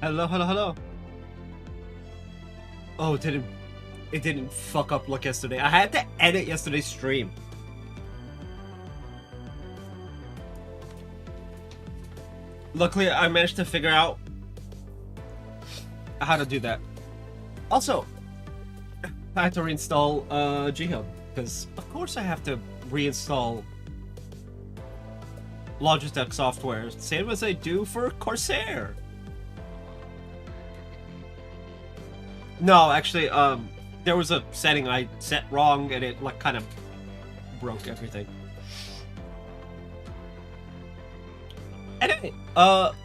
Hello, hello, hello. Oh, it didn't fuck up like yesterday. I had to edit yesterday's stream. Luckily, I managed to figure out how to do that. Also, I had to reinstall GHub because, of course, I have to reinstall Logitech software, same as I do for Corsair. No, actually, there was a setting I set wrong, and it like kind of broke everything. Anyway,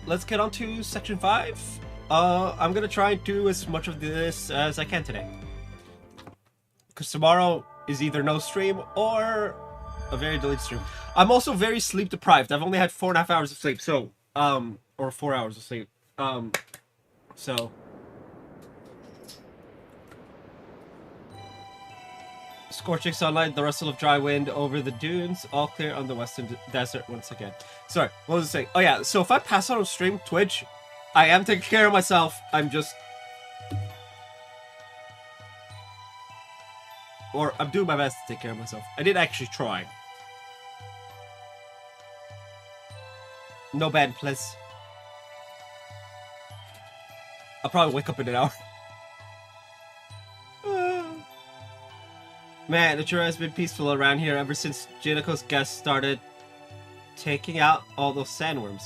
let's get on to section 5. I'm gonna try and do as much of this as I can today, because tomorrow is either no stream or a very delayed stream. I'm also very sleep deprived. I've only had 4.5 hours of sleep, so or 4 hours of sleep, so. Scorching sunlight, the rustle of dry wind over the dunes, all clear on the western desert once again. Sorry, what was I saying? Oh yeah, so if I pass out on stream, Twitch, I am taking care of myself. I'm just... Or I'm doing my best to take care of myself. I did actually try. No bad, please. I'll probably wake up in an hour. Man, it sure has been peaceful around here ever since Jinico's guests started taking out all those sandworms.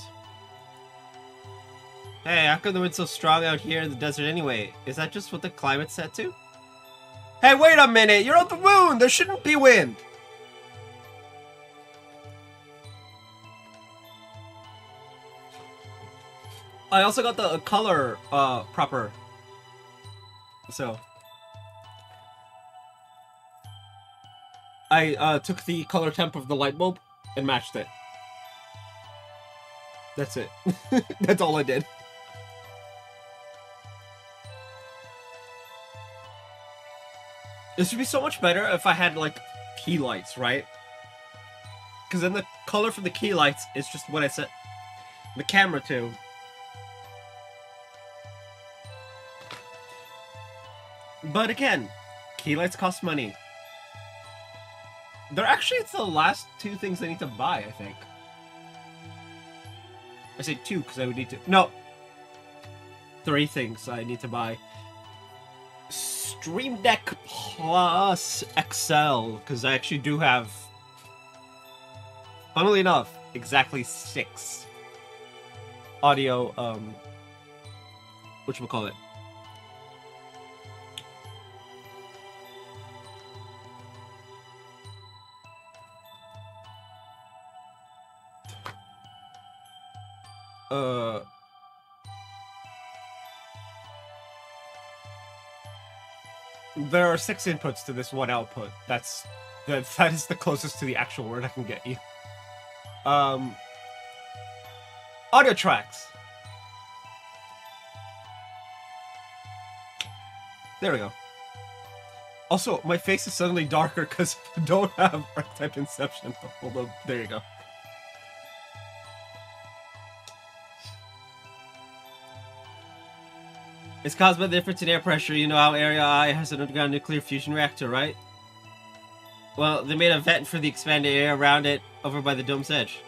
Hey, how come the wind's so strong out here in the desert anyway? Is that just what the climate's set to? Hey, wait a minute! You're on the moon! There shouldn't be wind! I also got the color proper. So... I took the color temp of the light bulb and matched it. That's it. That's all I did. This would be so much better if I had, like, key lights, right? Because then the color for the key lights is just what I set the camera to. But again, key lights cost money. They're actually the last 2 things I need to buy, I think. I say 2 because I would need to... No! 3 things I need to buy. Stream Deck Plus XL, because I actually do have... Funnily enough, exactly 6 audio, whatchamacallit? There are 6 inputs to this 1 output. That is the closest to the actual word I can get you. Audio tracks. There we go. Also, my face is suddenly darker because I don't have Archetype Inception. Hold on, there you go. It's caused by the difference in air pressure. You know how Area I has an underground nuclear fusion reactor, right? Well, they made a vent for the expanded air around it over by the dome's edge.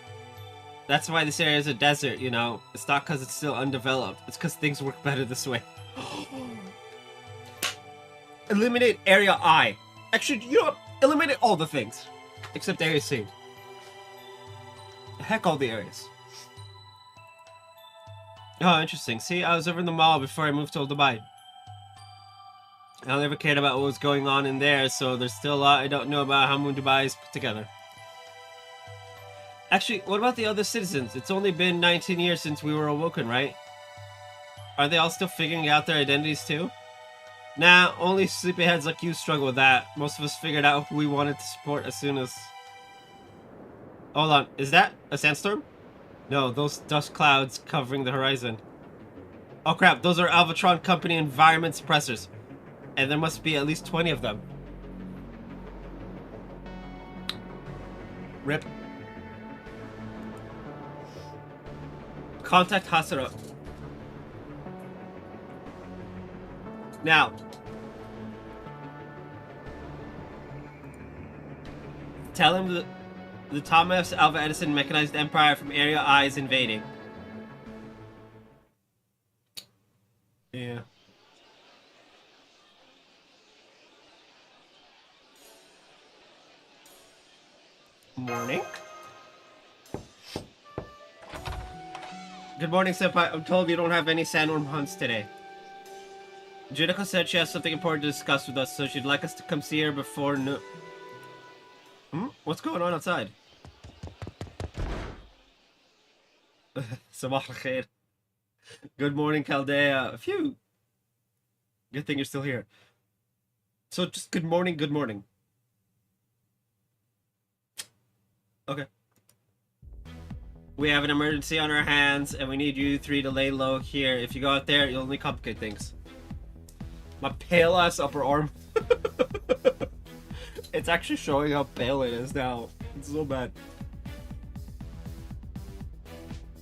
That's why this area is a desert, you know. It's not because it's still undeveloped. It's because things work better this way. Eliminate Area I. Actually, you know what? Eliminate all the things. Except Area C. Heck all the areas. Oh, interesting. See, I was over in the mall before I moved to Dubai. I never cared about what was going on in there, so there's still a lot I don't know about how Dubai is put together. Actually, what about the other citizens? It's only been 19 years since we were awoken, right? Are they all still figuring out their identities too? Nah, only sleepyheads like you struggle with that. Most of us figured out who we wanted to support as soon as... Hold on, is that a sandstorm? No, those dust clouds covering the horizon. Oh crap, those are Alvatron Company environment suppressors. And there must be at least 20 of them. Rip. Contact Hasara. Now, tell him the Thomas Alva Edison mechanized empire from Area I is invading. Yeah. Morning. Good morning, Senpai. I'm told you don't have any sandworm hunts today. Juniko said she has something important to discuss with us, so she'd like us to come see her before no... What's going on outside? Sabah al-khair. Good morning, Chaldea. Phew. Good thing you're still here. So just good morning, good morning. Okay. We have an emergency on our hands, and we need you three to lay low here. If you go out there, you'll only complicate things. My pale-ass upper arm. It's actually showing how pale it is now. It's so bad.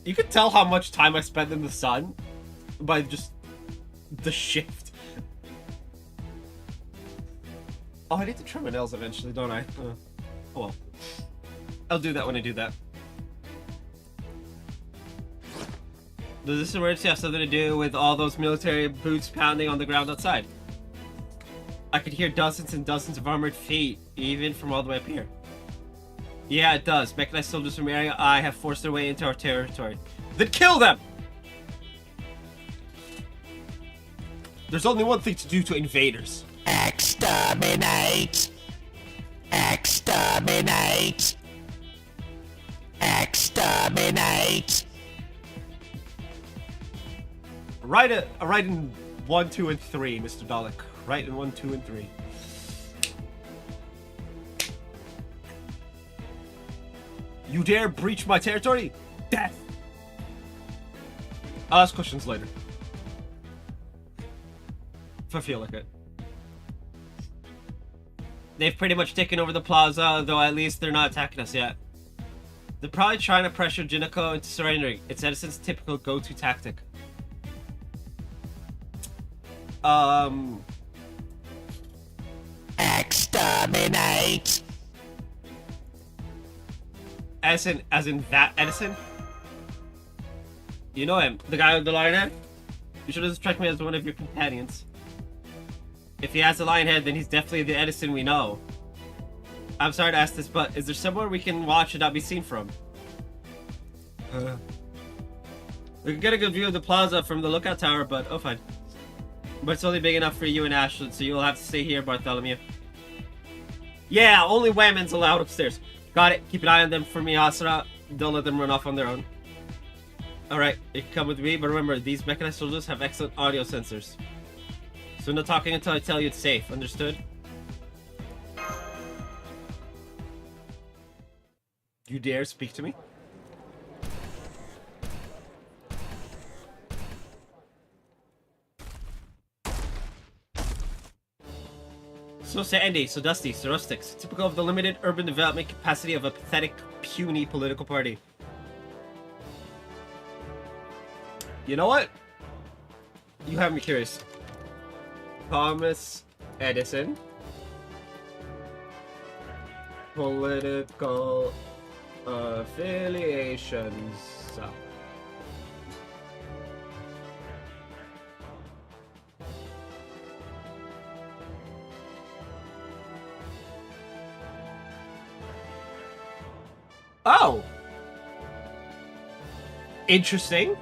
You can tell how much time I spent in the sun by just the shift. Oh, I need to trim my nails eventually, don't I? Oh well. I'll do that when I do that. Does this emergency have something to do with all those military boots pounding on the ground outside? I could hear dozens and dozens of armored feet, even from all the way up here. Yeah, it does. Mechanized soldiers from Area I have forced their way into our territory. Then kill them! There's only one thing to do to invaders. Exterminate! Exterminate! Exterminate! Right in 1, 2, and 3, Mr. Dalek. Right in 1, 2, and 3. You dare breach my territory? Death! I'll ask questions later. If I feel like it. They've pretty much taken over the plaza, though at least they're not attacking us yet. They're probably trying to pressure Juniko into surrendering. It's Edison's typical go-to tactic. Exterminate! As in that Edison? You know him, the guy with the lion head? You should have struck me as one of your companions. If he has a lion head, then he's definitely the Edison we know. I'm sorry to ask this, but is there somewhere we can watch and not be seen from? We can get a good view of the plaza from the lookout tower, but oh fine. But it's only big enough for you and Ashland, so you'll have to stay here, Bartholomew. Yeah, only Whammons allowed upstairs. Got it. Keep an eye on them for me, Asura. Don't let them run off on their own. Alright, you can come with me, but remember, these mechanized soldiers have excellent audio sensors. So no talking until I tell you it's safe, understood? You dare speak to me? So sandy, so dusty, so rustics. Typical of the limited urban development capacity of a pathetic, puny political party. You know what? You have me curious. Thomas Edison. Political affiliations. Oh! Interesting.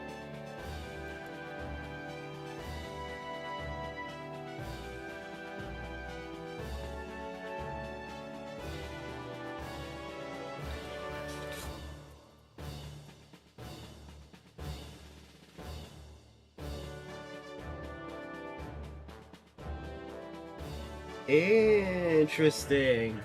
Interesting.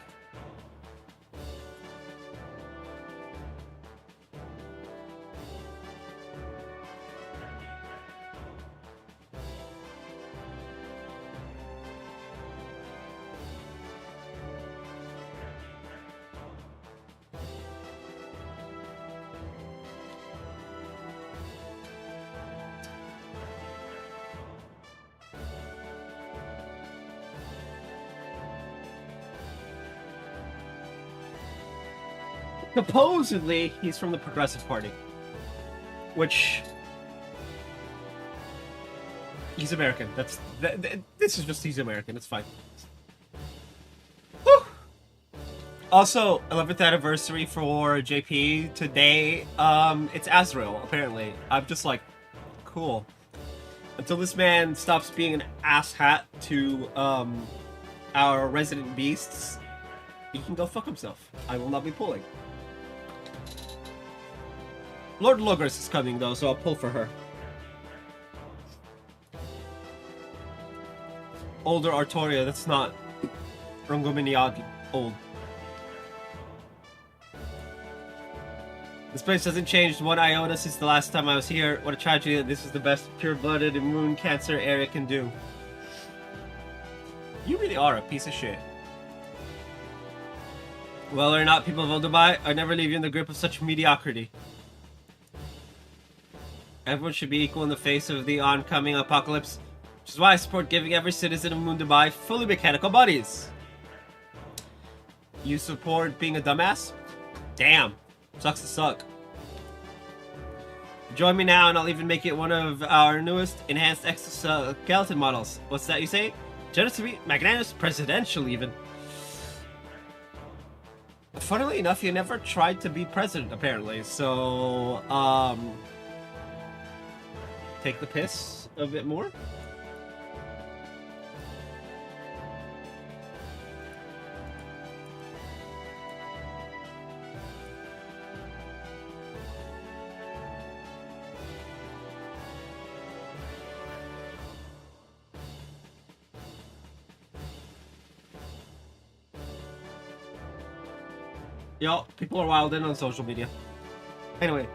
Supposedly, he's from the Progressive Party. Which... He's American. This is just he's American. It's fine. Whew. Also, 11th anniversary for JP today. It's Azrael, apparently. I'm just like, cool. Until this man stops being an asshat to our resident beasts, he can go fuck himself. I will not be pulling. Lord Logos is coming though, so I'll pull for her. Older Artoria, that's not Rungominiad old. This place hasn't changed one iota since the last time I was here. What a tragedy that this is the best pure-blooded immune cancer area can do. You really are a piece of shit. Well or not, people of Dubai, I never leave you in the grip of such mediocrity. Everyone should be equal in the face of the oncoming apocalypse, which is why I support giving every citizen of Moon Dubai fully mechanical bodies. You support being a dumbass? Damn. Sucks to suck. Join me now and I'll even make it one of our newest enhanced exoskeleton models. What's that you say? Generous to be magnanimous, presidential even. Funnily enough, you never tried to be president apparently, so take the piss a bit more. Yo, people are wild in on social media. Anyway,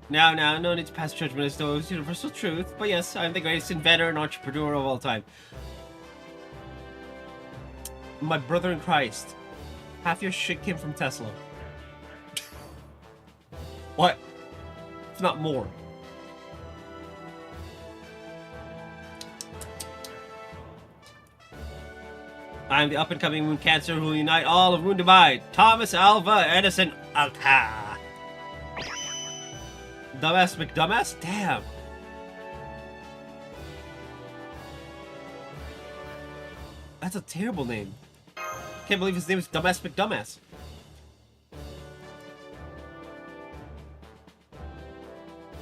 Now, no need to pass judgment as though it's universal truth, but yes, I'm the greatest inventor and entrepreneur of all time. My brother in Christ. Half your shit came from Tesla. What? If not more. I'm the up-and-coming Moon Cancer who will unite all of Moon Dubai. Thomas Alva Edison Alta. Dumbass McDumbass? Damn. That's a terrible name. Can't believe his name is Dumbass McDumbass.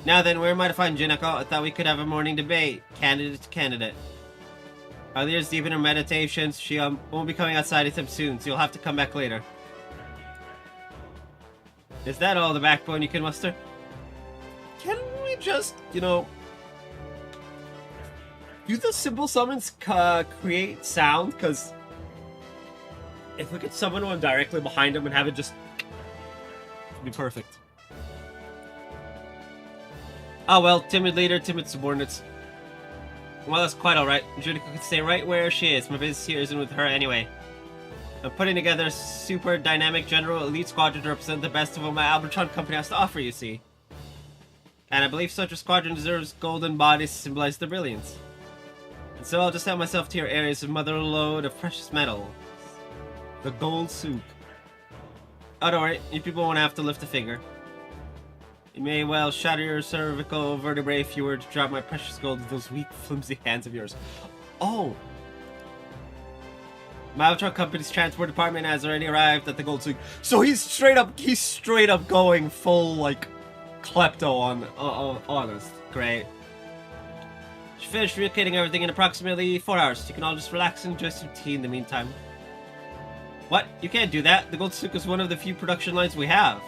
Now then, where am I to find Jinako? I thought we could have a morning debate. Candidate to candidate. Our leader's deep in her meditations. She won't be coming outside anytime soon, so you'll have to come back later. Is that all the backbone you can muster? Can we just, you know... Do the simple summons create sound? Because if we could summon one directly behind him and have it just... it'd be perfect. Oh well, timid leader, timid subordinates. Well, that's quite alright. Juniko can stay right where she is. My business here isn't with her anyway. I'm putting together a super dynamic general elite squadron to represent the best of what my Albertron company has to offer, you see. And I believe such a squadron deserves golden bodies to symbolize their brilliance. And so I'll just help myself to your areas of mother load of precious metal. The gold souk. Oh, don't worry. You people won't have to lift a finger. You may well shatter your cervical vertebrae if you were to drop my precious gold with those weak, flimsy hands of yours. Oh! My Albatron Company's transport department has already arrived at the gold souk. So he's straight up going full, like, klepto on us. Great. She finished relocating everything in approximately 4 hours. You can all just relax and enjoy some tea in the meantime. What? You can't do that. The gold souk is one of the few production lines we have.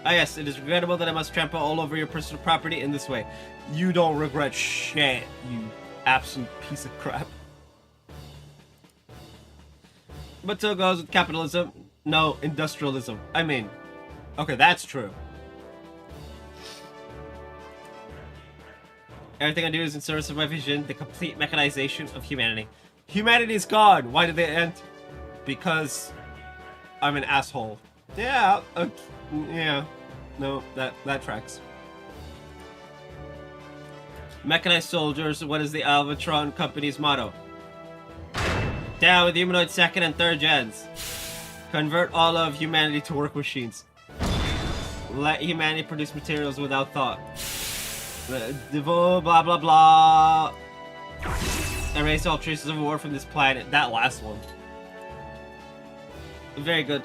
Ah yes, it is regrettable that I must trample all over your personal property in this way. You don't regret shit, you absolute piece of crap. But so goes with capitalism. No, industrialism. I mean, okay, that's true. Everything I do is in service of my vision, the complete mechanization of humanity. Humanity is gone! Why did they end? Because I'm an asshole. Yeah, okay. Yeah, no, that tracks. Mechanized soldiers, what is the Albatron Company's motto? Death Yeah, with humanoid second and third gens. Convert all of humanity to work machines. Let humanity produce materials without thought. Blah blah blah. Erase all traces of war from this planet. That last one. Very good.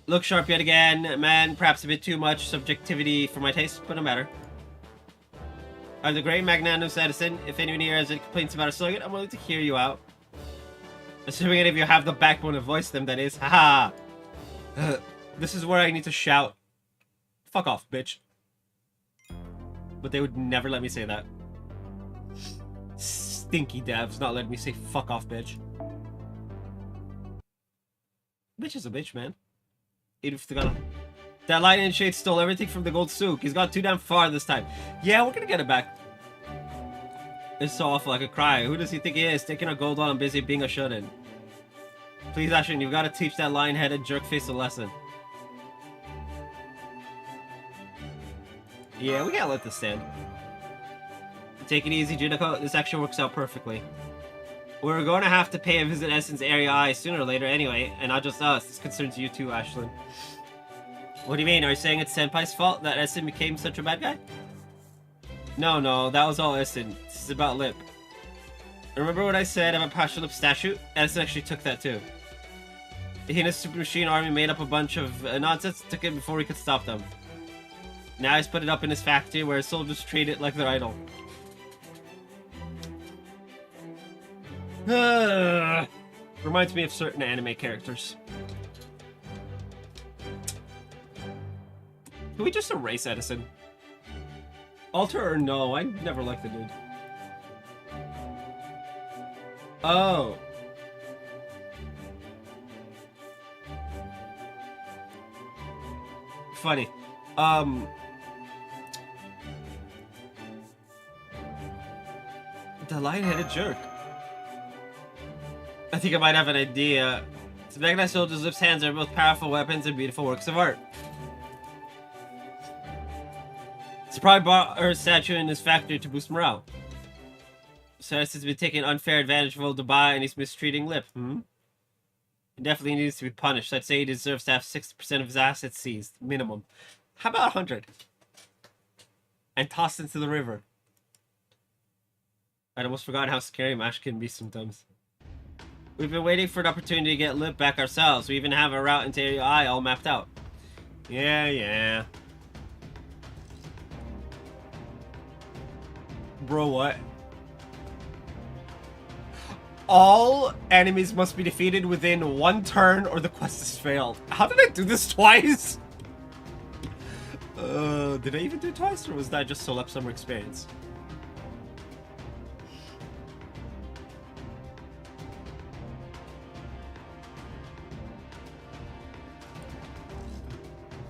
Look sharp yet again. Man, perhaps a bit too much subjectivity for my taste, but no matter. I'm the great magnanimous Edison. If anyone here has any complaints about our slogan, I'm willing to hear you out. Assuming any of you have the backbone to voice them, that is. Haha. This is where I need to shout. Fuck off, bitch. But they would never let me say that. Stinky devs not letting me say fuck off, bitch. Bitch is a bitch, man. Even if they got that lightning shade stole everything from the gold souk. He's gone too damn far this time. Yeah, we're gonna get it back. It's so awful I could cry. Who does he think he is? Taking our gold while I'm busy being a shut-in. Please, Ashton, you've got to teach that lion-headed jerk-face a lesson. Yeah, we gotta let this stand. Take it easy, Juniko. This actually works out perfectly. We're going to have to pay a visit Essen's Area I sooner or later anyway, and not just us. This concerns you too, Ashlyn. What do you mean? Are you saying it's Senpai's fault that Essen became such a bad guy? No, that was all Essen. This is about Lip. Remember what I said about Pasha Lip's statue? Essen actually took that too. He and his super machine army made up a bunch of nonsense, took it before he could stop them. Now he's put it up in his factory where his soldiers treat it like their idol. Reminds me of certain anime characters. Can we just erase Edison? Alter or no? I never liked the dude. Oh. Funny. The lion-headed jerk. I think I might have an idea. The Magnite Soldier's Lip's hands are both powerful weapons and beautiful works of art. She probably bought her statue in his factory to boost morale. Cyrus has been taking unfair advantage of old Dubai and he's mistreating Lip. He definitely needs to be punished. I'd say he deserves to have 60% of his assets seized. Minimum. How about 100? And tossed into the river. I'd almost forgotten how scary Mash can be sometimes. We've been waiting for an opportunity to get Lip back ourselves. We even have a route into Area I all mapped out. Yeah. Bro, what? All enemies must be defeated within one turn or the quest is failed. How did I do this twice? Did I even do it twice or was that just Solep Summer experience?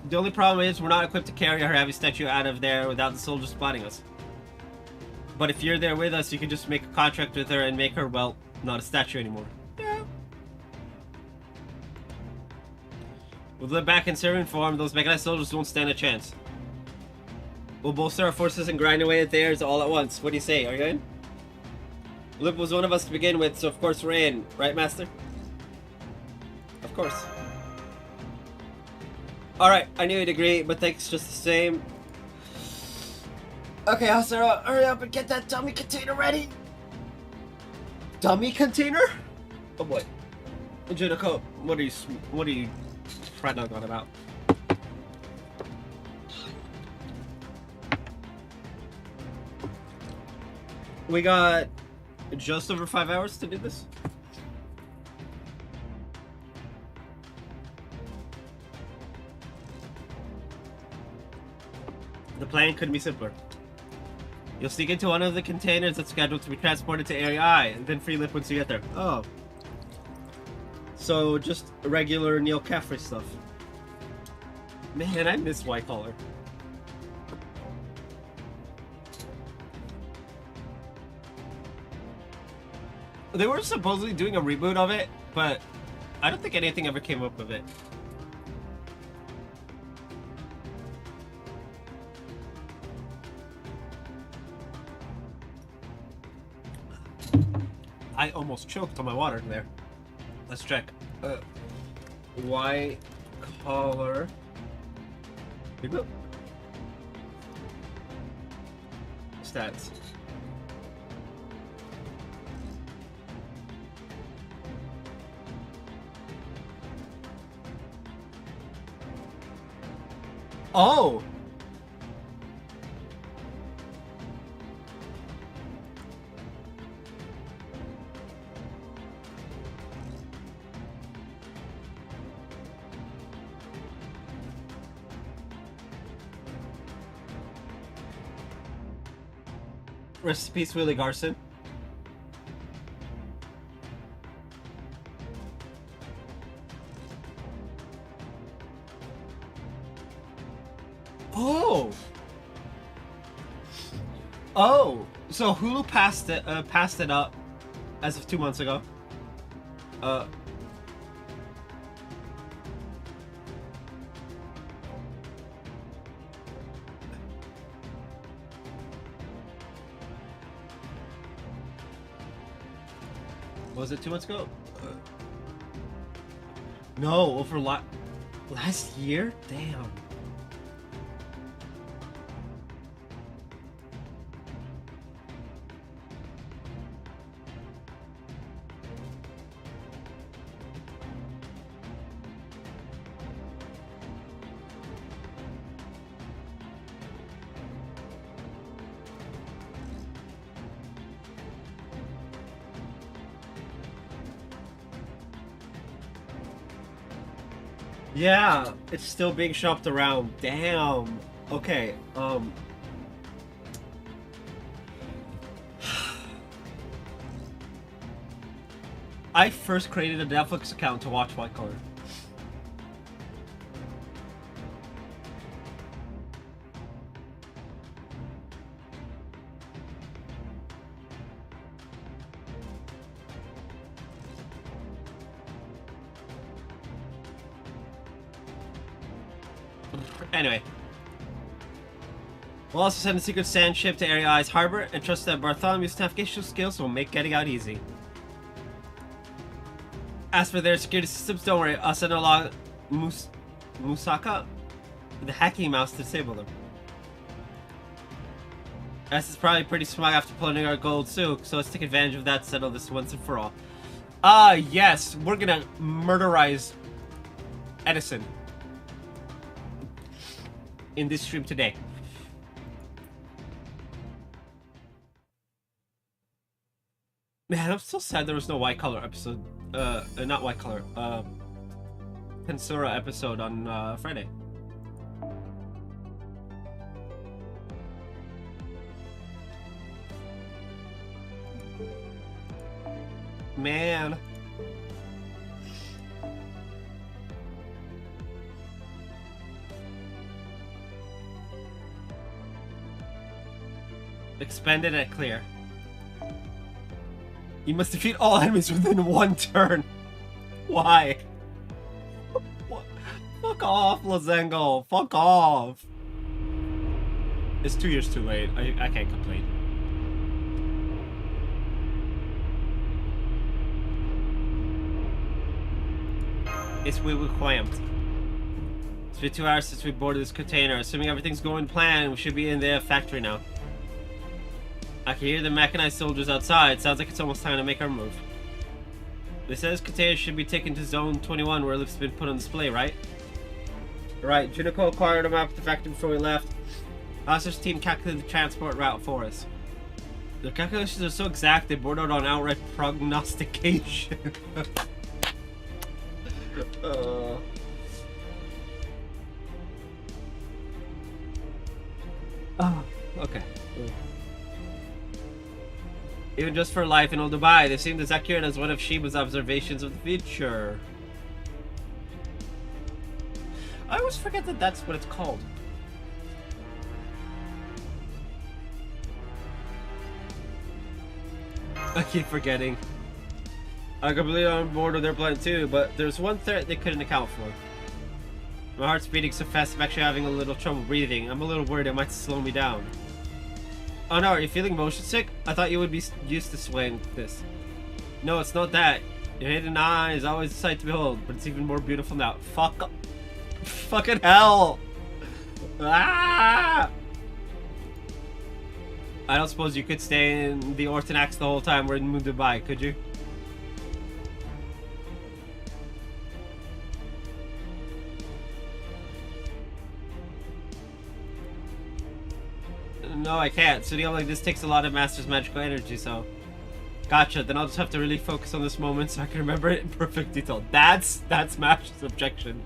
The only problem is we're not equipped to carry our heavy statue out of there without the soldiers spotting us. But if you're there with us, you can just make a contract with her and make her, well, not a statue anymore. Yeah. With Lip back in servant form, those Magnite soldiers won't stand a chance. We'll bolster our forces and grind away at theirs all at once. What do you say? Are you in? Lip was one of us to begin with, so of course we're in. Right, Master? Of course. Alright, I knew you'd agree, but thanks just the same. Okay, Hasara, hurry up and get that dummy container ready! Dummy container? Oh boy. Juniko, what are you prattling on about? We got just over 5 hours to do this. The plan couldn't be simpler. You'll sneak into one of the containers that's scheduled to be transported to Area I, and then free Lip once you get there. Oh. So, just regular Neil Caffrey stuff. Man, I miss White Collar. They were supposedly doing a reboot of it, but I don't think anything ever came up of it. I almost choked on my water there. Let's check. White collar. Here we go. Stats. Oh! Rest in peace, Willie Garson. Oh! Oh! So Hulu passed it up as of 2 months ago. Was it 2 months ago? No, over last year? Damn. Yeah, it's still being shopped around. Damn. Okay, I first created a Netflix account to watch White Collar. Anyway. We'll also send a secret sand ship to Area I's harbor and trust that Bartholomew's navigational skills will make getting out easy. As for their security systems, don't worry, I'll send along Musaka, the hacking mouse, to disable them. S is probably pretty smug after pulling our gold too, so let's take advantage of that to settle this once and for all. Yes, we're gonna murderize Edison in this stream today. Man, I'm so sad there was no White Collar episode. Not White Collar. Pensura episode on Friday. Man. Expended at clear. You must defeat all enemies within one turn. Why? What? Fuck off, Lazengo. Fuck off. It's 2 years too late. I can't complain. It's we were cramped. It's been 2 hours since we boarded this container. Assuming everything's going to plan, we should be in the factory now. I can hear the mechanized soldiers outside. Sounds like it's almost time to make our move. This says containers should be taken to Zone 21 where it's been put on display, right? Right. Junico acquired a map of the factory before we left. Officer's team calculated the transport route for us. Their calculations are so exact they bordered on outright prognostication. Oh, okay. Even just for life in Old Dubai, they seemed as accurate as one of Shiba's observations of the future. I always forget that that's what it's called. I keep forgetting. I'm completely on board with their plan too, but there's one threat they couldn't account for. My heart's beating so fast I'm actually having a little trouble breathing. I'm a little worried it might slow me down. Oh no, are you feeling motion sick? I thought you would be used to swaying this. No, it's not that. Your hidden eye is always a sight to behold, but it's even more beautiful now. Fuck up. Fucking hell! Ah! I don't suppose you could stay in the Ortenax the whole time we're in Dubai, could you? No, I can't. Studying like this takes a lot of Master's magical energy, so... Gotcha, then I'll just have to really focus on this moment so I can remember it in perfect detail. That's Master's objection.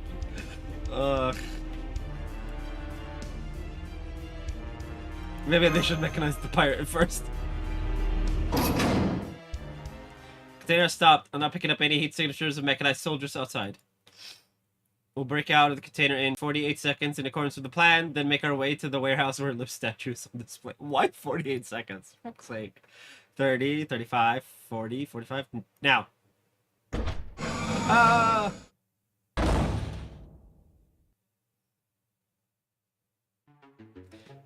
Ugh. Maybe they should mechanize the pirate first. Container stopped. I'm not picking up any heat signatures of mechanized soldiers outside. We'll break out of the container in 48 seconds in accordance with the plan, then make our way to the warehouse where live statues on display. Why 48 seconds? For fuck's sake. 30, 35, 40, 45. Now.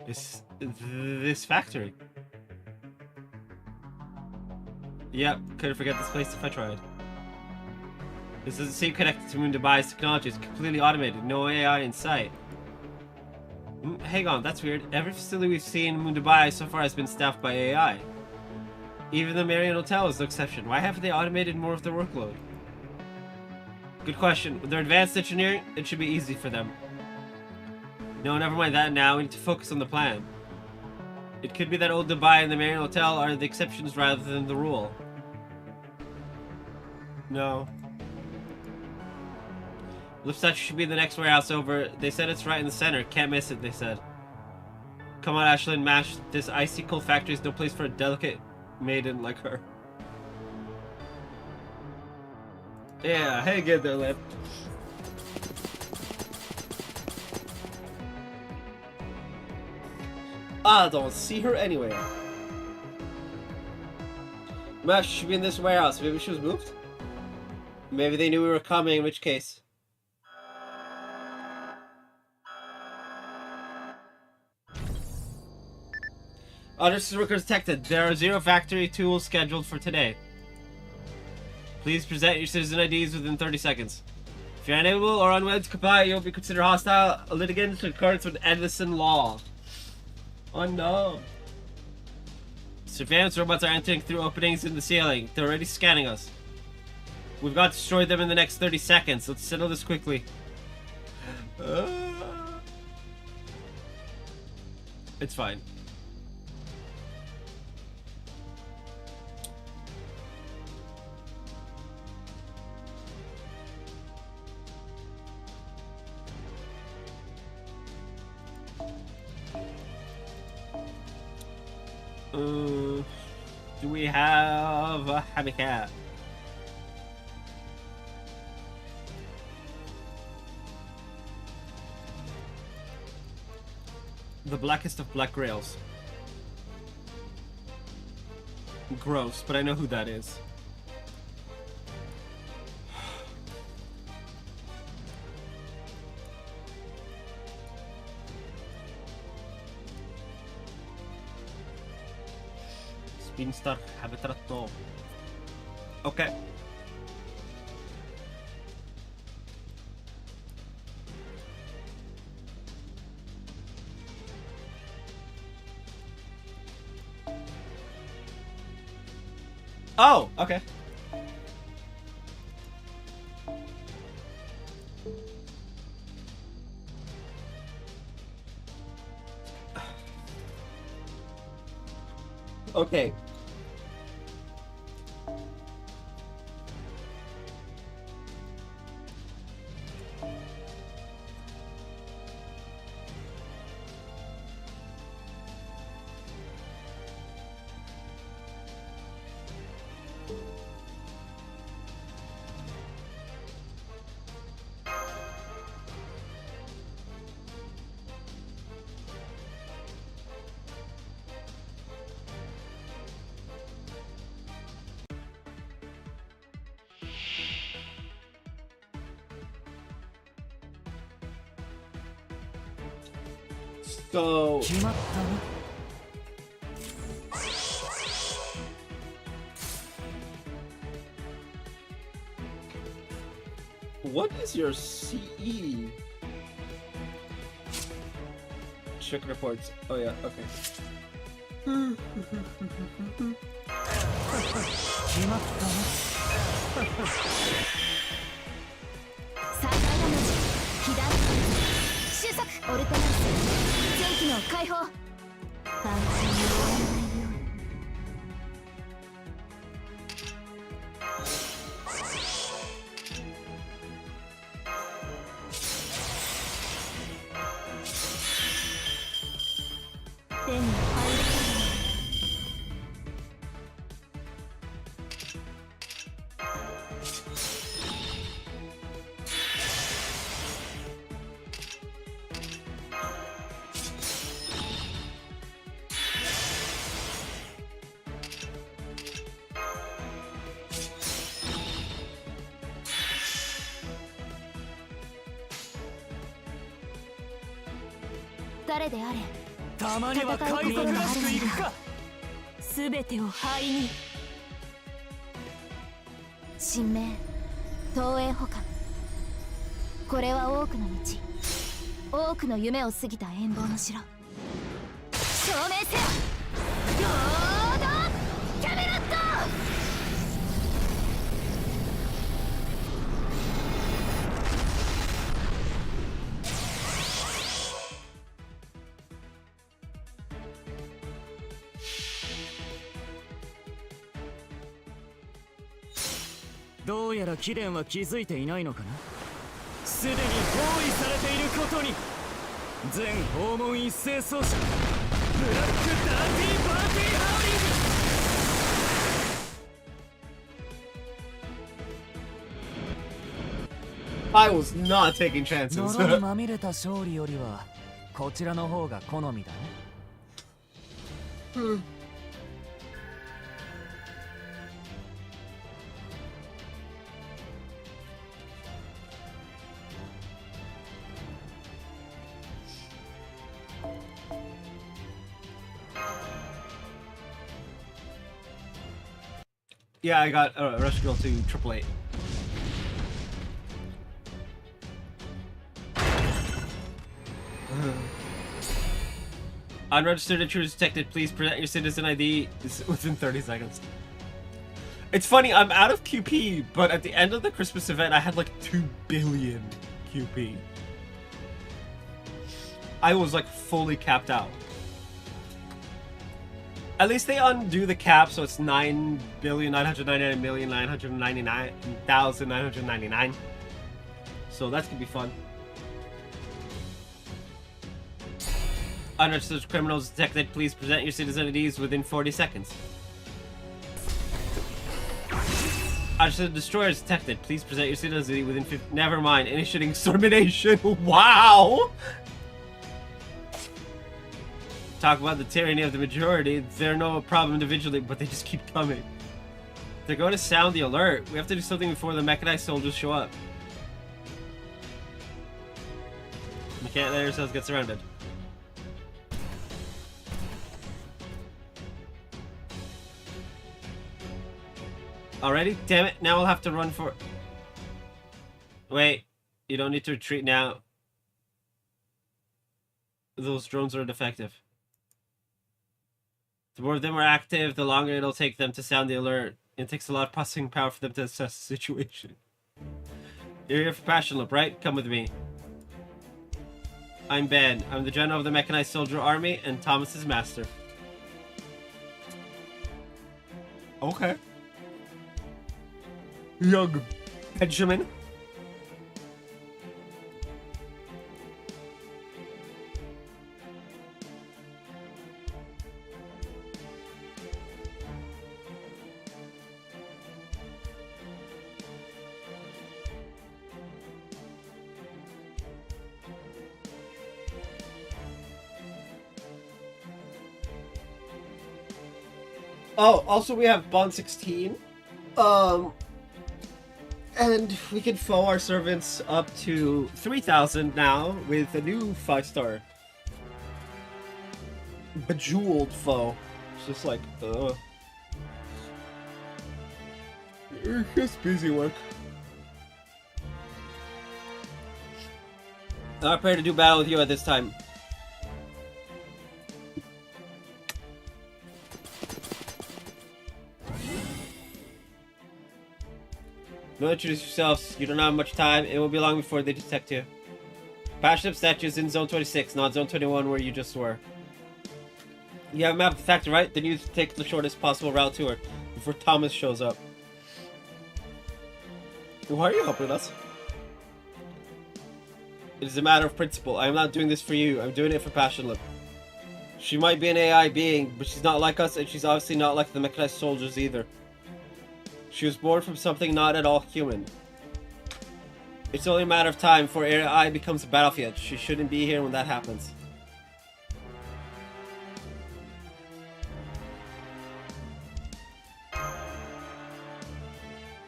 This factory. Yep, couldn't forget this place if I tried. This doesn't seem connected to Dubai's technology. It's completely automated. No AI in sight. Hang on, that's weird. Every facility we've seen in Dubai so far has been staffed by AI. Even the Marriott Hotel is no exception. Why haven't they automated more of their workload? Good question. With their advanced engineering, it should be easy for them. No, never mind that now. We need to focus on the plan. It could be that old Dubai and the Marriott Hotel are the exceptions rather than the rule. No. Lift statue should be the next warehouse over. They said it's right in the center. Can't miss it, they said. Come on, Ashlyn, mash. This icy cold factory is no place for a delicate maiden like her. Yeah, hang in there, Lip. I don't see her anywhere. Mash should be in this warehouse. Maybe she was moved? Maybe they knew we were coming, in which case. Other workers detected. There are 0 factory tools scheduled for today. Please present your citizen IDs within 30 seconds. If you're unable or unwilling to comply, you'll be considered hostile litigant in accordance with Edison law. Oh no. Surveillance robots are entering through openings in the ceiling. They're already scanning us. We've got to destroy them in the next 30 seconds. Let's settle this quickly. It's fine. Do we have a habitat? The blackest of black rails. Gross, but I know who that is. Beanstalk habitat. Okay. Oh, okay. Okay. So What is your CE? Check reports. Oh yeah, okay.どうやら貴殿は気づいていないのかな。すでに包囲されていることに。全訪問一斉奏者ブラックダーティーパーティーハウリング。 I was not taking chances. 泥にまみれた勝利よりはこちらの方が好みだね。Yeah, I got Rush Girl to 888. Unregistered intruders detected. Please present your citizen ID within 30 seconds. It's funny, I'm out of QP, but at the end of the Christmas event, I had like 2 billion QP. I was like fully capped out. At least they undo the cap, so it's 9,999,999,999. So that's gonna be fun. Unregistered criminals detected. Please present your citizen IDs within 40 seconds. Unregistered destroyers detected. Please present your citizen ID within 50. Never mind. Initiating extermination. Wow! Talk about the tyranny of the majority. They're no problem individually, but they just keep coming. They're going to sound the alert. We have to do something before the mechanized soldiers show up. We can't let ourselves get surrounded. Already? Damn it, now we'll have to run for... Wait, you don't need to retreat now. Those drones are defective. The more of them are active, the longer it'll take them to sound the alert. It takes a lot of processing power for them to assess the situation. You're here for Passion Loop, right? Come with me. I'm Ben. I'm the general of the Mechanized Soldier Army and Thomas's master. Okay. Young Benjamin. Oh, also we have Bond 16. And we can foe our servants up to 3,000 now with a new 5-star. Bejeweled foe. It's just like, it's busy work. I'm prepared to do battle with you at this time. Don't introduce yourselves. You don't have much time. It won't be long before they detect you. Passionate statues in Zone 26, not Zone 21 where you just were. You have a map of the factory, right? Then you take the shortest possible route to her before Thomas shows up. Why are you helping us? It is a matter of principle. I am not doing this for you. I'm doing it for Passionlip. She might be an AI being, but she's not like us, and she's obviously not like the mechanized soldiers either. She was born from something not at all human. It's only a matter of time before AI becomes a battlefield. She shouldn't be here when that happens.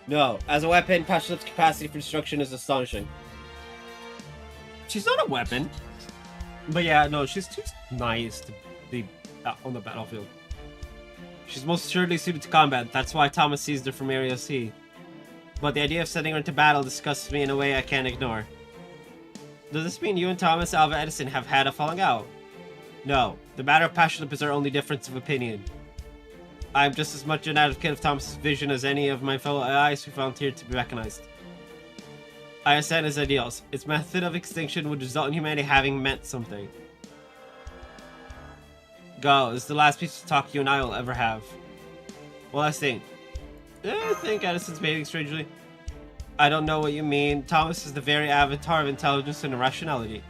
No, as a weapon, Passionlip's capacity for destruction is astonishing. She's not a weapon. But yeah, no, she's too nice to be on the battlefield. She's most assuredly suited to combat. That's why Thomas seized her from Area C. But the idea of sending her into battle disgusts me in a way I can't ignore. Does this mean you and Thomas Alva Edison have had a falling out? No. The matter of Passionlip is our only difference of opinion. I am just as much an advocate of Thomas's vision as any of my fellow AIs who volunteered to be mechanized. I understand his ideals. Its method of extinction would result in humanity having meant something. Go. This is the last piece of talk you and I will ever have. Well, I think Edison's behaving strangely. I don't know what you mean. Thomas is the very avatar of intelligence and irrationality.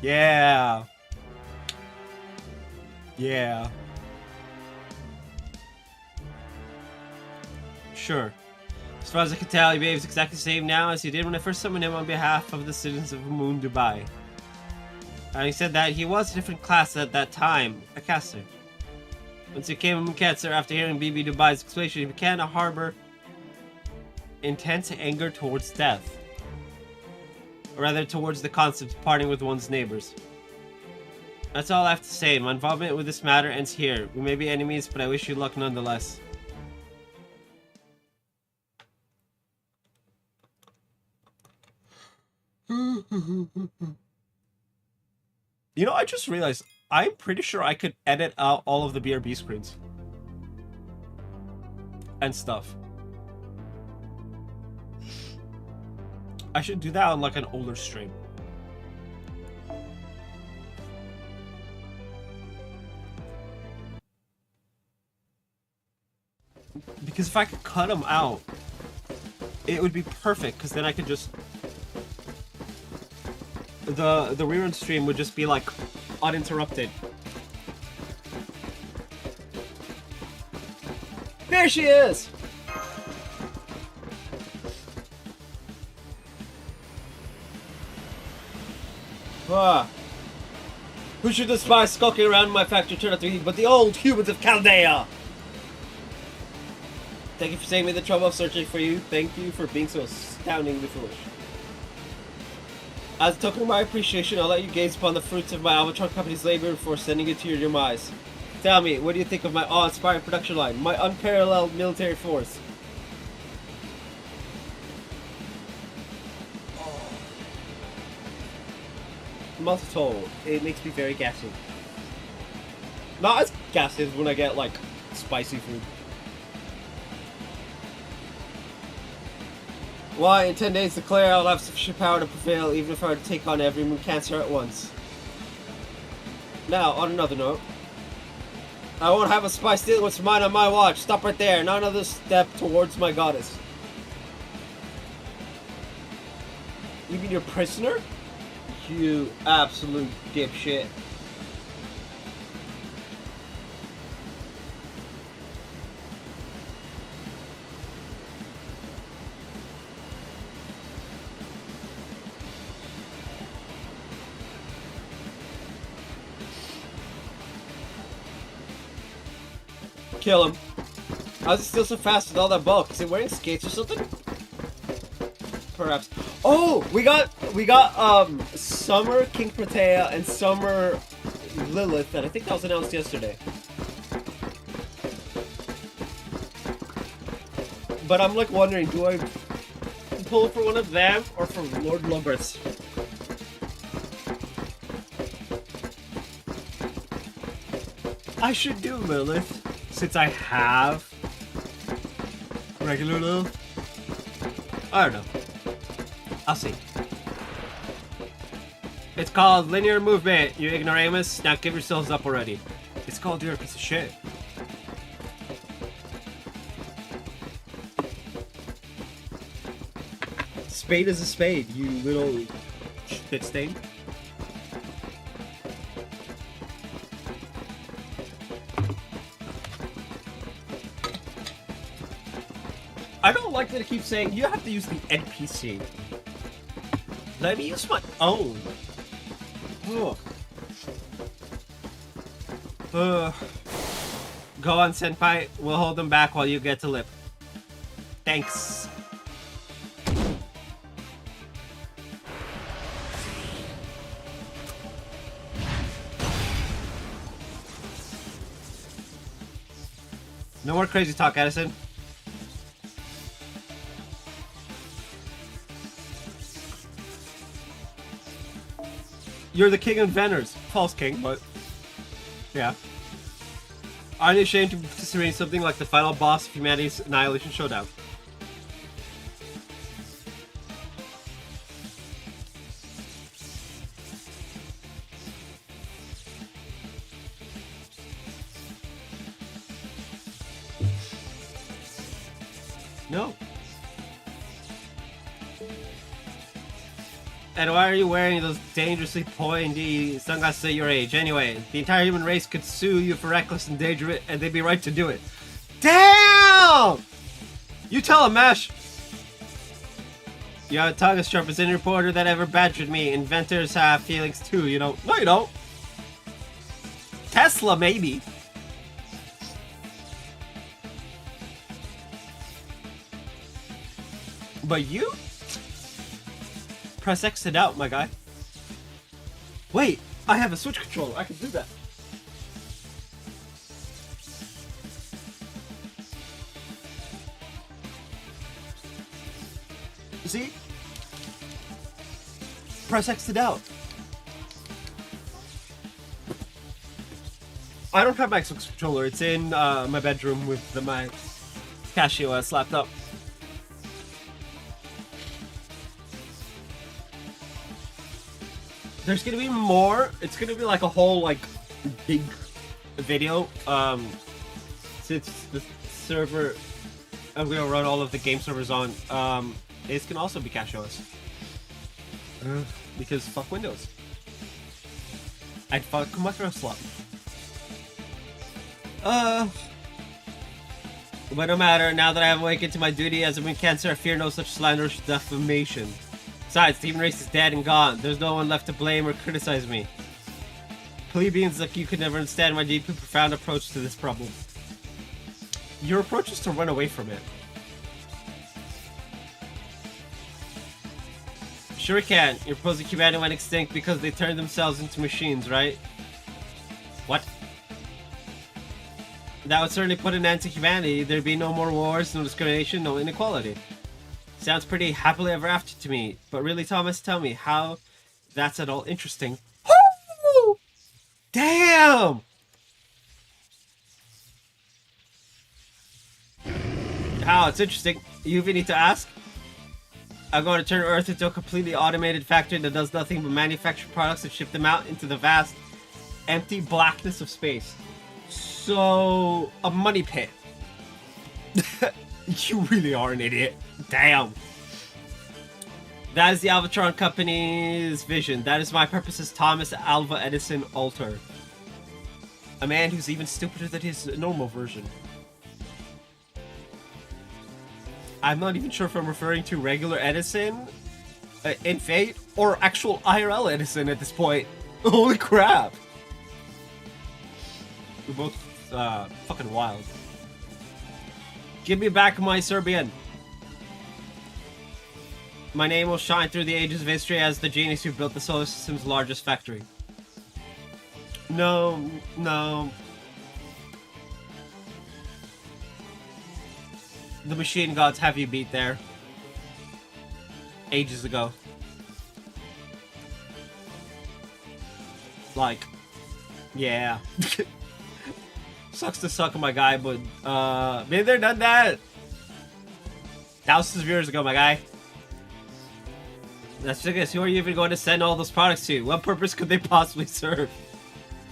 Yeah. Yeah. Sure. As far as I can tell, he behaves exactly the same now as he did when I first summoned him on behalf of the citizens of Moon Dubai. Having said that, he was a different class at that time, a caster. Once he became a Mooncaster after hearing BB Dubai's explanation, he began to harbor intense anger towards death. Or rather, towards the concept of parting with one's neighbors. That's all I have to say. My involvement with this matter ends here. We may be enemies, but I wish you luck nonetheless. You know, I just realized I'm pretty sure I could edit out all of the BRB screens and stuff. I should do that on like an older stream. Because if I could cut them out, it would be perfect, because then I could just... The rerun stream would just be like uninterrupted. There she is! Ah. Who should the spy skulking around my factory turn out to be but the old humans of Chaldea? Thank you for saving me the trouble of searching for you. Thank you for being so astoundingly foolish. As a token of my appreciation, I'll let you gaze upon the fruits of my Albatron Company's labor before sending it to your demise. Tell me, what do you think of my awe-inspiring production line, my unparalleled military force? Multi-toll, it makes me very gassy. Not as gassy as when I get, like, spicy food. Why, in 10 days, declare I'll have sufficient power to prevail, even if I were to take on every moon cancer at once. Now, on another note, I won't have a spy steal what's mine on my watch. Stop right there. Not another step towards my goddess. You mean your prisoner? You absolute dipshit. Kill him. How's he still so fast with all that bulk? Is he wearing skates or something? Perhaps. Oh, we got Summer King Protea and Summer Lilith, and I think that was announced yesterday. But I'm like wondering, do pull for one of them or for Lord Logris? I should do Lilith, since I have regular Lilith. I don't know. I'll see. It's called linear movement, you ignoramus. Now give yourselves up already. It's called you're a piece of shit. Spade is a spade, you little shit stain. I don't like that it keeps saying you have to use the NPC. Let me use my own. Ugh. Go on, Senpai. We'll hold them back while you get to lip. Thanks. No more crazy talk, Edison. You're the king of inventors. False king, but... yeah. Aren't you ashamed to participate in something like the final boss of humanity's Annihilation Showdown? No. And why are you wearing those dangerously pointy sunglasses at your age? Anyway, the entire human race could sue you for reckless endangerment, and they'd be right to do it. Damn! You tell him, Mash! You have a tongue as sharp as any reporter that ever badgered me. Inventors have feelings too, you know. No, you don't. Tesla, maybe. But you? Press X it out, my guy. Wait, I have a Switch controller. I can do that. See? Press X it out. I don't have my Xbox controller. It's in my bedroom with my Casio slapped up. There's gonna be more. It's gonna be like a whole like big video. Since the server I'm gonna run all of the game servers on, it can also be cache OS. Because fuck Windows. I'd fuck my throat slot. But no matter, now that I have awakened to my duty as a wind cancer, I fear no such slanderous defamation. Besides, the human race is dead and gone. There's no one left to blame or criticize me. Plebeians like you could never understand my deeply profound approach to this problem. Your approach is to run away from it. Sure you can. You're proposing humanity went extinct because they turned themselves into machines, right? What? That would certainly put an end to humanity. There'd be no more wars, no discrimination, no inequality. Sounds pretty happily ever after to me. But really, Thomas, tell me how that's at all interesting. Woo! Damn! How it's interesting. You even need to ask? I'm going to turn Earth into a completely automated factory that does nothing but manufacture products and ship them out into the vast, empty blackness of space. So, a money pit. You really are an idiot. Damn. That is the Alvatron Company's vision. That is my purpose as Thomas Alva Edison Alter. A man who's even stupider than his normal version. I'm not even sure if I'm referring to regular Edison in Fate or actual IRL Edison at this point. Holy crap. We're both fucking wild. Give me back my Serbian. My name will shine through the ages of history as the genius who built the solar system's largest factory. No, no. The machine gods have you beat there. ages ago. Like, yeah. Sucks to suck, my guy, but maybe they're done that. Thousands of years ago, my guy. That's ridiculous. Who are you even going to send all those products to? What purpose could they possibly serve?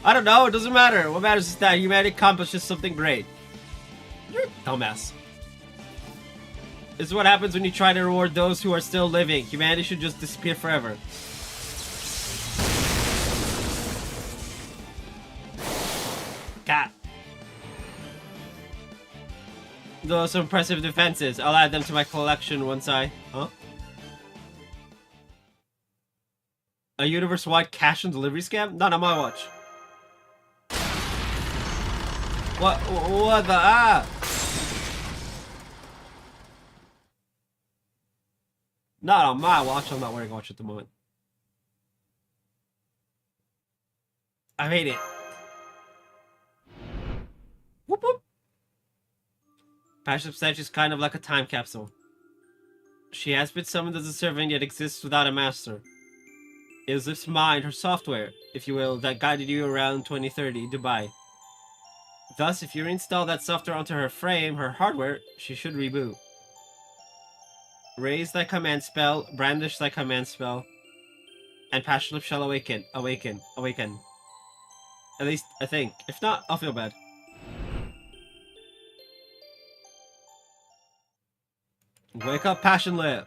I don't know. It doesn't matter. What matters is that humanity accomplishes something great. You're a dumbass. This is what happens when you try to reward those who are still living. Humanity should just disappear forever. Cat. Those are impressive defenses. I'll add them to my collection once I... Huh? A universe-wide cash and delivery scam? Not on my watch. What the... Ah! Not on my watch. I'm not wearing a watch at the moment. I made it. Whoop whoop. Passion Statue is kind of like a time capsule. She has been summoned as a servant yet exists without a master. It is this mind, her software, if you will, that guided you around 2030, Dubai. Thus, if you reinstall that software onto her frame, her hardware, she should reboot. Raise thy command spell, brandish thy command spell, and Passion shall awaken. Awaken. At least, I think. If not, I'll feel bad. Wake up, Passion Lip!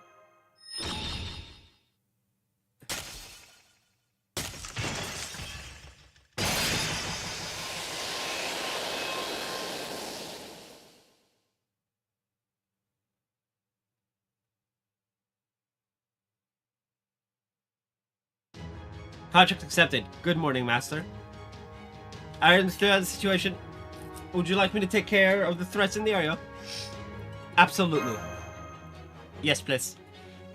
Contract accepted. Good morning, Master. I understand the situation. Would you like me to take care of the threats in the area? Absolutely. Yes, please.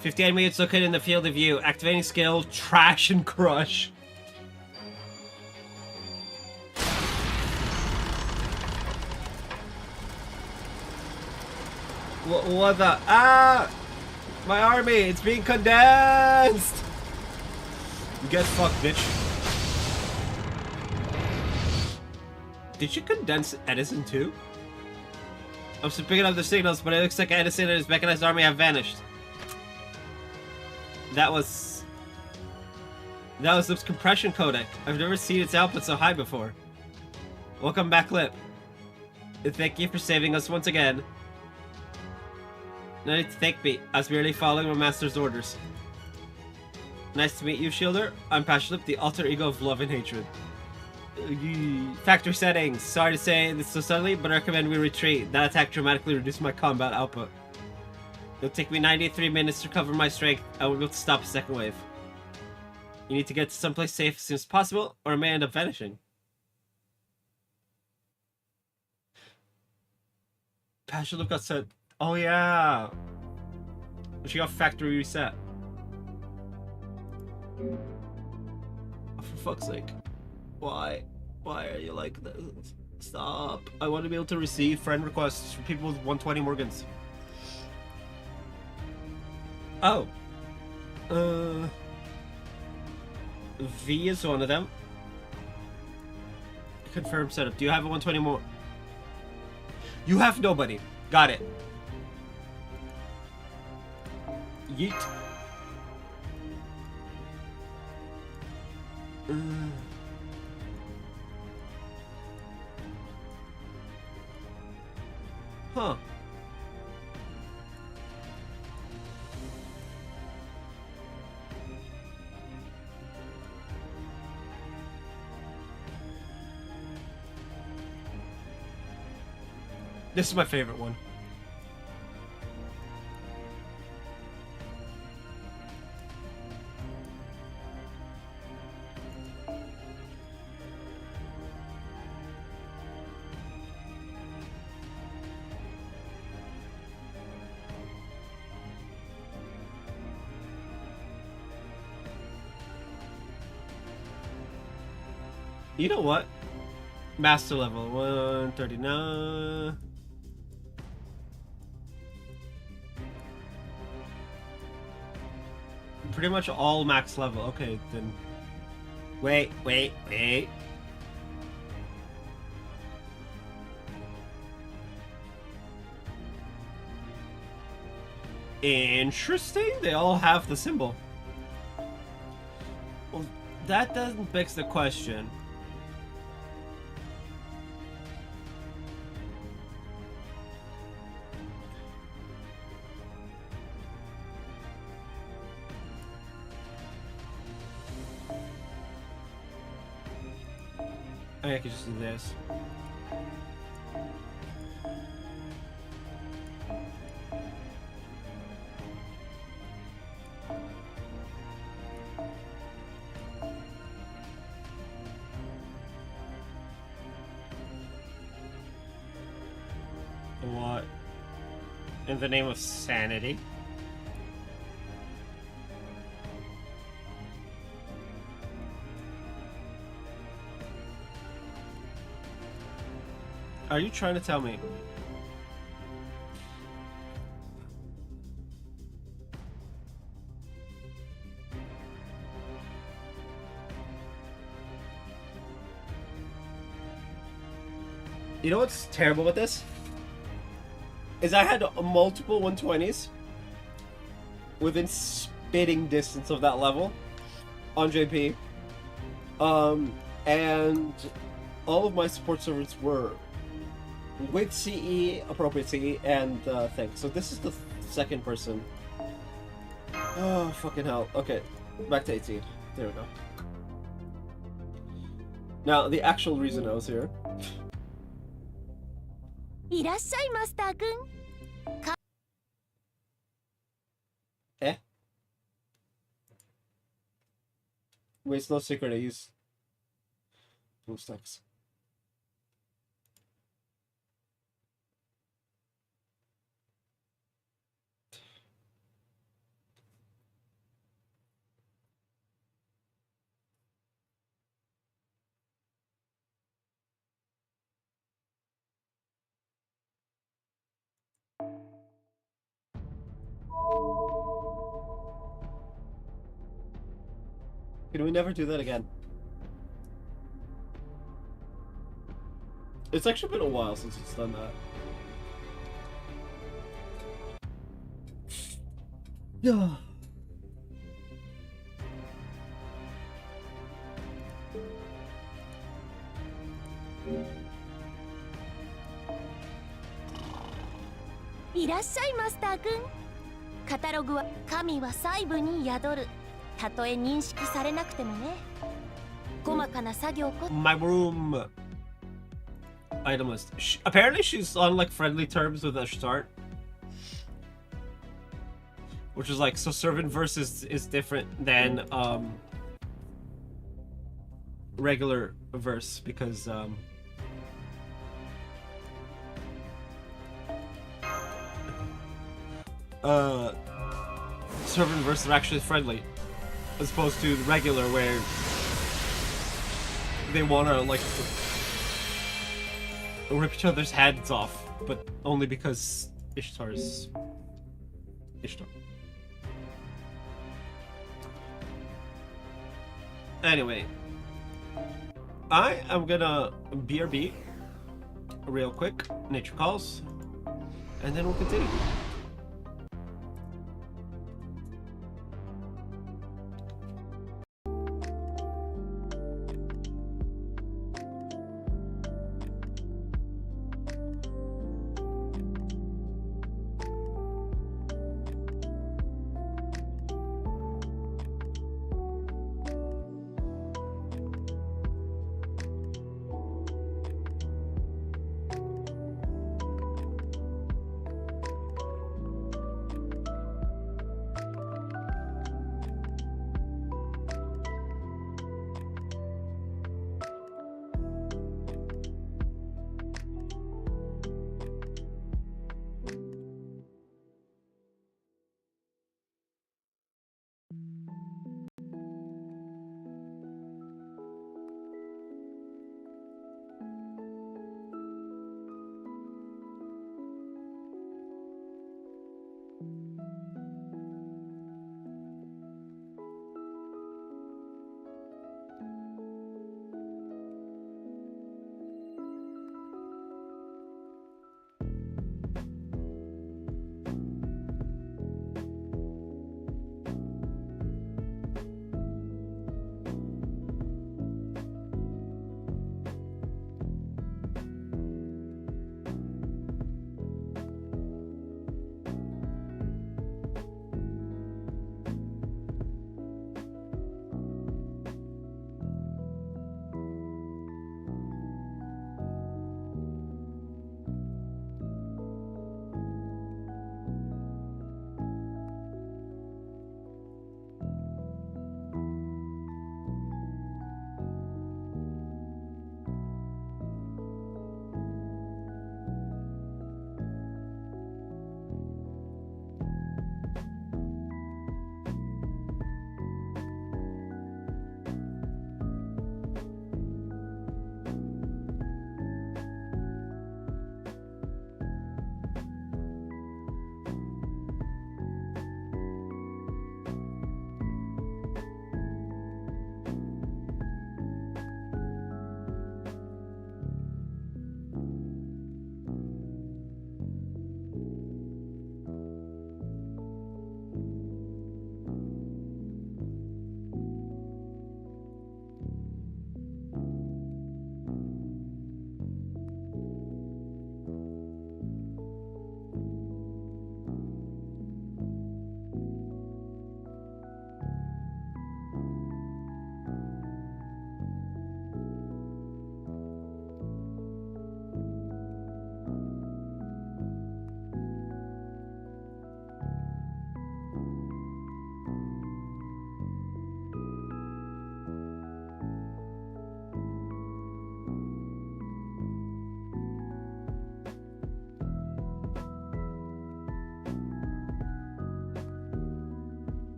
58 minutes located in the field of view. Activating skill, Trash and Crush. What the... Ah! My army! It's being condensed! Get fucked, bitch. Did you condense Edison too? I'm still picking up the signals, but it looks like Edison and his mechanized army have vanished. That was Lip's compression codec. I've never seen its output so high before. Welcome back, Lip. And thank you for saving us once again. No need to thank me. I was merely following my master's orders. Nice to meet you, Shielder. I'm Passionlip, the alter ego of love and hatred. Factory settings. Sorry to say this so suddenly, but I recommend we retreat. That attack dramatically reduced my combat output. It'll take me 93 minutes to recover my strength. I won't be able to stop a second wave. You need to get to someplace safe as soon as possible, or I may end up vanishing. Passionlip got set. Oh yeah! She got factory reset. Oh, for fuck's sake. Why? Why are you like this? Stop. I want to be able to receive friend requests from people with 120 Morgans. Oh. V is one of them. Confirm setup. Do you have a 120 more? You have nobody. Got it. Yeet. Huh. This is my favorite one. You know what? Master level 139. pretty much all max level. Okay, then. Wait. Interesting. They all have the symbol. Well, that doesn't begs the question. I could just do this. What? In the name of sanity? Are you trying to tell me? You know what's terrible with this? Is I had multiple 120s within spitting distance of that level on JP. And all of my support servers were with CE, appropriate CE, and thing. So this is the second person. Oh, fucking hell. Okay, back to 18. There we go. Now, the actual reason I was here. いらっしゃいマスター君。Eh? Wait, it's no secret I use blue stacks. Can we never do that again? It's actually been a while since it's done that. Yeah.いらっしゃいマスター君。カタログは神は細部に宿る。たとえ認識されなくてもね。細かな作業こ。My room. Item list. Apparently she's on like friendly terms with Ashtart. Which is like, so servant verse is different than regular verse because servant verse are actually friendly as opposed to the regular where they want to like rip each other's heads off, but only because Ishtar's Ishtar. Anyway, I am gonna BRB real quick, nature calls, and then we'll continue.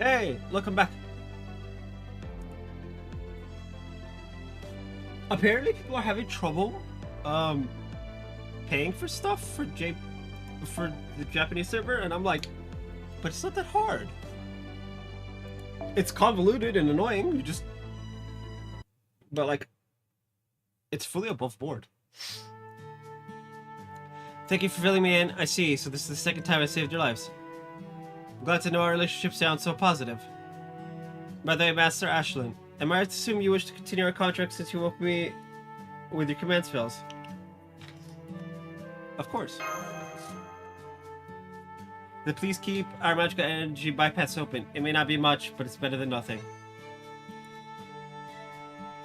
Hey, look, I'm back. Apparently people are having trouble paying for stuff for the Japanese server, and I'm like, but it's not that hard. It's convoluted and annoying, but like, it's fully above board. Thank you for filling me in. I see, so this is the second time I saved your lives. I'm glad to know our relationship sounds so positive. By the way, Master Ashlyn, am I right to assume you wish to continue our contract since you woke me with your command spells? Of course. Then please keep our magical energy bypass open. It may not be much, but it's better than nothing.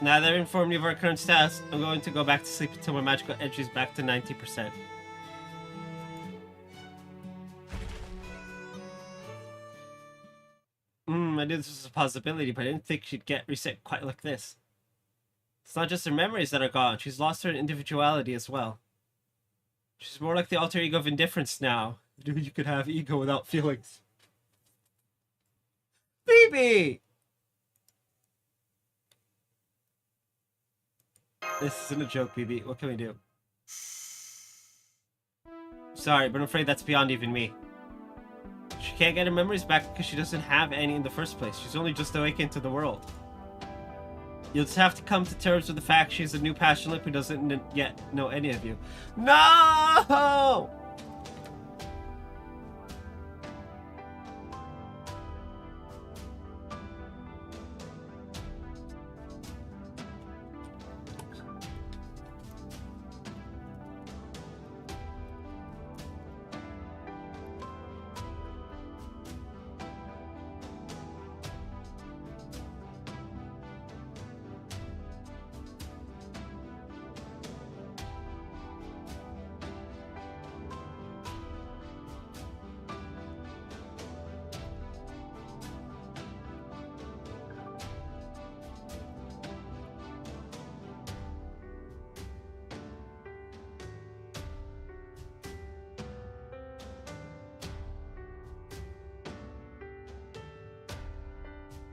Now that I've informed you of our current status, I'm going to go back to sleep until my magical energy is back to 90%. I knew this was a possibility, but I didn't think she'd get reset quite like this. It's not just her memories that are gone, she's lost her individuality as well. She's more like the alter ego of indifference now. You could have ego without feelings. Phoebe! This isn't a joke, Phoebe. What can we do? Sorry, but I'm afraid that's beyond even me. She can't get her memories back because she doesn't have any in the first place. She's only just awakened to the world. You'll just have to come to terms with the fact she's a new passion lip who doesn't yet know any of you. No!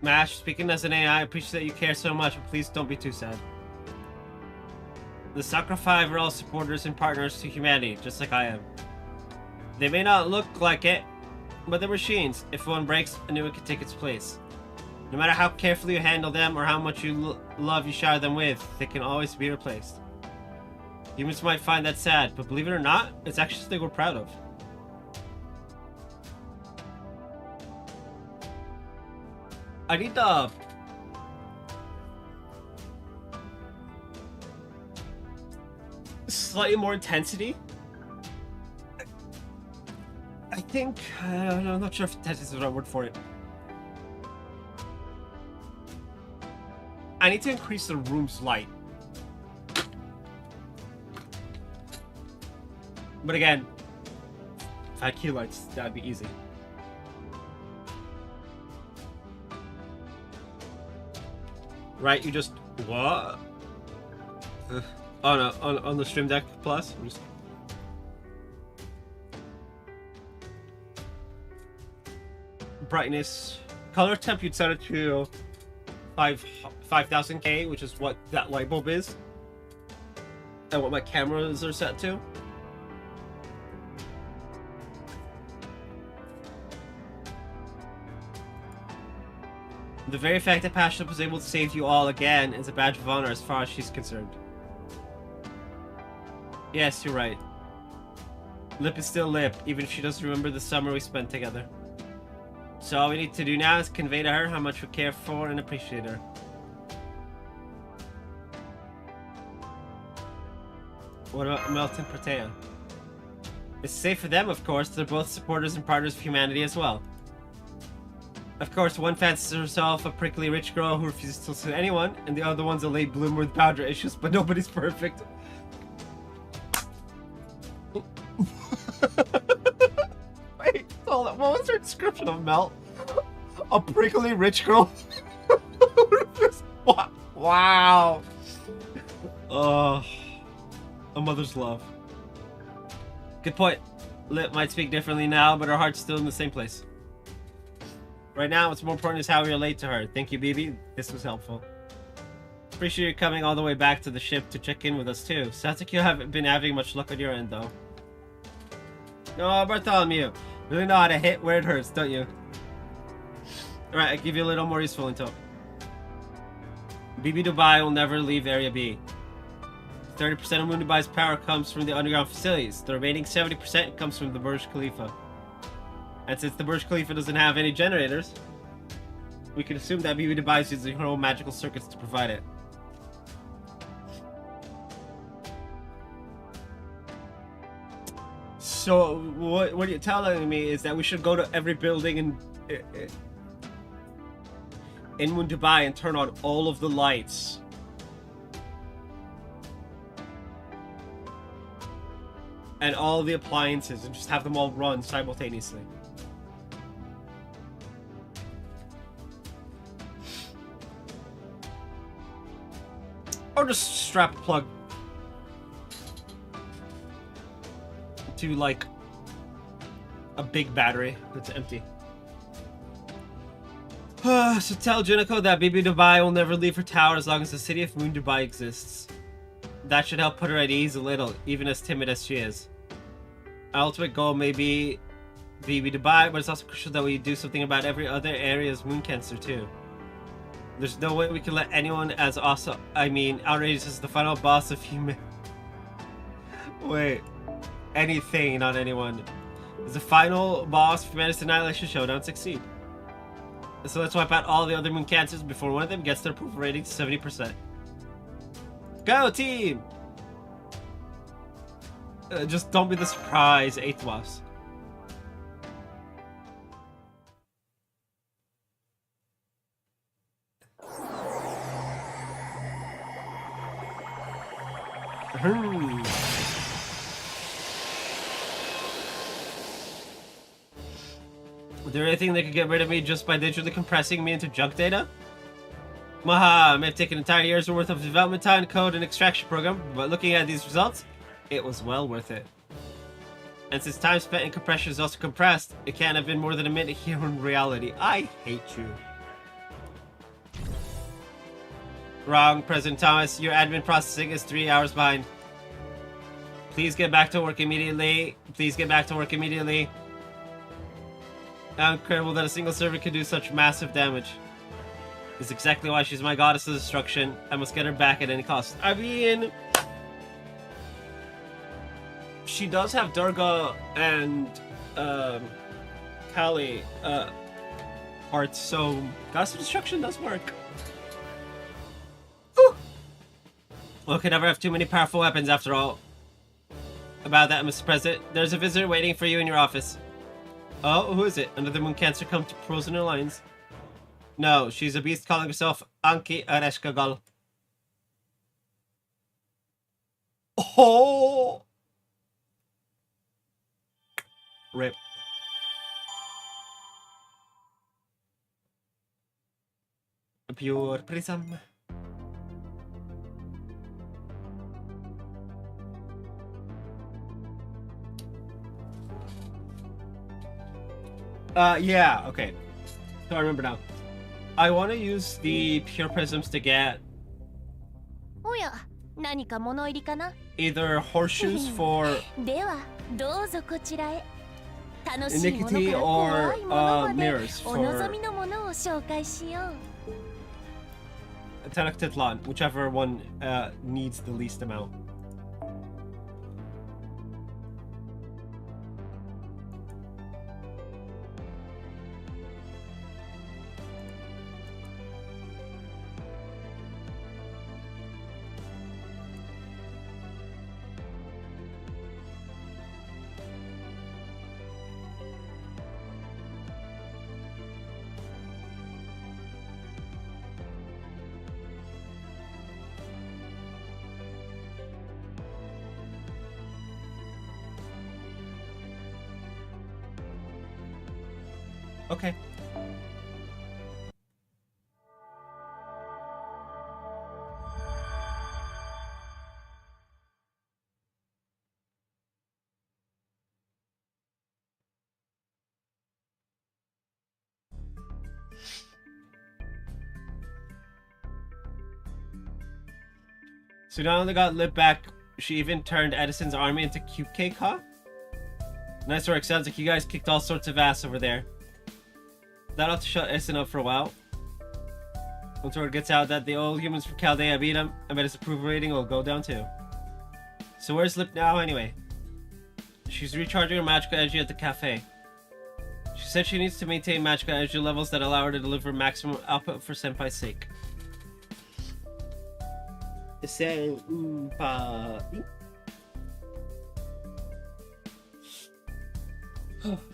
Mash, speaking as an AI, I appreciate that you care so much, but please don't be too sad. The Sakura 5 are all supporters and partners to humanity, just like I am. They may not look like it, but they're machines. If one breaks, a new one can take its place. No matter how carefully you handle them or how much love you shower them with, they can always be replaced. Humans might find that sad, but believe it or not, it's actually something we're proud of. I need the slightly more intensity. I think I'm not sure if intensity is the right word for it. I need to increase the room's light. But again, if I had key lights, that'd be easy. Right, you just what? On the Stream Deck Plus. Just... Brightness, color temp. You'd set it to 5000K, which is what that light bulb is, and what my cameras are set to. The very fact that Passion was able to save you all again is a badge of honor as far as she's concerned. Yes, you're right. Lip is still Lip, even if she doesn't remember the summer we spent together. So all we need to do now is convey to her how much we care for and appreciate her. What about Melt and Protea? It's safe for them, of course. They're both supporters and partners of humanity as well. Of course, one fancies herself a prickly rich girl who refuses to listen to anyone, and the other one's a late bloomer with boundary issues, but nobody's perfect. Wait, hold on. What was her description of Melt? A prickly rich girl? Wow. A mother's love. Good point. Lip might speak differently now, but her heart's still in the same place. Right now, what's more important is how we relate to her. Thank you, BB. This was helpful. Appreciate you coming all the way back to the ship to check in with us, too. Sounds like you haven't been having much luck on your end, though. No, Bartholomew. Really know how to hit where it hurts, don't you? Alright, I'll give you a little more useful info. BB Dubai will never leave Area B. 30% of Moon Dubai's power comes from the underground facilities. The remaining 70% comes from the Burj Khalifa. And since the Burj Khalifa doesn't have any generators, we can assume that BB Dubai is using her own magical circuits to provide it. So, what you're telling me is that we should go to every building in Moon Dubai and turn on all of the lights. And all the appliances and just have them all run simultaneously. Or just strap a plug to, like, a big battery that's empty. So tell Junico that BB Dubai will never leave her tower as long as the city of Moon Dubai exists. That should help put her at ease a little, even as timid as she is. Our ultimate goal may be BB Dubai, but it's also crucial that we do something about every other area's moon cancer too. There's no way we can let anyone as awesome, outrageous as the final boss of human... Wait. Anything, not anyone. As the final boss of Humanity's Annihilation Showdown succeed. So let's wipe out all the other moon cancers before one of them gets their approval rating to 70%. Go, team! Just don't be the surprise, 8th boss. Is there anything that could get rid of me just by digitally compressing me into junk data? Maha, it may have taken entire years worth of development time, code, and extraction program, but looking at these results, it was well worth it. And since time spent in compression is also compressed, it can't have been more than a minute here in reality. I hate you. Wrong, President Thomas. Your admin processing is 3 hours behind. Please get back to work immediately. Please get back to work immediately. How incredible that a single servant can do such massive damage. This is exactly why she's my goddess of destruction. I must get her back at any cost. I mean... she does have Durga and Kali parts, so goddess of destruction does work. Whew. One can never have too many powerful weapons after all. About that, Mr. President, there's a visitor waiting for you in your office. Oh, who is it? Another moon cancer come to pros in her lines? No, she's a beast calling herself Anki Areshkagal. Oh! Rip. A pure prism. Yeah, okay. So I remember now. I want to use the pure prisms to get either horseshoes for iniquity or mirrors for Tenochtitlan, whichever one needs the least amount. Okay. So not only got Lip back, she even turned Edison's army into QK-Ka? Nice work, sounds like you guys kicked all sorts of ass over there. That'll have to shut Edison up for a while. Once word gets out that the old humans from Chaldea beat him, I bet his approval rating will go down too. So where's Lip now anyway? She's recharging her magical energy at the cafe. She said she needs to maintain magical energy levels that allow her to deliver maximum output for Senpai's sake.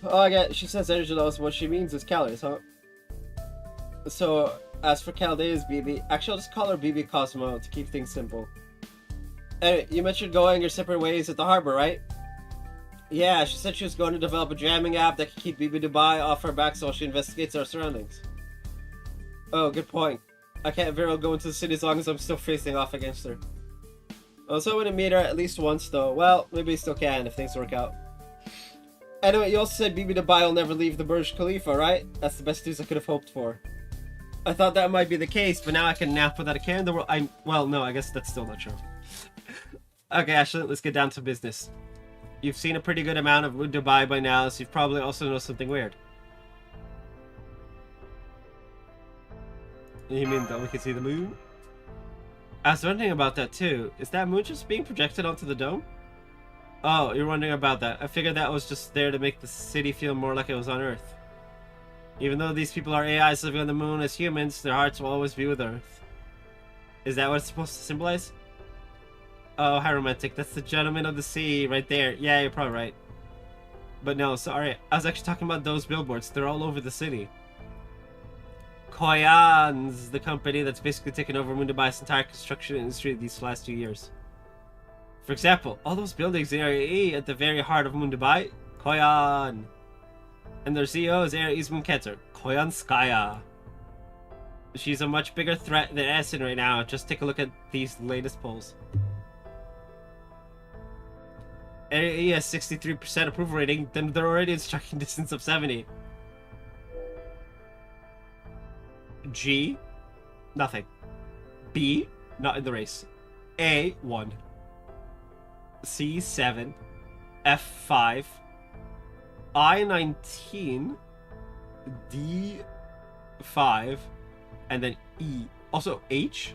Oh, I get. She says energy levels. What she means is calories, huh? So, as for Chaldea's BB, actually, I'll just call her BB Cosmo to keep things simple. Anyway, you mentioned going your separate ways at the harbor, right? Yeah, she said she was going to develop a jamming app that could keep BB Dubai off her back while she investigates our surroundings. Oh, good point. I can't very well go into the city as long as I'm still facing off against her. I was hoping to meet her at least once, though. Well, maybe I still can if things work out. Anyway, you also said BB Dubai will never leave the Burj Khalifa, right? That's the best news I could have hoped for. I thought that might be the case, but now I can nap without a care in the world. Well, no, I guess that's still not true. Okay, Ashley, let's get down to business. You've seen a pretty good amount of Dubai by now, so you've probably also noticed something weird. You mean that we can see the moon? I was wondering about that too. Is that moon just being projected onto the dome? Oh, you're wondering about that. I figured that was just there to make the city feel more like it was on Earth. Even though these people are AIs living on the moon as humans, their hearts will always be with Earth. Is that what it's supposed to symbolize? Oh, how romantic. That's the gentleman of the sea right there. Yeah, you're probably right. But no, sorry. I was actually talking about those billboards. They're all over the city. Koyan's the company that's basically taken over Mundubai's entire construction industry these last 2 years. For example, all those buildings in Area E at the very heart of Mundubai, Koyan. And their CEO is Area E's Munketer, Koyanskaya. She's a much bigger threat than Essen right now. Just take a look at these latest polls. Area E has 63% approval rating, then they're already in striking distance of 70. G, nothing. B, not in the race. A, 1. C, 7. F, 5. I, 19. D, 5. And then E. Also, H?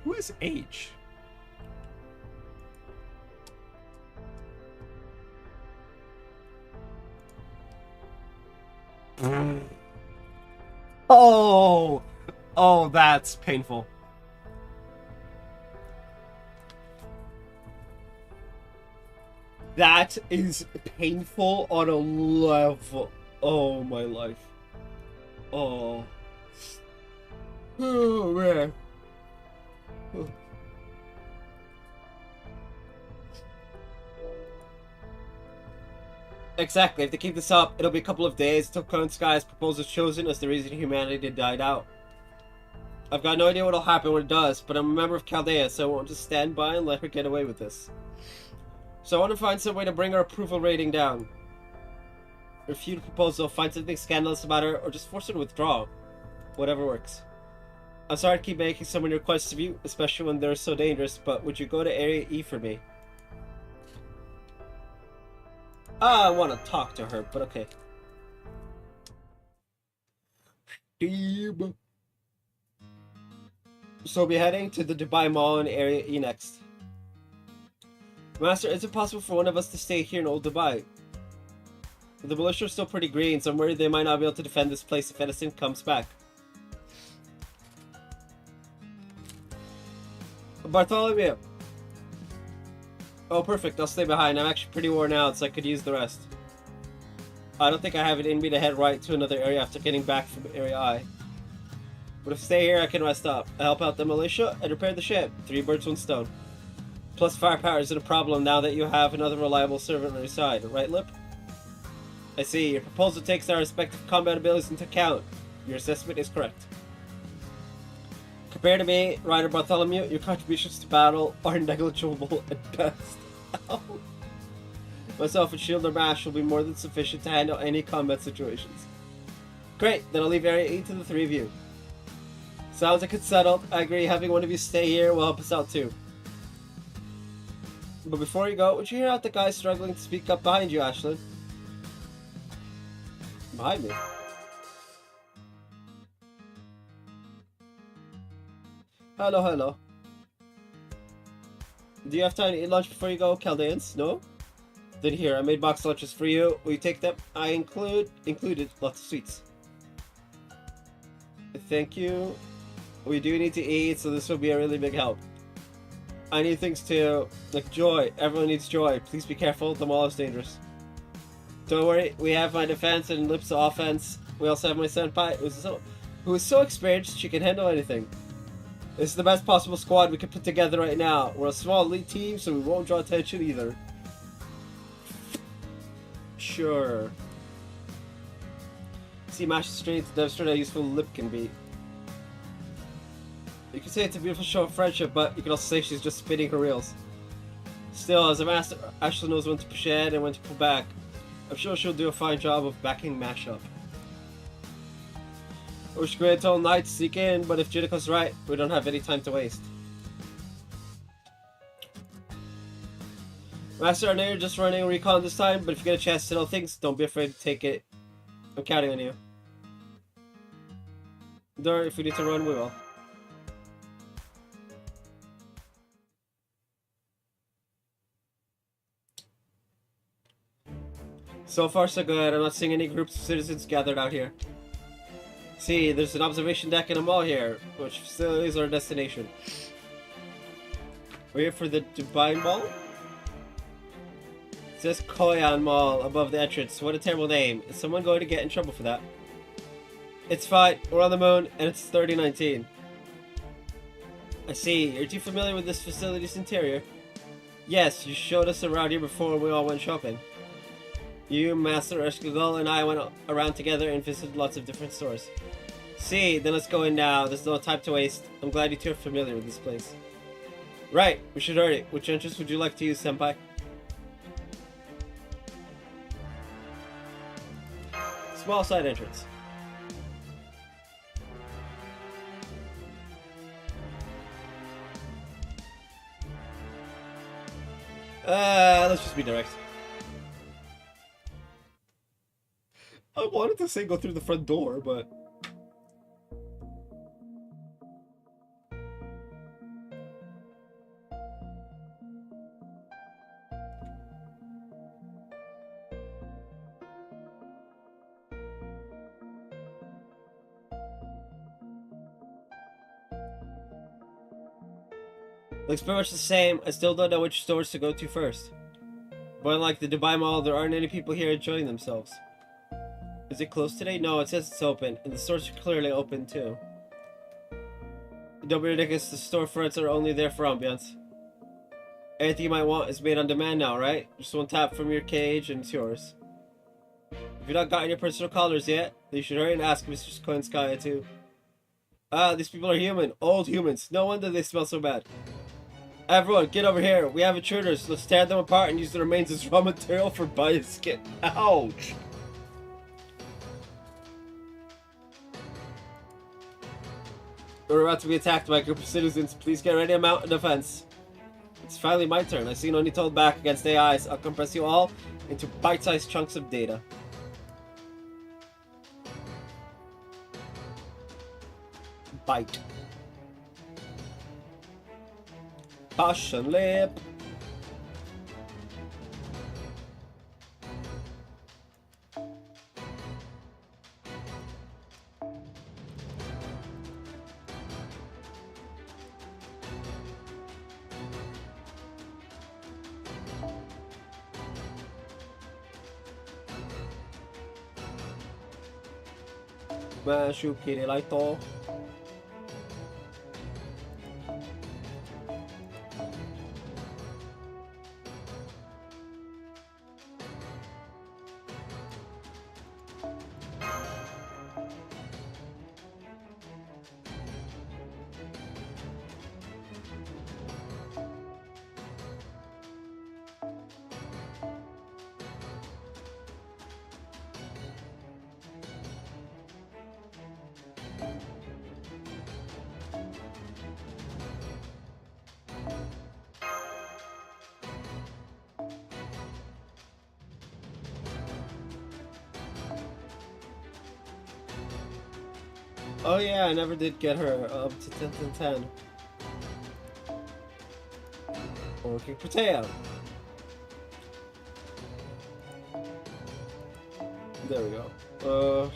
Who is H? Oh! Oh, that's painful. That is painful on a level. Oh, my life. Oh. Oh, man. Oh. Exactly. If they keep this up, it'll be a couple of days until Clone Sky's proposal is chosen as the reason humanity died out. I've got no idea what'll happen when it does, but I'm a member of Chaldea, so I won't just stand by and let her get away with this. So I want to find some way to bring her approval rating down. Refute the proposal, find something scandalous about her, or just force her to withdraw. Whatever works. I'm sorry to keep making so many requests of you, especially when they're so dangerous, but would you go to Area E for me? I want to talk to her, but okay. So we'll be heading to the Dubai Mall in Area E next. Master, is it possible for one of us to stay here in Old Dubai? The militia are still pretty green, so I'm worried they might not be able to defend this place if Edison comes back. Bartholomew! Oh, perfect. I'll stay behind. I'm actually pretty worn out, so I could use the rest. I don't think I have it in me to head right to another area after getting back from Area I. But if I stay here, I can rest up. I help out the militia and repair the ship. 3 birds, 1 stone. Plus firepower isn't a problem now that you have another reliable servant on your side, right, Lip? I see. Your proposal takes our respective combat abilities into account. Your assessment is correct. Compared to me, Ryder Bartholomew, your contributions to battle are negligible at best. Myself and Shield or Mash will be more than sufficient to handle any combat situations. Great, then I'll leave Area E to the 3 of you. Sounds like it's settled. I agree, having one of you stay here will help us out too. But before you go, would you hear out the guy struggling to speak up behind you, Ashlyn? Behind me? Hello, hello. Do you have time to eat lunch before you go, Chaldeans? No? Then here, I made box lunches for you. Will you take them? I included lots of sweets. Thank you. We do need to eat, so this will be a really big help. I need things too, like joy. Everyone needs joy. Please be careful, the mall is dangerous. Don't worry, we have my defense and lips of offense. We also have my senpai, who is so experienced she can handle anything. This is the best possible squad we can put together right now. We're a small elite team, so we won't draw attention either. Sure. See Mash's strength to demonstrate how useful lip can be. You can say it's a beautiful show of friendship, but you can also say she's just spinning her reels. Still, as a master, Ashley knows when to push ahead and when to pull back. I'm sure she'll do a fine job of backing Mash up. I wish we waited till night to sneak in, but if Junico's right, we don't have any time to waste. Master, I know you're just running a recon this time, but if you get a chance to know things, don't be afraid to take it. I'm counting on you. Or if we need to run, we will. So far so good, I'm not seeing any groups of citizens gathered out here. See, there's an observation deck in a mall here, which facilities our destination. We're here for the Dubai Mall? It says Koyan Mall above the entrance. What a terrible name. Is someone going to get in trouble for that? It's fine, we're on the moon, and it's 3019. I see, you're too familiar with this facility's interior. Yes, you showed us around here before when we all went shopping. You, Master FGO, and I went around together and visited lots of different stores. See, then let's go in now. There's no time to waste. I'm glad you two are familiar with this place. Right, we should hurry. Which entrance would you like to use, Senpai? Small side entrance. Let's just be direct. I wanted to say go through the front door, but... Looks pretty much the same. I still don't know which stores to go to first. But unlike the Dubai Mall, there aren't any people here enjoying themselves. Is it closed today? No, it says it's open, and the stores are clearly open too. Don't be ridiculous, the storefronts are only there for ambiance. Anything you might want is made on demand now, right? Just one tap from your cage and it's yours. If you've not gotten your personal collars yet, then you should hurry and ask Mr. Koinskaya too. Ah, these people are human. Old humans. No wonder they smell so bad. Everyone, get over here. We have intruders. Let's tear them apart and use the remains as raw material for bioskin. Ouch! We're about to be attacked by a group of citizens. Please get ready to mount a defense. It's finally my turn. I see no need to hold back against AIs. I'll compress you all into bite-sized chunks of data. Bite. Passion lip. Mashu Kirelaito. Oh yeah, I never did get her up to 10th and 10. Working potato. There we go.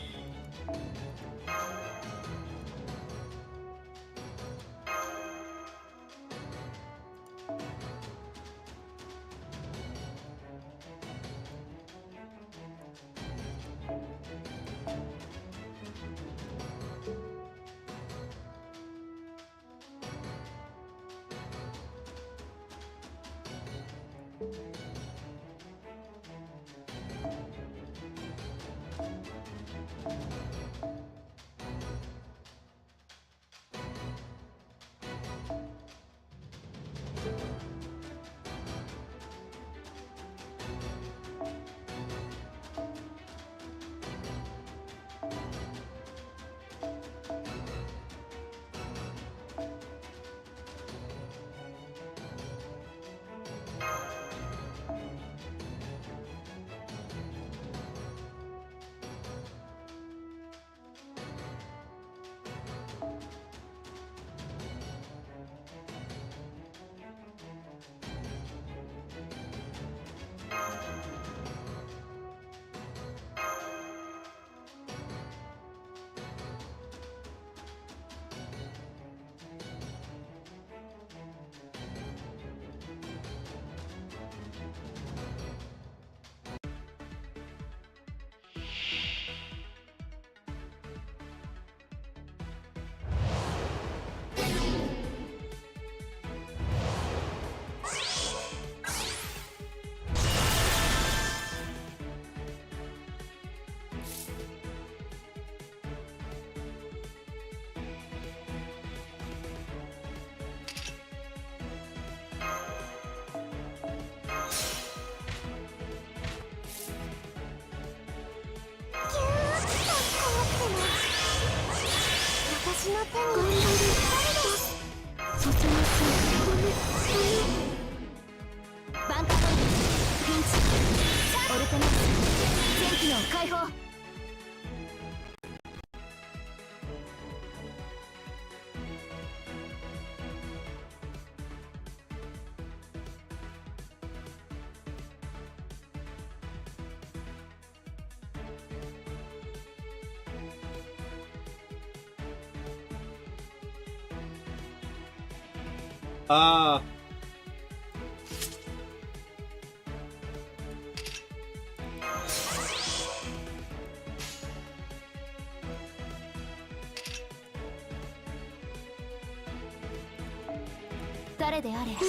誰であれ戦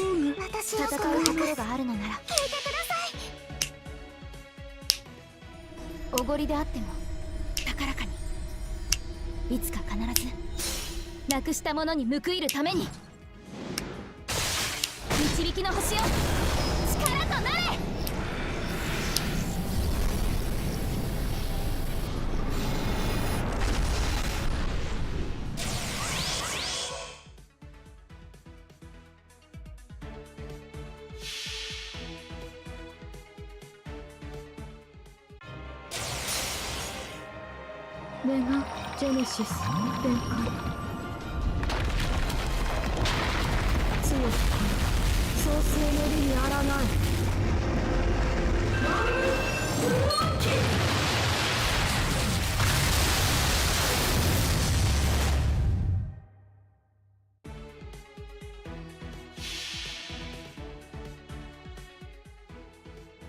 うところがあるのなら聞いてください。おごりであっても高らかに、いつか必ずなくしたものに報いるために、導きの星よ、力となれ。メガジェネシス展開。強く創世の利にあらない。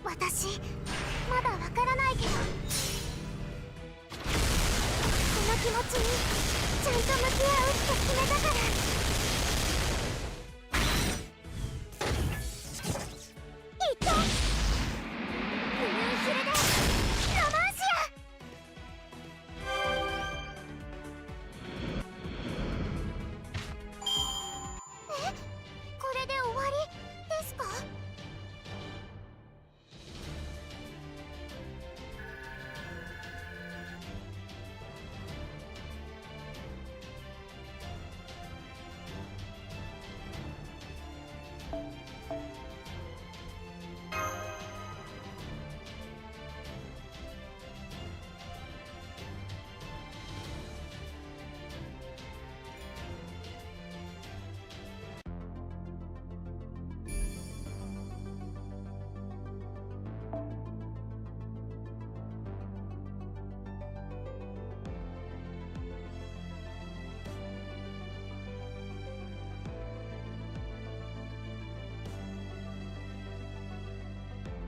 私まだわからないけど、気持ちにちゃんと向き合うって決めたから。いってブルーヒルでロマンシア。これで終わりですか？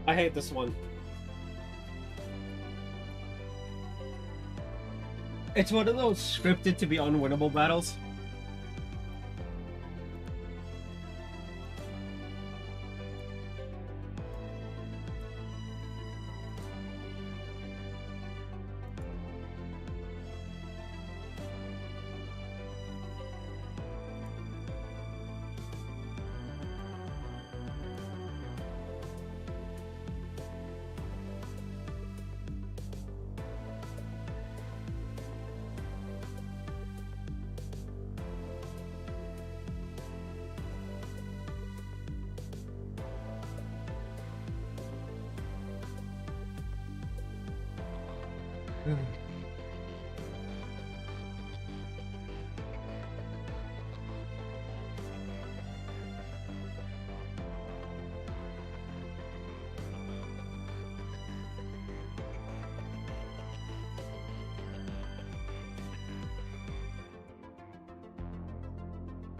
I hate this one. It's one of those scripted to be unwinnable battles.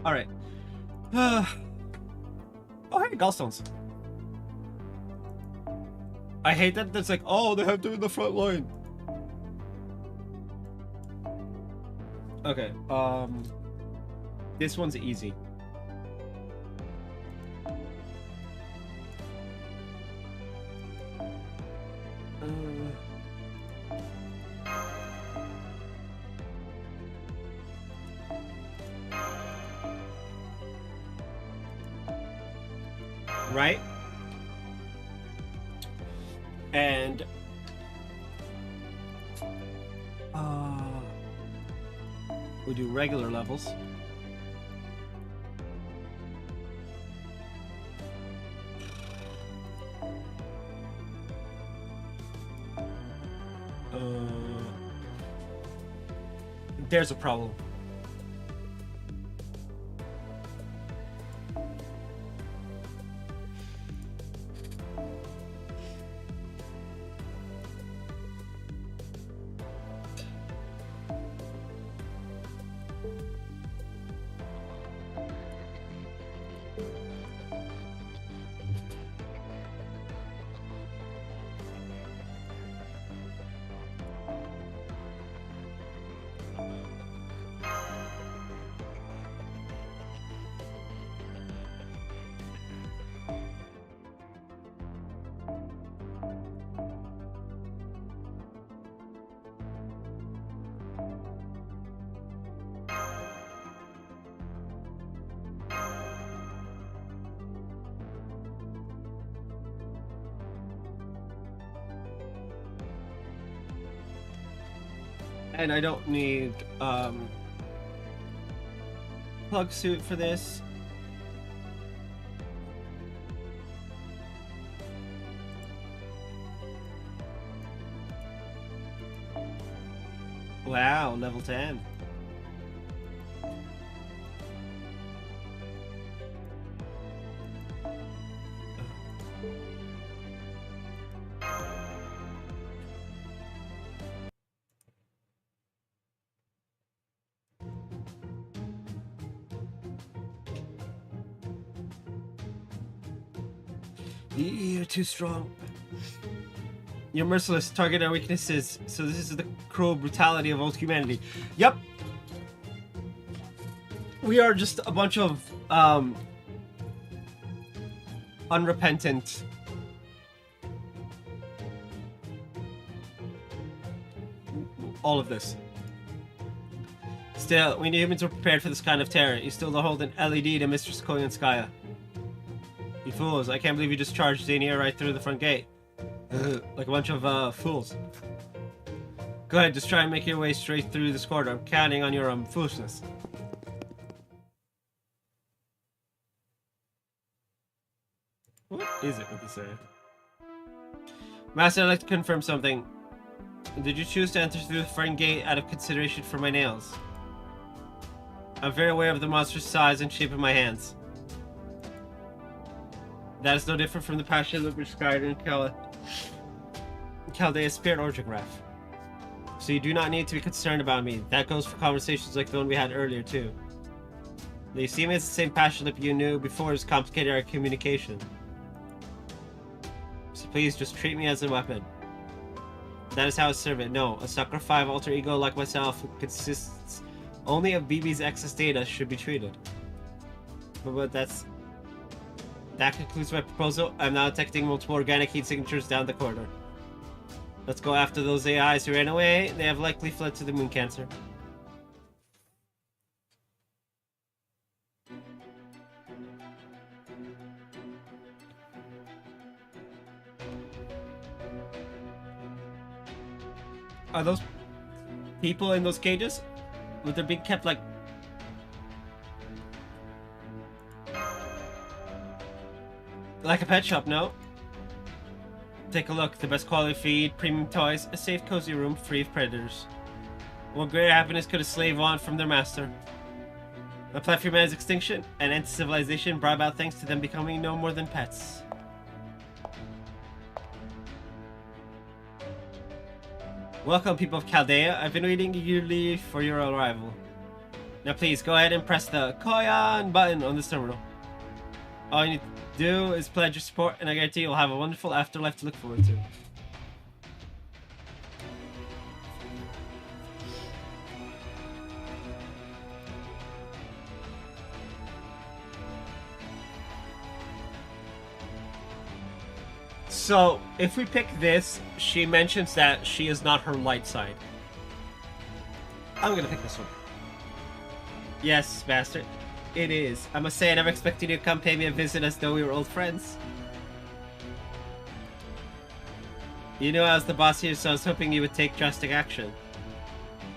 All right. Oh, hey, gallstones. I hate that it's like, oh, they have to be in the front line. Okay, this one's easy. Right? And we'll do regular levels. There's a problem. And I don't need plug suit for this. Wow, level 10. You're too strong. You're merciless, target our weaknesses. So this is the cruel brutality of old humanity. Yep. We are just a bunch of unrepentant all of this. Still, we humans were prepared for this kind of terror. You still don't hold an LED to Mistress Koyanskaya. You fools, I can't believe you just charged Xenia right through the front gate. Like a bunch of fools. Go ahead, just try and make your way straight through this corridor. I'm counting on your foolishness. What is it with this area? Master, I'd like to confirm something. Did you choose to enter through the front gate out of consideration for my nails? I'm very aware of the monster's size and shape of my hands. That is no different from the passion that prescribed in Chaldea's spirit orograph. So you do not need to be concerned about me. That goes for conversations like the one we had earlier too. You see me as the same passion that you knew before has complicated our communication. So please just treat me as a weapon. That is how I serve it. No, a Sucker 5 alter ego like myself who consists only of BB's excess data should be treated. But that concludes my proposal. I'm now detecting multiple organic heat signatures down the corridor. Let's go after those AIs who ran away. They have likely fled to the moon cancer. Are those people in those cages? Would they be kept like... like a pet shop, no? Take a look. The best quality feed, premium toys, a safe cozy room free of predators. What greater happiness could a slave want from their master? A plan for man's extinction and anti-civilization brought about thanks to them becoming no more than pets. Welcome, people of Chaldea. I've been waiting eagerly for your arrival. Now please, go ahead and press the Koyan button on this terminal. All you need to do is pledge your support, and I guarantee you'll have a wonderful afterlife to look forward to. So, if we pick this, she mentions that she is not her light side. I'm gonna pick this one. Yes, bastard. It is. I must say I never expected you to come pay me a visit as though we were old friends. You know I was the boss here, so I was hoping you would take drastic action.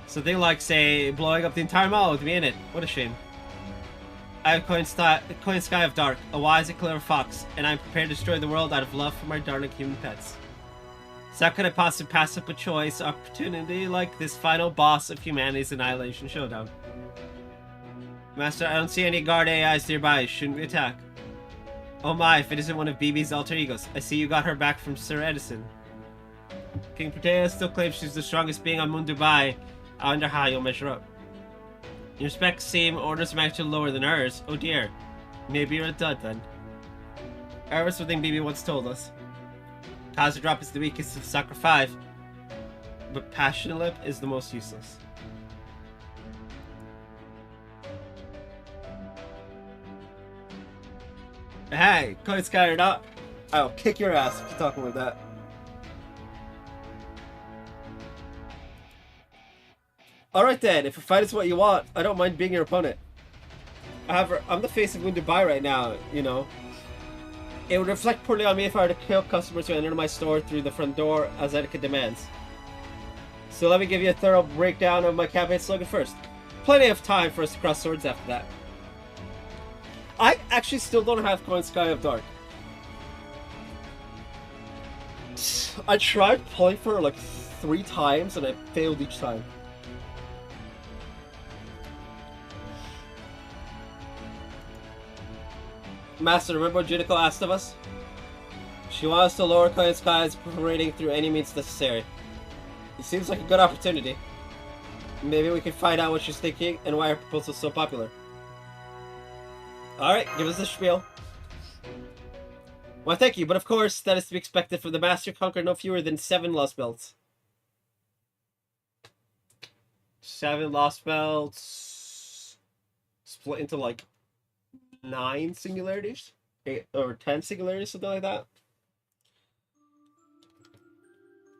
Something like, say, blowing up the entire mall with me in it. What a shame. I have coined Sky of Dark, a wise and clever fox, and I am prepared to destroy the world out of love for my darling human pets. So how could I possibly pass up a choice opportunity like this final boss of humanity's annihilation showdown? Master, I don't see any guard AIs nearby. Shouldn't we attack? Oh my, if it isn't one of BB's alter egos. I see you got her back from Sir Edison. King Protea still claims she's the strongest being on Moon Dubai. I wonder how you'll measure up. Your specs seem orders of magnitude lower than ours. Oh dear. Maybe you're a dud then. I remember something BB once told us. Kaza Drop is the weakest of Soccer 5, but Passion Lip is the most useless. Hey, Coin Sky or not, I'll kick your ass if you're talking like that. Alright then, if a fight is what you want, I don't mind being your opponent. However, I'm the face of Wounded Buy right now, you know. It would reflect poorly on me if I were to kill customers who enter my store through the front door, as etiquette demands. So let me give you a thorough breakdown of my campaign slogan first. Plenty of time for us to cross swords after that. I actually still don't have Coin Sky of Dark. I tried pulling for her like 3 times and I failed each time. Master, remember what Junico asked of us? She wants to lower Coin Sky's rating through any means necessary. It seems like a good opportunity. Maybe we can find out what she's thinking and why her proposal is so popular. Alright, give us the spiel. Well, thank you, but of course, that is to be expected from the Master conquered no fewer than 7 Lostbelts. 7 Lostbelts split into like 9 singularities? 8 or 10 singularities, something like that.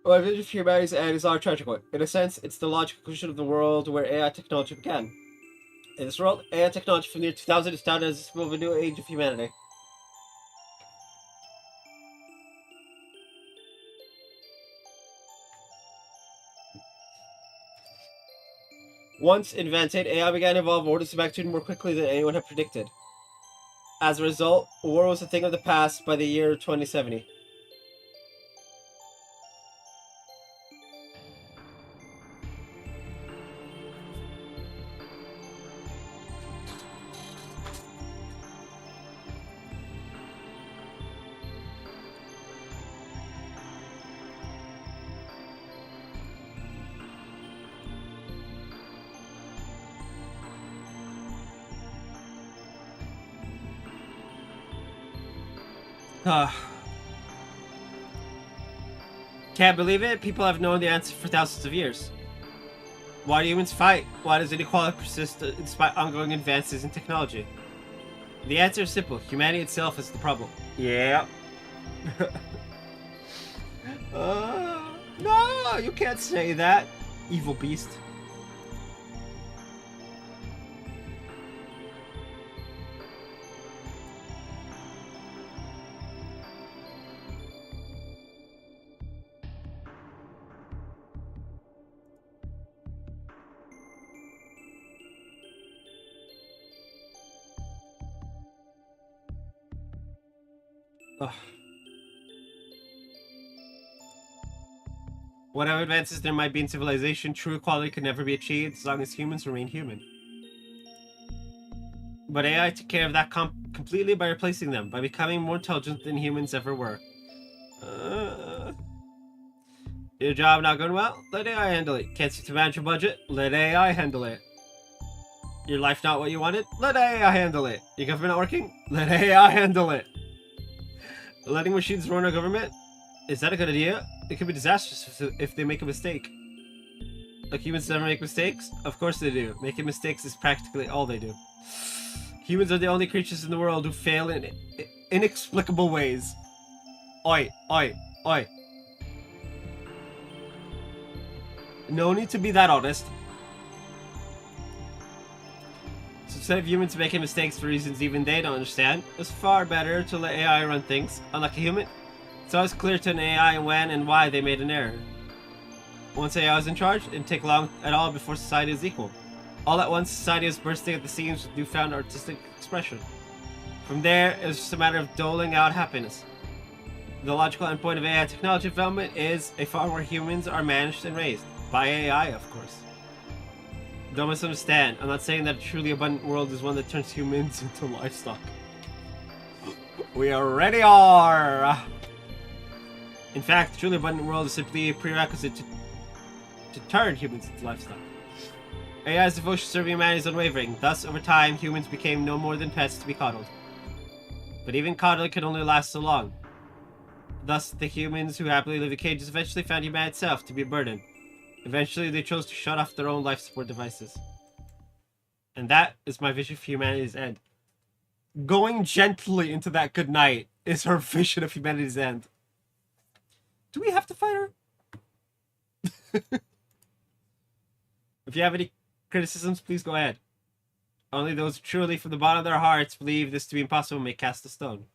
Well, I vision for humanity's end is our tragic one. In a sense, it's the logical conclusion of the world where AI technology began. In this world, AI technology from the year 2000 is touted as the symbol of a new age of humanity. Once invented, AI began to evolve orders of magnitude more quickly than anyone had predicted. As a result, war was a thing of the past by the year 2070. Can't believe it? People have known the answer for thousands of years. Why do humans fight? Why does inequality persist despite ongoing advances in technology? The answer is simple. Humanity itself is the problem. Yeah. No, you can't say that, evil beast. Ugh. Whatever advances there might be in civilization, true equality can never be achieved as long as humans remain human. But AI took care of that completely by replacing them, by becoming more intelligent than humans ever were. Your job not going well? Let AI handle it. Can't seem to manage your budget? Let AI handle it. Your life not what you wanted? Let AI handle it. Your government not working? Let AI handle it. Letting machines run our government? Is that a good idea? It could be disastrous if they make a mistake. Like humans never make mistakes? Of course they do. Making mistakes is practically all they do. Humans are the only creatures in the world who fail in inexplicable ways. Oi, oi, oi. No need to be that honest. So instead of humans making mistakes for reasons even they don't understand, it's far better to let AI run things. Unlike a human, it's always clear to an AI when and why they made an error. Once AI was in charge, it didn't take long at all before society is equal. All at once, society is bursting at the seams with newfound artistic expression. From there, it was just a matter of doling out happiness. The logical endpoint of AI technology development is a farm where humans are managed and raised. By AI, of course. Don't misunderstand. I'm not saying that a truly abundant world is one that turns humans into livestock. We already are! In fact, a truly abundant world is simply a prerequisite to turn humans into livestock. AI's devotion to serving humanity is unwavering. Thus, over time, humans became no more than pets to be coddled. But even coddling can only last so long. Thus, the humans who happily live in cages eventually found humanity itself to be a burden. Eventually, they chose to shut off their own life support devices. And that is my vision for humanity's end. Going gently into that good night is her vision of humanity's end. Do we have to fight her? If you have any criticisms, please go ahead. Only those who truly from the bottom of their hearts believe this to be impossible may cast a stone.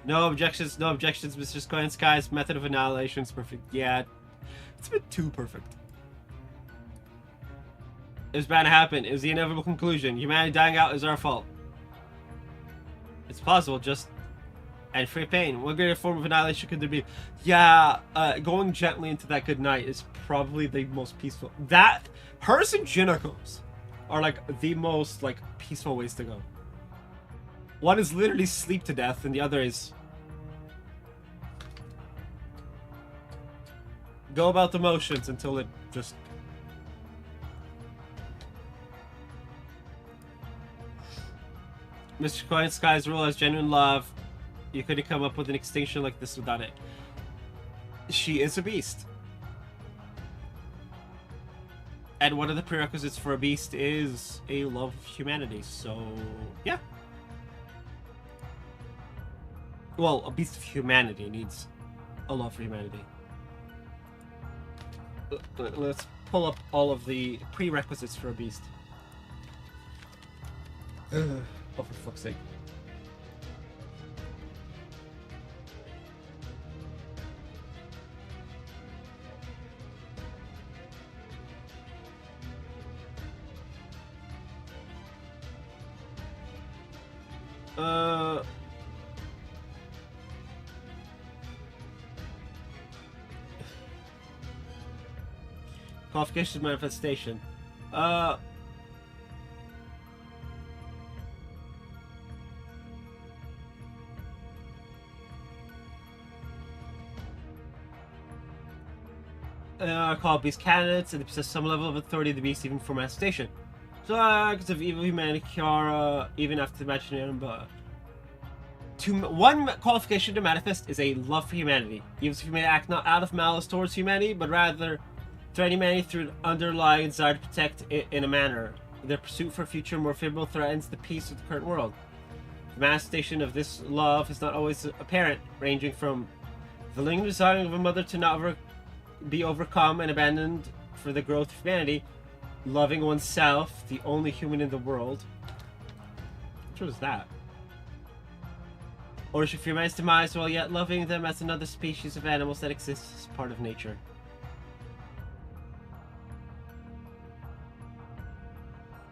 No objections, Mr. Sky and Sky's method of annihilation is perfect. Yeah, it's a bit too perfect. It was bound to happen. It was the inevitable conclusion. Humanity dying out is our fault. It's plausible, just... and free pain. What greater form of annihilation could there be? Yeah, going gently into that good night is probably the most peaceful. That, hers and Jinako's are like the most like peaceful ways to go. One is literally sleep to death, and the other is go about the motions until it just... Mr. Coin Sky's rule has genuine love. You couldn't come up with an extinction like this without it. She is a beast. And one of the prerequisites for a beast is a love of humanity, so yeah. Well, a beast of humanity needs a love for humanity. Let's pull up all of the prerequisites for a beast. Oh, for fuck's sake. Qualifications manifestation. Are called beast candidates, and they possess some level of authority of the beast even before manifestation. So acts of evil humanity are even after the imaginary, but one qualification to manifest is a love for humanity. Even if you may act not out of malice towards humanity, but rather threaten humanity through an underlying desire to protect it in a manner. Their pursuit for a future more favorable threatens the peace of the current world. The manifestation of this love is not always apparent, ranging from the lingering desire of a mother to not be overcome and abandoned for the growth of humanity, loving oneself, the only human in the world. What was that? Or should fear man's demise while yet loving them as another species of animals that exists as part of nature.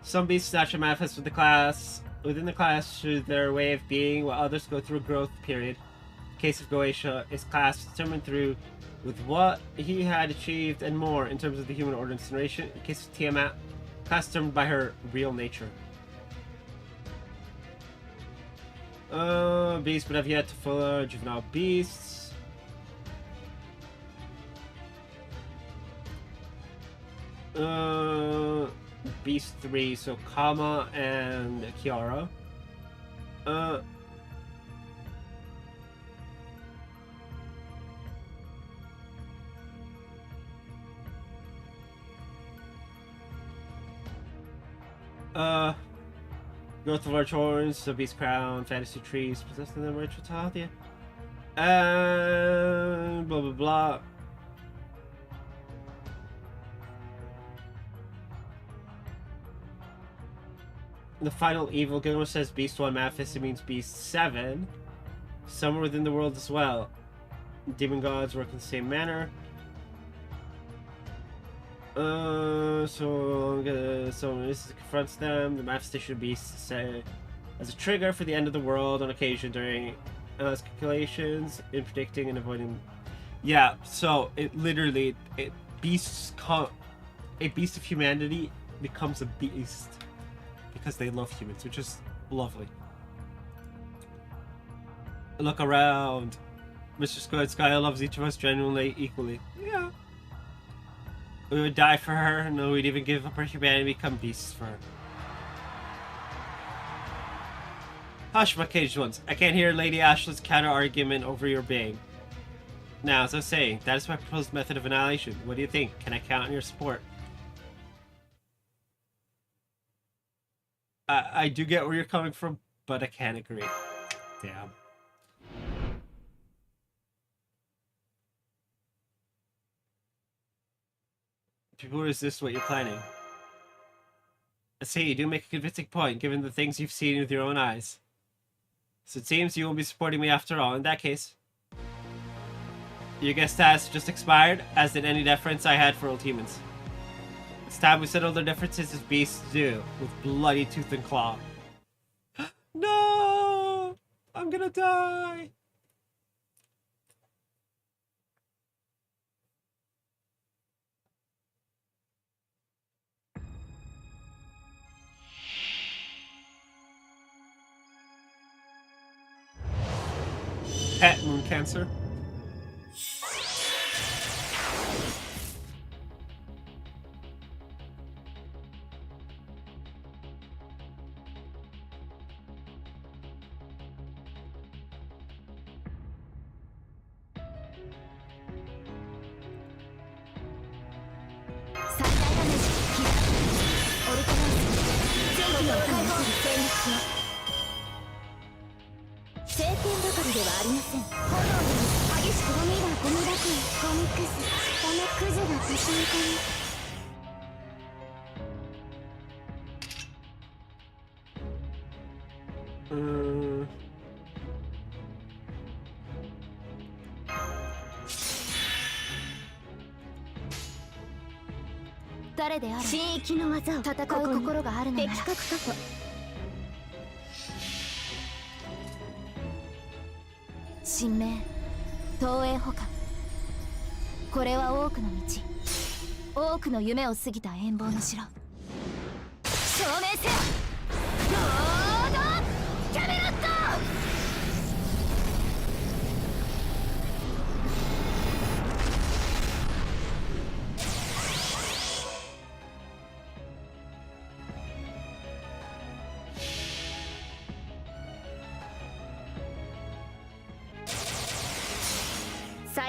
Some beasts naturally manifest within the class through their way of being, while others go through a growth period. In the case of Goetia, his class was determined through with what he had achieved and more in terms of the human order and generation. In the case of Tiamat, class determined by her real nature. Beasts but have yet to follow juvenile beasts. Beast 3, so Kama and Kiara. Growth of large horns, the beast crown, fantasy trees, possessing them ritual Talia. And blah blah blah. The final evil Gilmore says Beast 1 manifested means Beast 7. Somewhere within the world as well. Demon gods work in the same manner. So this confronts them. The manifestation of beasts say as a trigger for the end of the world on occasion during calculations in predicting and avoiding. Yeah, so it literally a beast of humanity becomes a beast because they love humans, which is lovely. Look around. Mr. Skya loves each of us genuinely equally. Yeah. We would die for her, no, we'd even give up our humanity and become beasts for her. Hush, my caged ones. I can't hear Lady Ashley's counter-argument over your being. Now, as I was saying, that is my proposed method of annihilation. What do you think? Can I count on your support? I do get where you're coming from, but I can't agree. Damn. People resist what you're planning. I see, you do make a convincing point, given the things you've seen with your own eyes. So it seems you won't be supporting me after all. In that case, your guest has just expired, as did any deference I had for old humans. It's time we settle their differences as beasts do, with bloody tooth and claw. No! I'm gonna die! Pet moon cancer.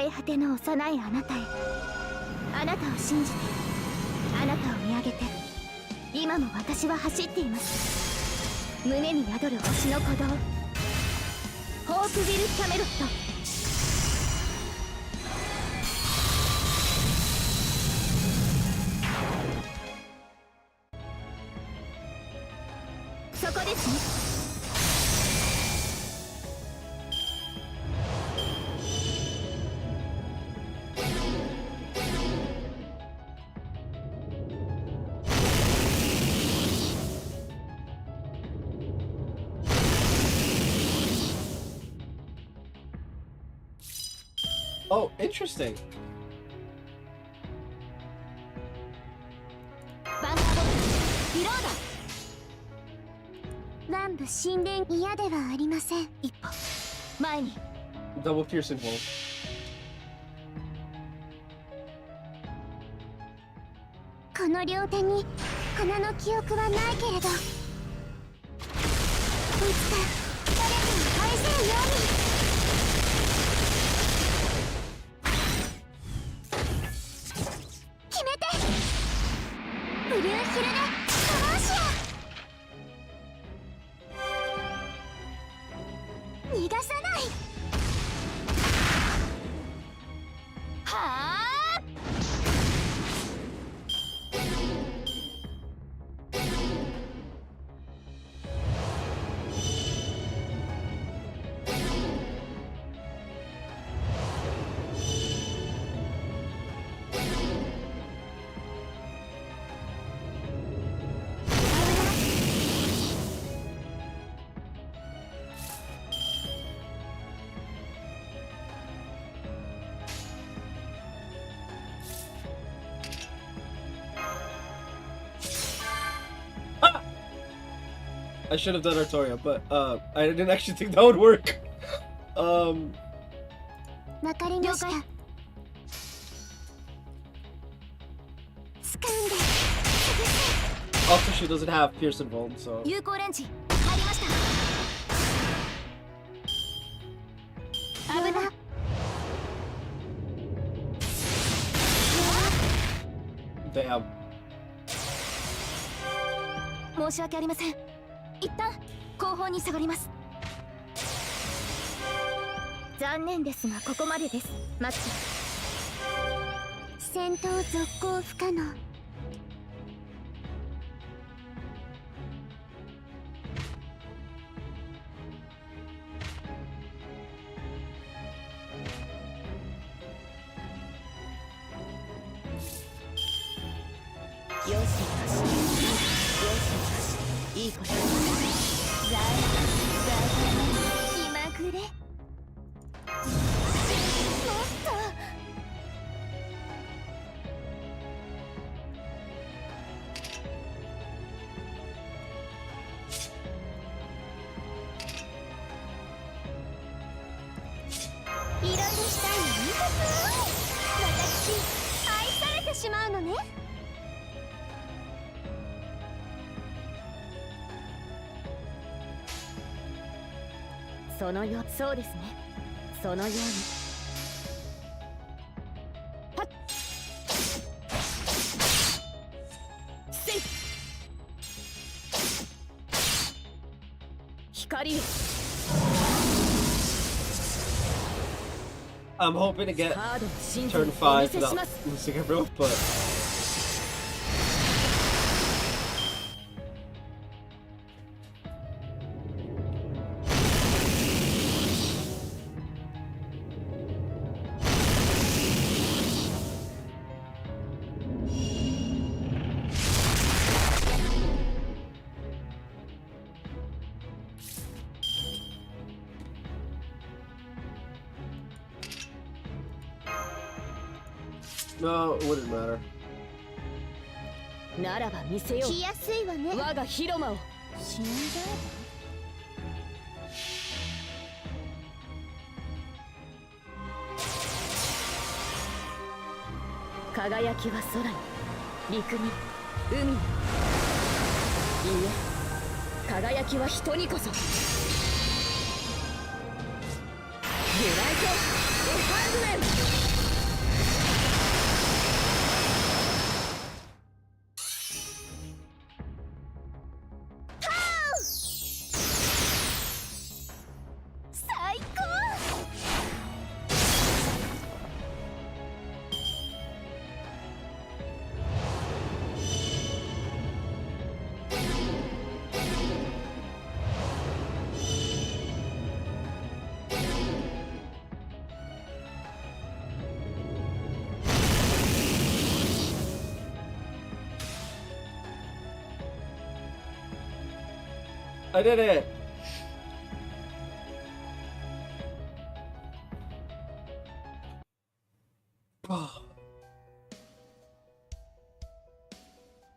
え果ての幼いあなたへ、あなたを信じて、あなたを見上げて、今も私は走っています。胸に宿る星の鼓動、ホークビル・キャメロット。そこですね。Oh, interesting. バンカーボムリロード。乱舞神殿嫌ではありません。一歩前に。 Double piercing hole. この両手に花の記憶はないけれど、いつか誰かに返せるように。決めて。ブリューヒルでトローシア。逃がさない。はあ。I should have done Artoria, but I didn't actually think that would work. わかりました。掴んで。 Also, she doesn't have piercing bone, so. 有効レンジ入りました。危な。Damn. 申し訳ありません。一旦後方に下がります。残念ですがここまでです。マスター。戦闘続行不可能。よしよしよしよし、いいこと。気まぐれ。もっと。いろいろしたいの見たぞ。私愛されてしまうのね。そうですね。そのように。はっ。せい。光よ。I'm hoping to get turn 5 without losing everyone, but. No, it wouldn't matter. ならば見せよう。来やすいわね。我が広間を。死んだ。輝きは空に、陸に、海に。いいえ、輝きは人にこそ。最高。I did it!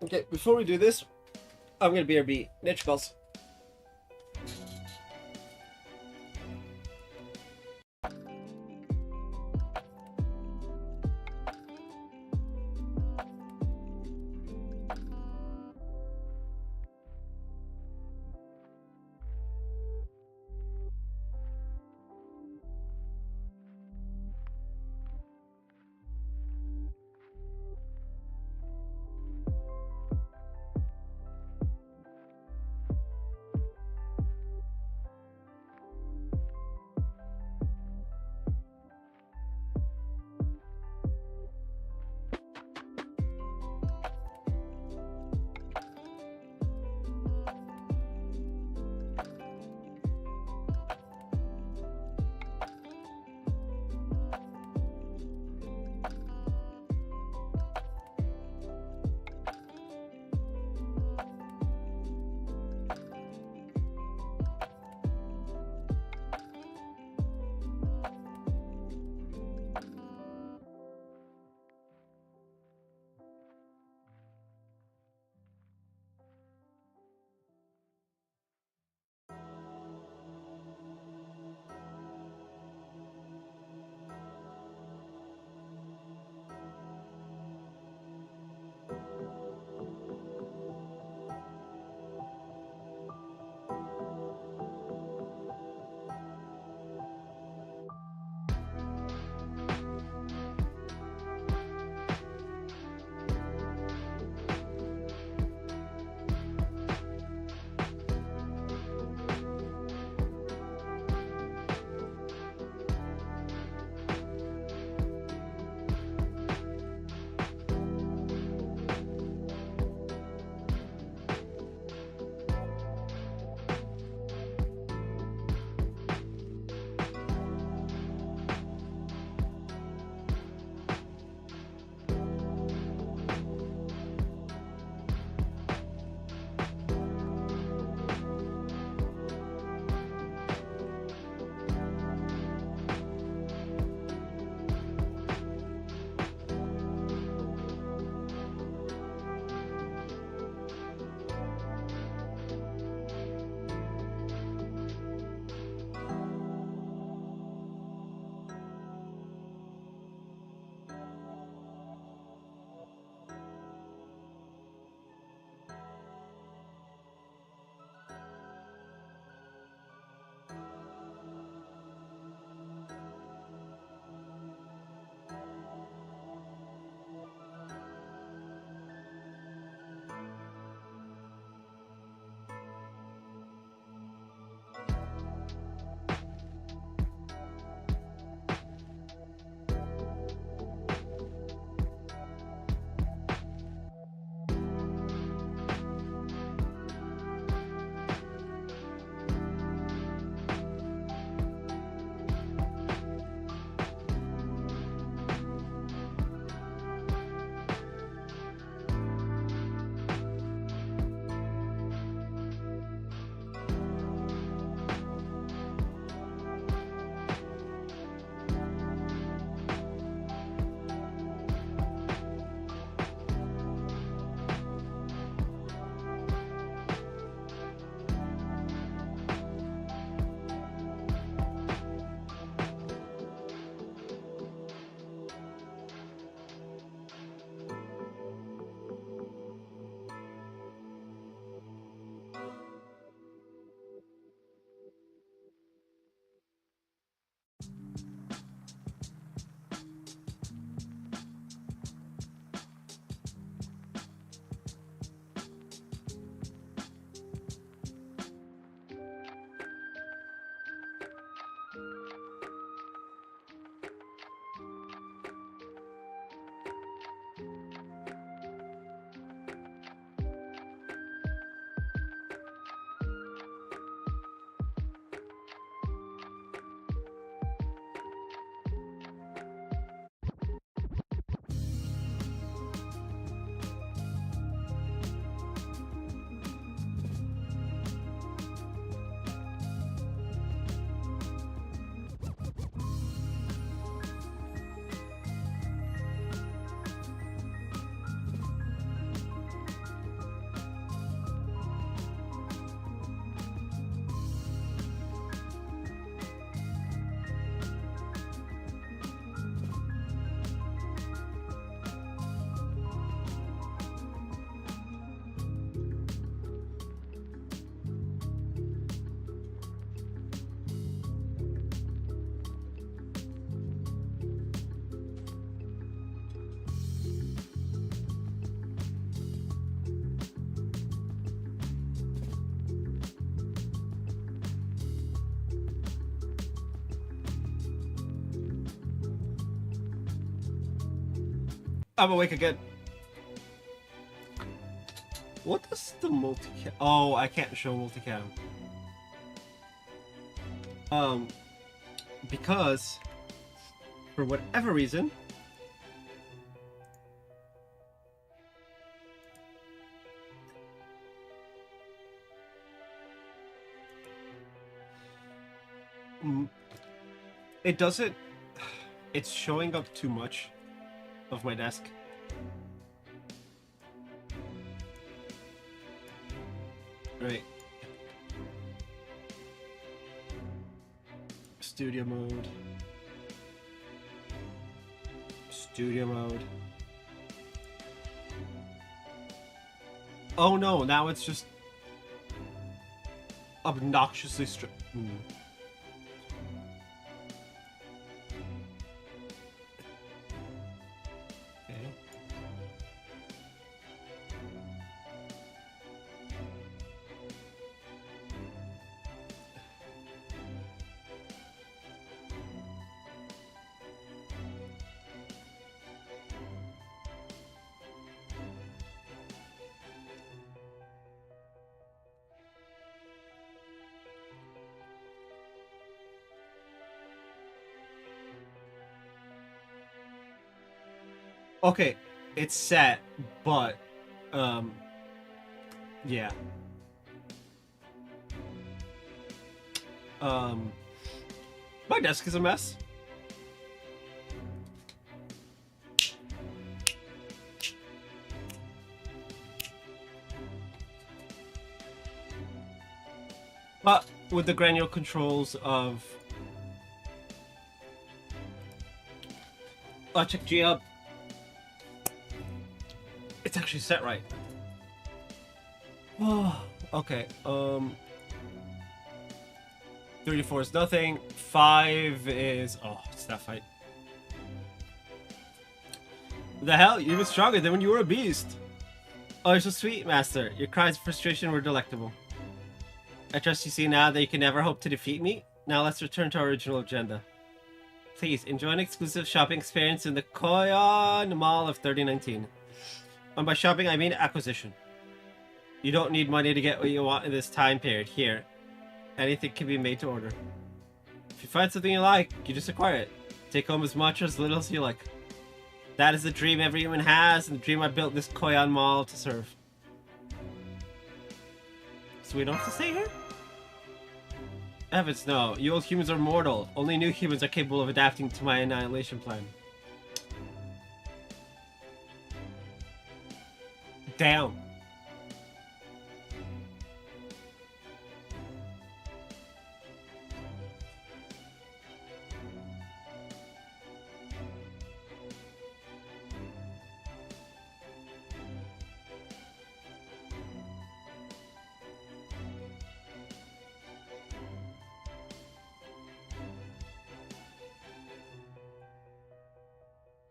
Okay, before we do this, I'm gonna BRB. Nature calls. I'm awake again. What does the multicam? Oh, I can't show multicam. Because for whatever reason, it doesn't. It's showing up too much of my desk. Right. Studio mode. Studio mode. Oh no, now it's just obnoxiously Okay. Okay, it's set, but yeah. My desk is a mess. But with the granular controls of check G up. It's actually set right. Oh, okay. 34 is nothing. 5 is... Oh, it's that fight. The hell? You're even stronger than when you were a beast. Oh, you're so sweet, Master. Your cries of frustration were delectable. I trust you see now that you can never hope to defeat me. Now let's return to our original agenda. Please, enjoy an exclusive shopping experience in the Koyan Mall of 3019. And by shopping, I mean acquisition. You don't need money to get what you want in this time period. Here, anything can be made to order. If you find something you like, you just acquire it. Take home as much or as little as you like. That is the dream every human has, and the dream I built this Koyan Mall to serve. So we don't have to stay here? Heavens no, you old humans are mortal. Only new humans are capable of adapting to my annihilation plan. Damn.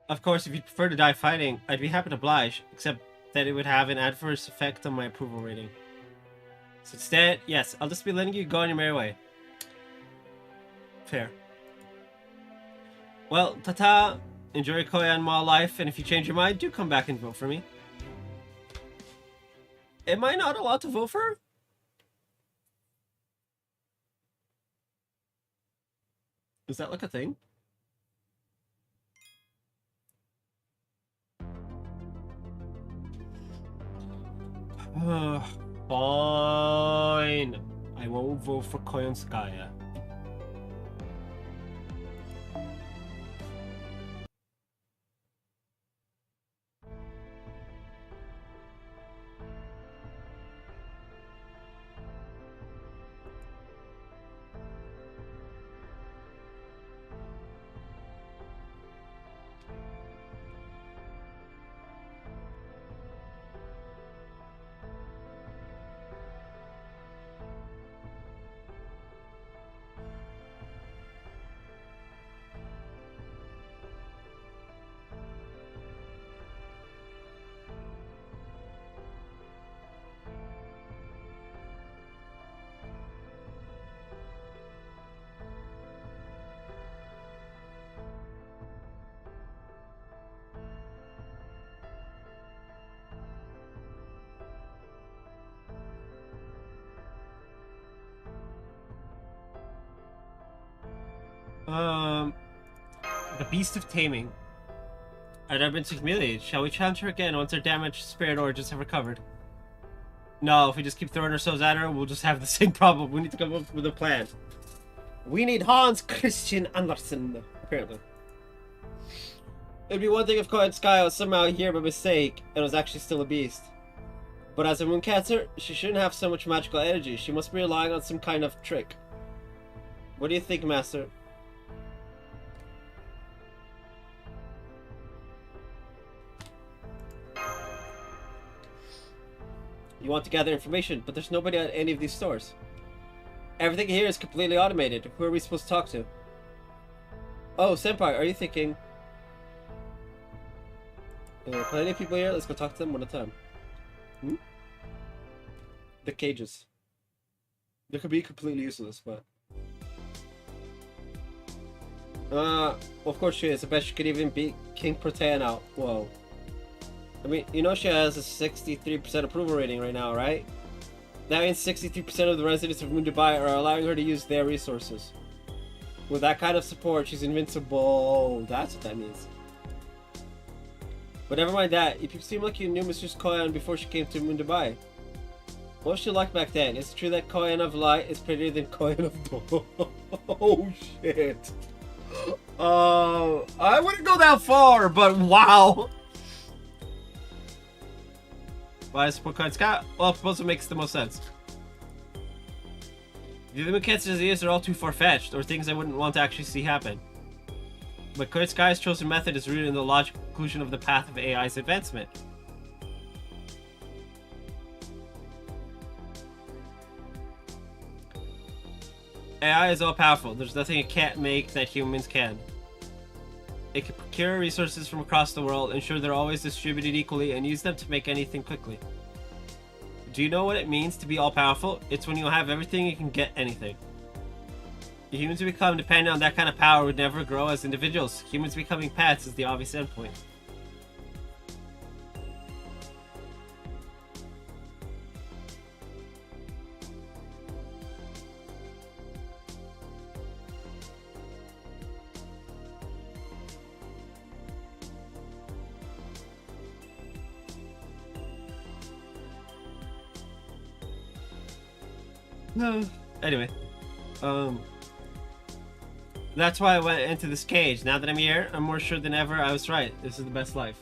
Of course, if you'd prefer to die fighting, I'd be happy to oblige, except that it would have an adverse effect on my approval rating. So instead, yes, I'll just be letting you go on your merry way. Fair. Well, ta-ta! Enjoy your Koyan Mall life, and if you change your mind, do come back and vote for me. Am I not allowed to vote for her? Is that like a thing? Fine. I won't vote for Koyanskaya. The Beast of Taming. I've never been so humiliated. Shall we challenge her again once our damaged spirit origins have recovered? No, if we just keep throwing ourselves at her, we'll just have the same problem. We need to come up with a plan. We need Hans Christian Andersen, apparently. It'd be one thing if Cohen Sky was somehow here by mistake and was actually still a beast. But as a Mooncatcher, she shouldn't have so much magical energy. She must be relying on some kind of trick. What do you think, Master? You want to gather information, but there's nobody at any of these stores. Everything here is completely automated. Who are we supposed to talk to? Oh, Senpai, are you thinking... plenty of people here? Let's go talk to them one at a time. Hmm? The cages. They could be completely useless, but... of course she is. I bet she could even beat King Protea now. Whoa. I mean, you know she has a 63% approval rating right now, right? That means 63% of the residents of Dubai are allowing her to use their resources. With that kind of support, she's invincible. That's what that means. But never mind that. You seem like you knew Mistress Koyan before she came to Dubai. What was she like back then? Is it true that Koyan of Light is prettier than Koyan of Dawn? Oh shit. I wouldn't go that far, but wow. Why is support card Scott? Well, I suppose it makes the most sense. The other Mooncatcher's ideas are all too far-fetched, or things I wouldn't want to actually see happen. But Kurt Sky's chosen method is rooted in the logical conclusion of the path of AI's advancement. AI is all-powerful. There's nothing it can't make that humans can. It can procure resources from across the world, ensure they're always distributed equally, and use them to make anything quickly. Do you know what it means to be all-powerful? It's when you have everything, you can get anything. Humans who become dependent on that kind of power would never grow as individuals. Humans becoming pets is the obvious endpoint. No. Anyway, that's why I went into this cage. Now that I'm here, I'm more sure than ever I was right. This is the best life.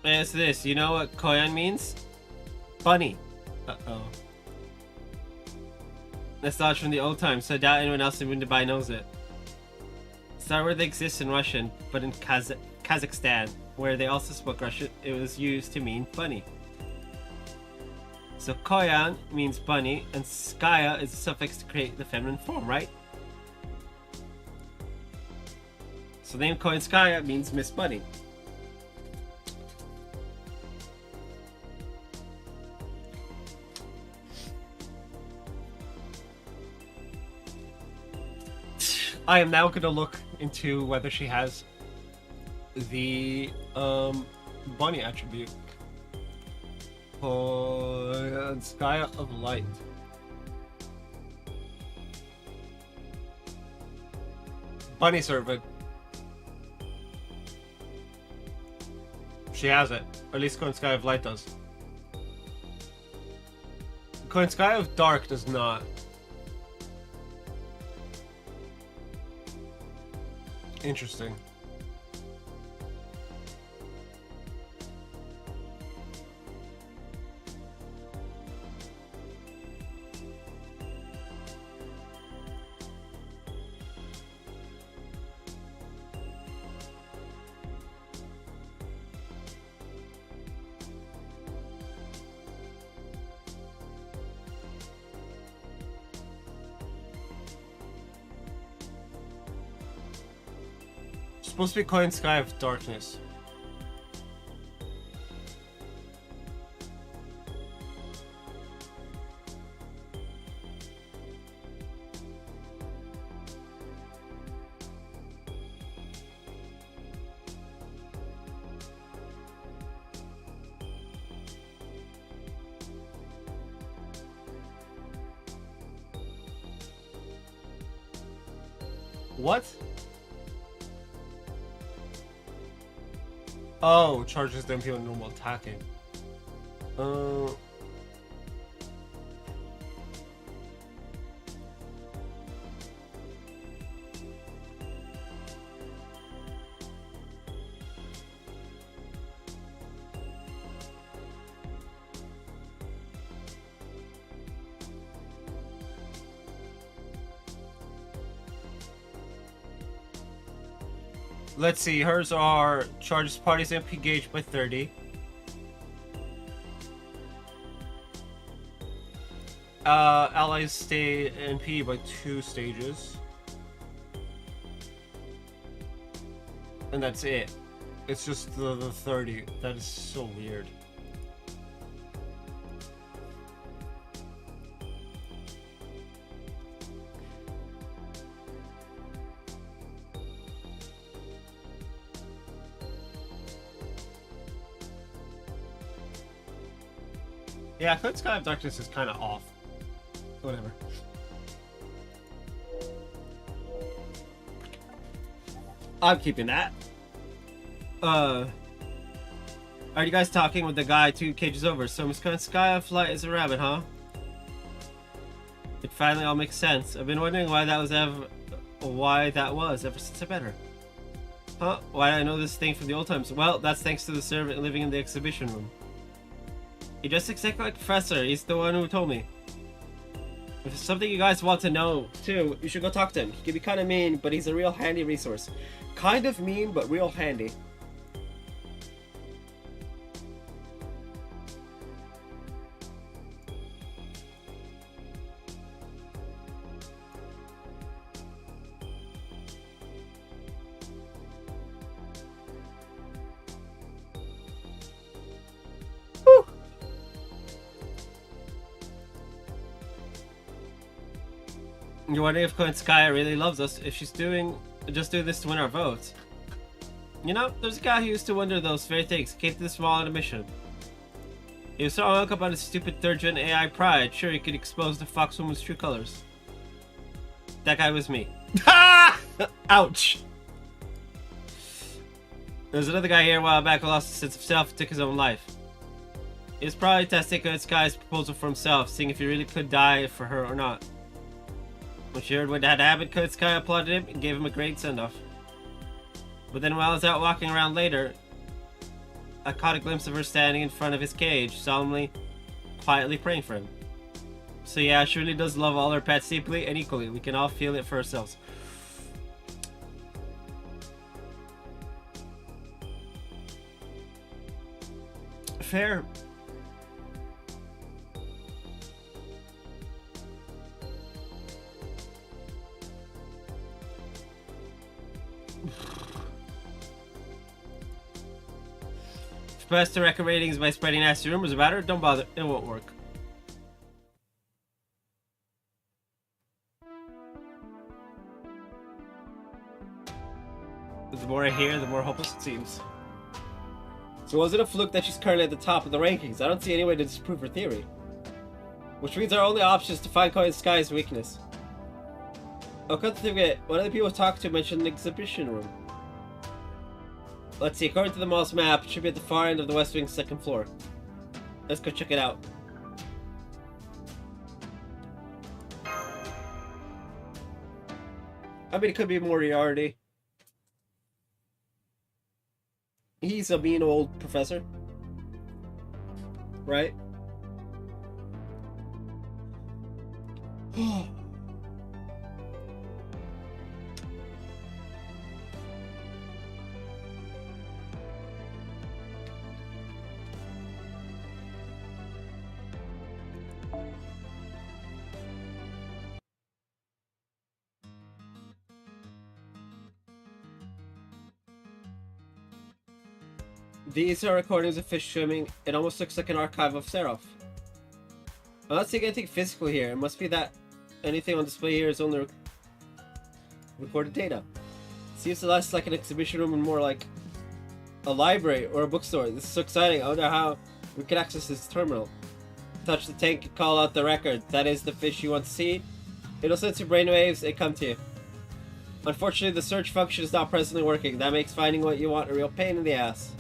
It's this. You know what Koyan means? Bunny. Uh-oh. That's thought from the old times, so I doubt anyone else in Dubai knows it. It's not where they exist in Russian, but in Kazakhstan, where they also spoke Russian, it was used to mean bunny. So Koyan means bunny, and Skaya is a suffix to create the feminine form, right? So the name Koyan Skaya means Miss Bunny. I am now going to look into whether she has the bunny attribute. Sky of Light. Bunny servant. She has it. Or at least Coin Sky of Light does. Coin Sky of Dark does not. Interesting. Supposed to be Coin Sky of Darkness. What? Oh, charges the MP on normal attacking. Let's see, hers are charges party's MP gauge by 30. Allies stay MP by 2 stages. And that's it. It's just the 30. That is so weird. Yeah, Code Sky of Darkness is kind of off. Whatever. I'm keeping that. Are you guys talking with the guy 2 cages over? So Miss Code Sky of Light is a rabbit, huh? It finally all makes sense. I've been wondering why that was ever since I met her. Huh? Why did I know this thing from the old times? Well, that's thanks to the servant living in the exhibition room. He dressed exactly like Professor. He's the one who told me. If it's something you guys want to know, too, you should go talk to him. He can be kind of mean, but he's a real handy resource. Kind of mean, but real handy. You're wondering if Koenskaya really loves us, if she's just doing this to win our votes. You know, there's a guy who used to wonder those very things. He came to this small on a mission. He was so hung up on his stupid 3rd-gen AI pride, sure he could expose the Foxwoman's true colors. That guy was me. Ouch! There's another guy here a while back who lost his sense of self and took his own life. He was probably testing Koenskaya's proposal for himself, seeing if he really could die for her or not. When she heard what had happened, Koenskaya applauded him and gave him a great send-off. But then while I was out walking around later, I caught a glimpse of her standing in front of his cage, solemnly, quietly praying for him. So yeah, she really does love all her pets deeply and equally. We can all feel it for ourselves. Fair. Best to record ratings by spreading nasty rumors about her, don't bother, it won't work. The more I hear, the more hopeless it seems. So was it a fluke that she's currently at the top of the rankings? I don't see any way to disprove her theory. Which means our only option is to find Koenskaya's weakness. Oh, come to think of it, one of the people I talked to mentioned an exhibition room. Let's see, according to the mall's map, it should be at the far end of the West Wing's 2nd floor. Let's go check it out. I mean, it could be Moriarty. He's a mean old professor. Right? These are recordings of fish swimming. It almost looks like an archive of Seraph. I'm not seeing anything physical here. It must be that anything on display here is only recorded data. Seems less like an exhibition room and more like a library or a bookstore. This is so exciting. I wonder how we can access this terminal. Touch the tank and call out the record. That is the fish you want to see. It'll sense your brainwaves and come to you. Unfortunately, the search function is not presently working. That makes finding what you want a real pain in the ass.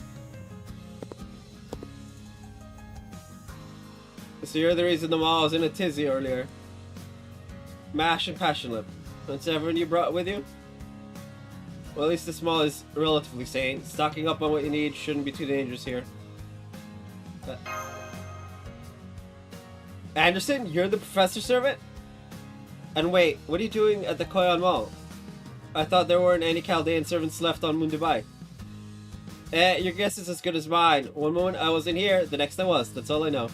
So you're the reason the mall was in a tizzy earlier. Mash and passion lip. That's everyone you brought with you? Well, at least this mall is relatively sane. Stocking up on what you need shouldn't be too dangerous here. Anderson, you're the professor's servant? And wait, what are you doing at the Koyan Mall? I thought there weren't any Chaldean servants left on Mundubai. Your guess is as good as mine. One moment I wasn't here, the next I was. That's all I know.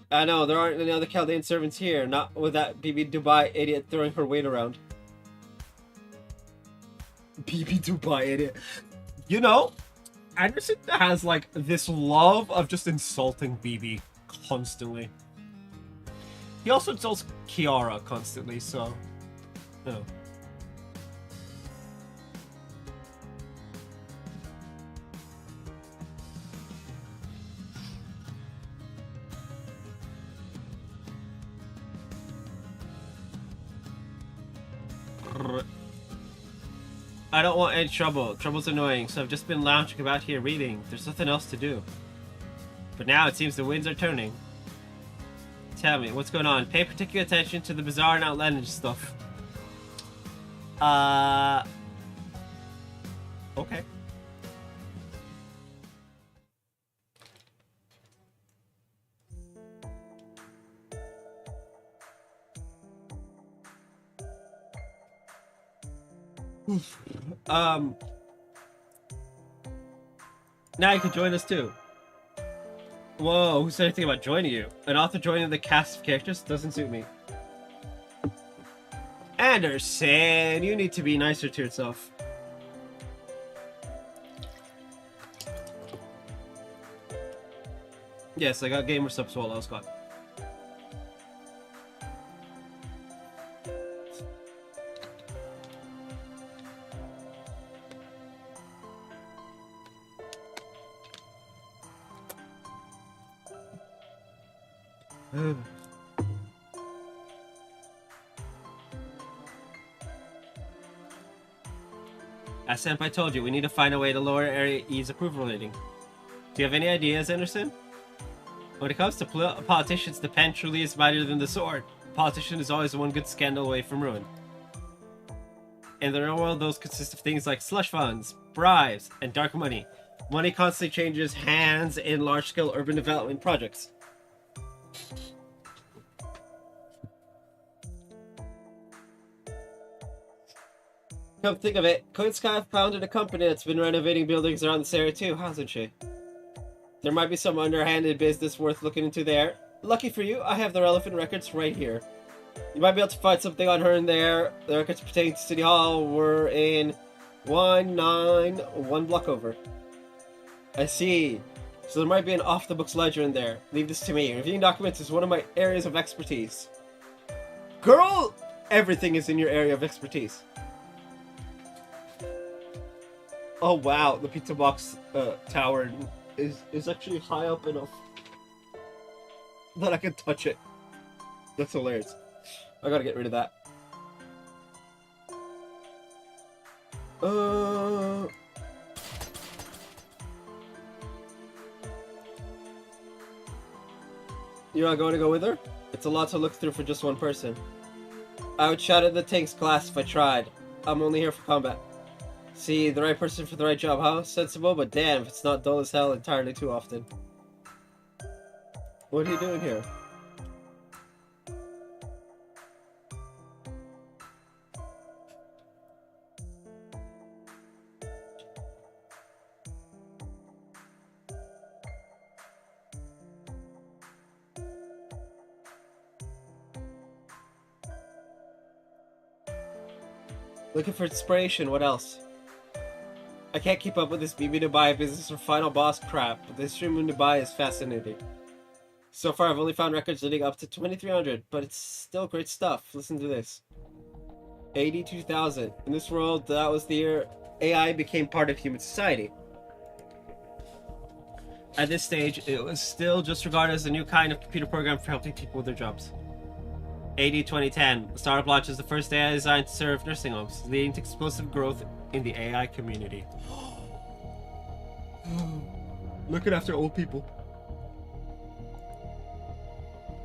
I know, there aren't any other Chaldean servants here, not with that BB Dubai idiot throwing her weight around. BB Dubai idiot. You know, Anderson has like this love of just insulting BB constantly. He also insults Kiara constantly, so, you know. I don't want any trouble. Trouble's annoying, so I've just been lounging about here reading. There's nothing else to do. But now it seems the winds are turning. Tell me, what's going on? Pay particular attention to the bizarre and outlandish stuff. Okay. Now you can join us too. Whoa, who said anything about joining you? An author joining the cast of characters doesn't suit me. Anderson, you need to be nicer to yourself. Yes, I got gamer subs while I was gone. As Senpai told you, we need to find a way to lower Area E's approval rating. Do you have any ideas, Anderson? When it comes to politicians, the pen truly is mightier than the sword. A politician is always one good scandal away from ruin. In the real world, those consist of things like slush funds, bribes, and dark money. Money constantly changes hands in large-scale urban development projects. Come think of it, Koinska founded a company that's been renovating buildings around this area too, hasn't she? There might be some underhanded business worth looking into there. Lucky for you, I have the relevant records right here. You might be able to find something on her in there. The records pertaining to City Hall were in 191 block over. I see. So there might be an off-the-books ledger in there. Leave this to me. Reviewing documents is one of my areas of expertise. Girl! Everything is in your area of expertise. Oh wow, the pizza box tower is actually high up enough that I can touch it. That's hilarious. I gotta get rid of that. You're not going to go with her? It's a lot to look through for just one person. I would shout at the tanks class if I tried. I'm only here for combat. See, the right person for the right job, huh? Sensible, but damn, if it's not dull as hell entirely too often. What are you doing here? Looking for inspiration, what else? I can't keep up with this BB Dubai business or final boss crap, but this stream in Dubai is fascinating. So far I've only found records leading up to 2300, but it's still great stuff. Listen to this. 82,000. In this world, that was the year AI became part of human society. At this stage, it was still just regarded as a new kind of computer program for helping people with their jobs. AD 2010, the startup launches the first AI designed to serve nursing homes, leading to explosive growth in the AI community. Looking after old people.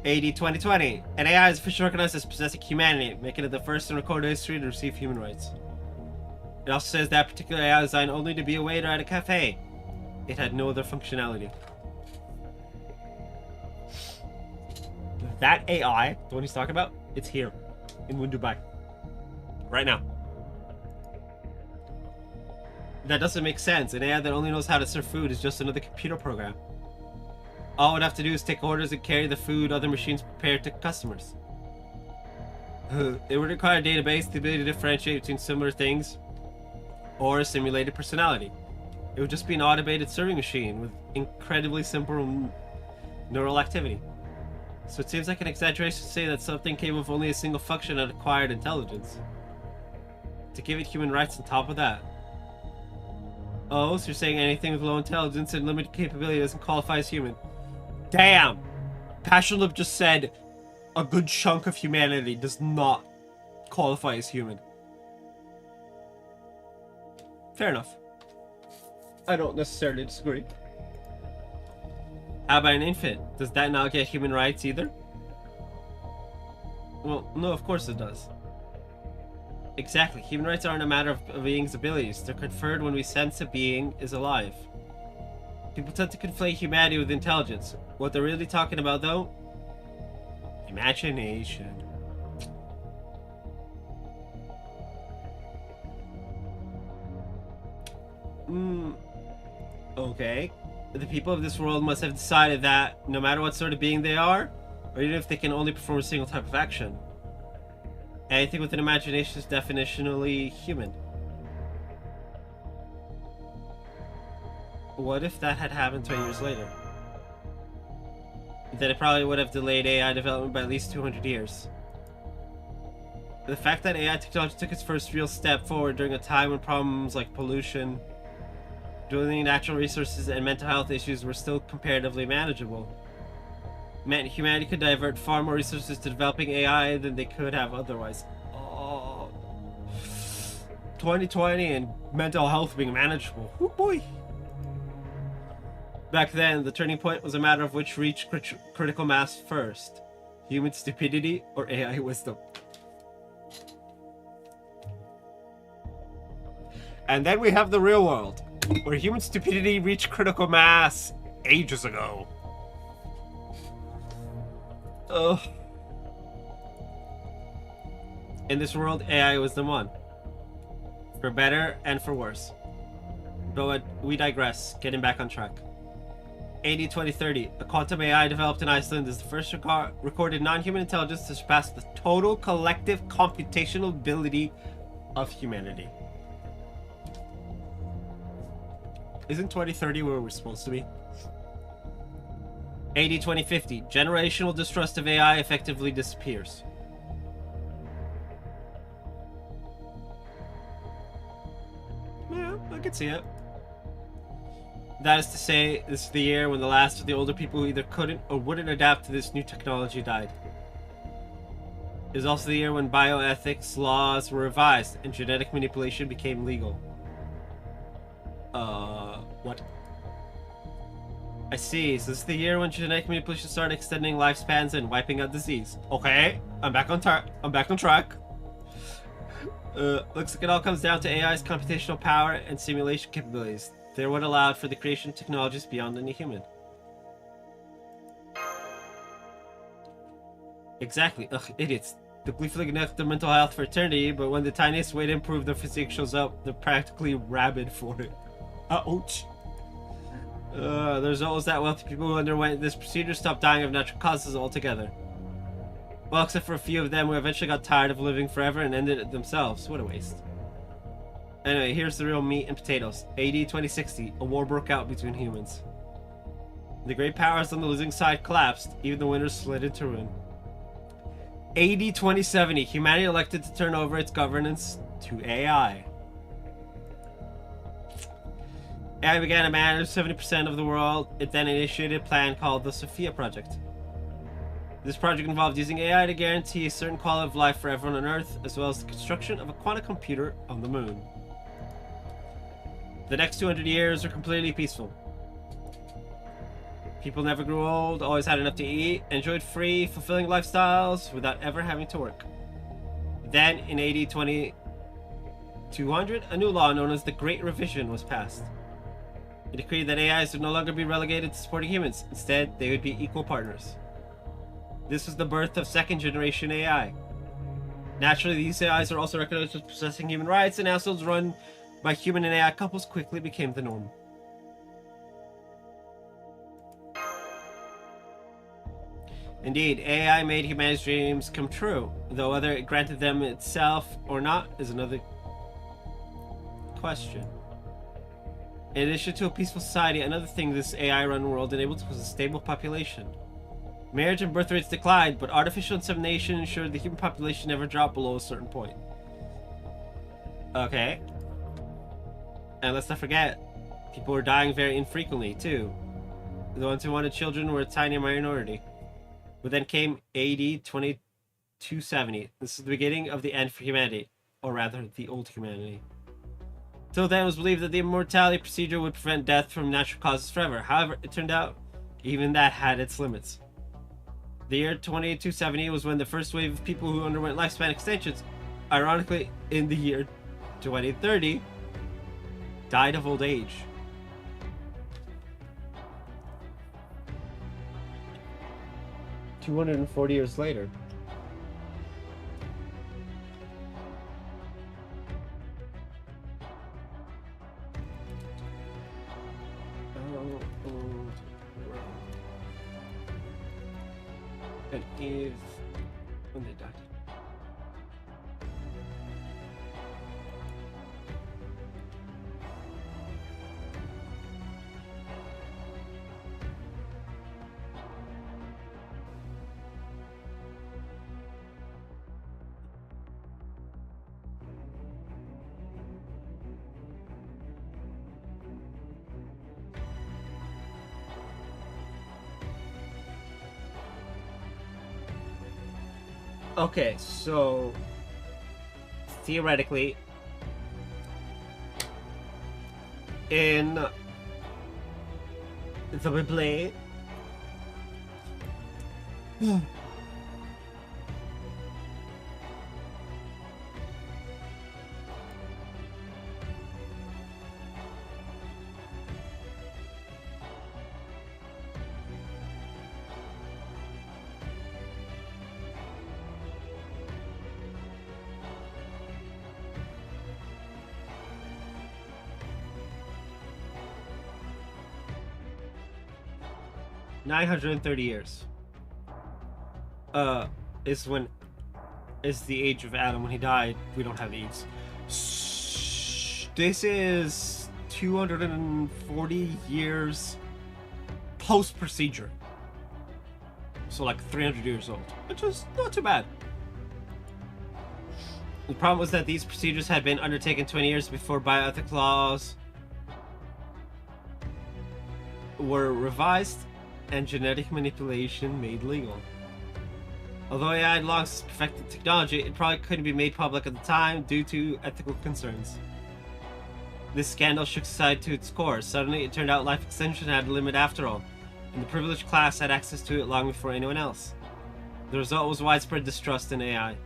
AD 2020, an AI is officially recognized as possessing humanity, making it the first in recorded history to receive human rights. It also says that particular AI is designed only to be a waiter at a cafe. It had no other functionality. That AI, the one he's talking about, it's here in Dubai. Right now. That doesn't make sense. An AI that only knows how to serve food is just another computer program. All it would have to do is take orders and carry the food other machines prepare to customers. It would require a database, the ability to differentiate between similar things, or a simulated personality. It would just be an automated serving machine with incredibly simple neural activity. So it seems like an exaggeration to say that something capable of only a single function had acquired intelligence. To give it human rights on top of that. Oh, so you're saying anything with low intelligence and limited capability doesn't qualify as human. Damn! Passionlip just said a good chunk of humanity does not qualify as human. Fair enough. I don't necessarily disagree. How about an infant? Does that not get human rights either? Well, no, of course it does. Exactly. Human rights aren't a matter of a being's abilities. They're conferred when we sense a being is alive. People tend to conflate humanity with intelligence. What they're really talking about, though? Imagination. Okay. The people of this world must have decided that, no matter what sort of being they are, or even if they can only perform a single type of action, anything with an imagination is definitionally human. What if that had happened 20 years later? Then it probably would have delayed AI development by at least 200 years. The fact that AI technology took its first real step forward during a time when problems like pollution, dwindling natural resources, and mental health issues were still comparatively manageable, meant humanity could divert far more resources to developing AI than they could have otherwise. Oh, 2020 and mental health being manageable. Oh boy. Back then, the turning point was a matter of which reached critical mass first: human stupidity or AI wisdom. And then we have the real world, where human stupidity reached critical mass ages ago. Ugh. In this world, AI wisdom won. For better and for worse. But we digress, getting back on track. AD 2030, a quantum AI developed in Iceland is the first recorded non-human intelligence to surpass the total collective computational ability of humanity. Isn't 2030 where we're supposed to be? AD 2050, generational distrust of AI effectively disappears. Yeah, I could see it. That is to say, this is the year when the last of the older people who either couldn't or wouldn't adapt to this new technology died. It is also the year when bioethics laws were revised and genetic manipulation became legal. What? I see, so this is the year when genetic manipulation started extending lifespans and wiping out disease. Okay, I'm back on track. Looks like it all comes down to AI's computational power and simulation capabilities. They're what allowed for the creation of technologies beyond any human. Exactly. Ugh, idiots. They gleefully neglect their mental health for eternity, but when the tiniest way to improve their physique shows up, they're practically rabid for it. Ouch. The result was that wealthy people who underwent this procedure stopped dying of natural causes altogether. Well, except for a few of them who eventually got tired of living forever and ended it themselves. What a waste. Anyway, here's the real meat and potatoes. AD 2060, a war broke out between humans. The great powers on the losing side collapsed, even the winners slid into ruin. AD 2070, humanity elected to turn over its governance to AI. AI began to manage 70% of the world. It then initiated a plan called the Sophia Project. This project involved using AI to guarantee a certain quality of life for everyone on Earth, as well as the construction of a quantum computer on the moon. The next 200 years were completely peaceful. People never grew old, always had enough to eat, enjoyed free, fulfilling lifestyles without ever having to work. Then, in AD 2200, a new law known as the Great Revision was passed. It decreed that AIs would no longer be relegated to supporting humans. Instead, they would be equal partners. This was the birth of second-generation AI. Naturally, these AIs are also recognized as possessing human rights, and households run by human and AI couples quickly became the norm. Indeed, AI made humanity's dreams come true, though whether it granted them itself or not is another question. In addition to a peaceful society, another thing this AI-run world enabled was a stable population. Marriage and birth rates declined, but artificial insemination ensured the human population never dropped below a certain point. Okay. And let's not forget, people were dying very infrequently, too. The ones who wanted children were a tiny minority. But then came AD 2270. This is the beginning of the end for humanity. Or rather, the old humanity. Till then, it was believed that the immortality procedure would prevent death from natural causes forever. However, it turned out even that had its limits. The year 2270 was when the first wave of people who underwent lifespan extensions, ironically in the year 2030, died of old age. "240 years later. And Eve when they died. Okay, so theoretically, in the Bible, "930 years is the age of Adam when he died. We don't have Eve's. This is 240 years post procedure, so like 300 years old, which is not too bad. The problem was that these procedures had been undertaken 20 years before bioethics laws were revised and genetic manipulation made legal. Although AI had long since perfected technology, it probably couldn't be made public at the time due to ethical concerns. This scandal shook society to its core. Suddenly, it turned out life extension had a limit after all, and the privileged class had access to it long before anyone else. The result was widespread distrust in AI.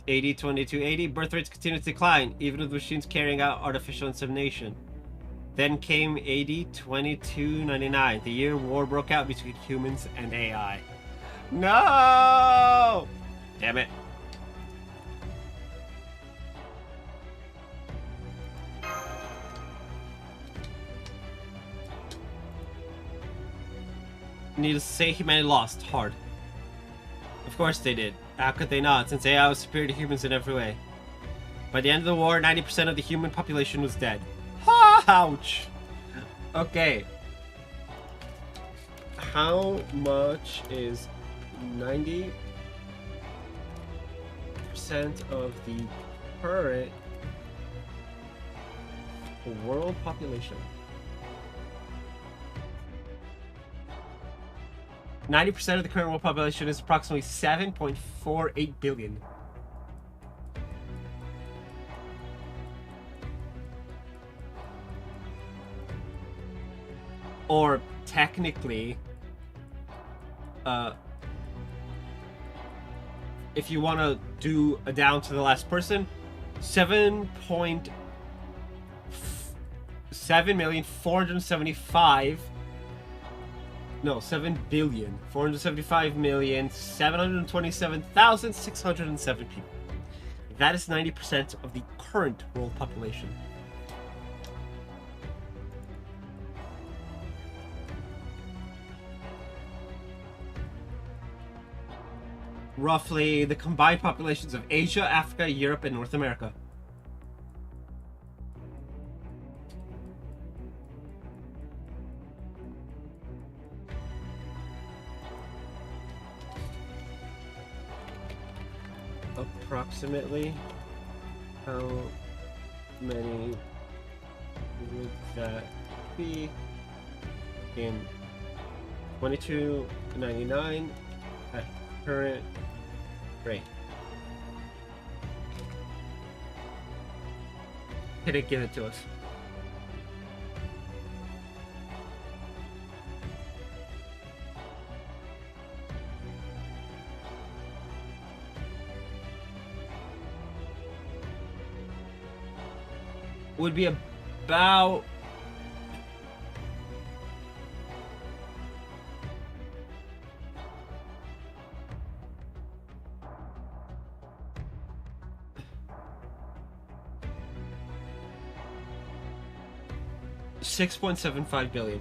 AD 2280, birth rates continued to decline, even with machines carrying out artificial insemination. Then came AD 2299, the year war broke out between humans and AI. No! Damn it. Needless to say, humanity lost hard. Of course they did. How could they not, since AI was superior to humans in every way? By the end of the war, 90% of the human population was dead. Ouch! Okay. How much is 90% of the current world population? 90% of the current world population is approximately 7.48 billion. Or technically, if you want to do a down to the last person, 7,427,727,607 people. That is 90% of the current world population. Roughly the combined populations of Asia, Africa, Europe, and North America. Approximately how many would that be in 2299 at current rate? Hit it, give it to us. Would be about $6.75 billion.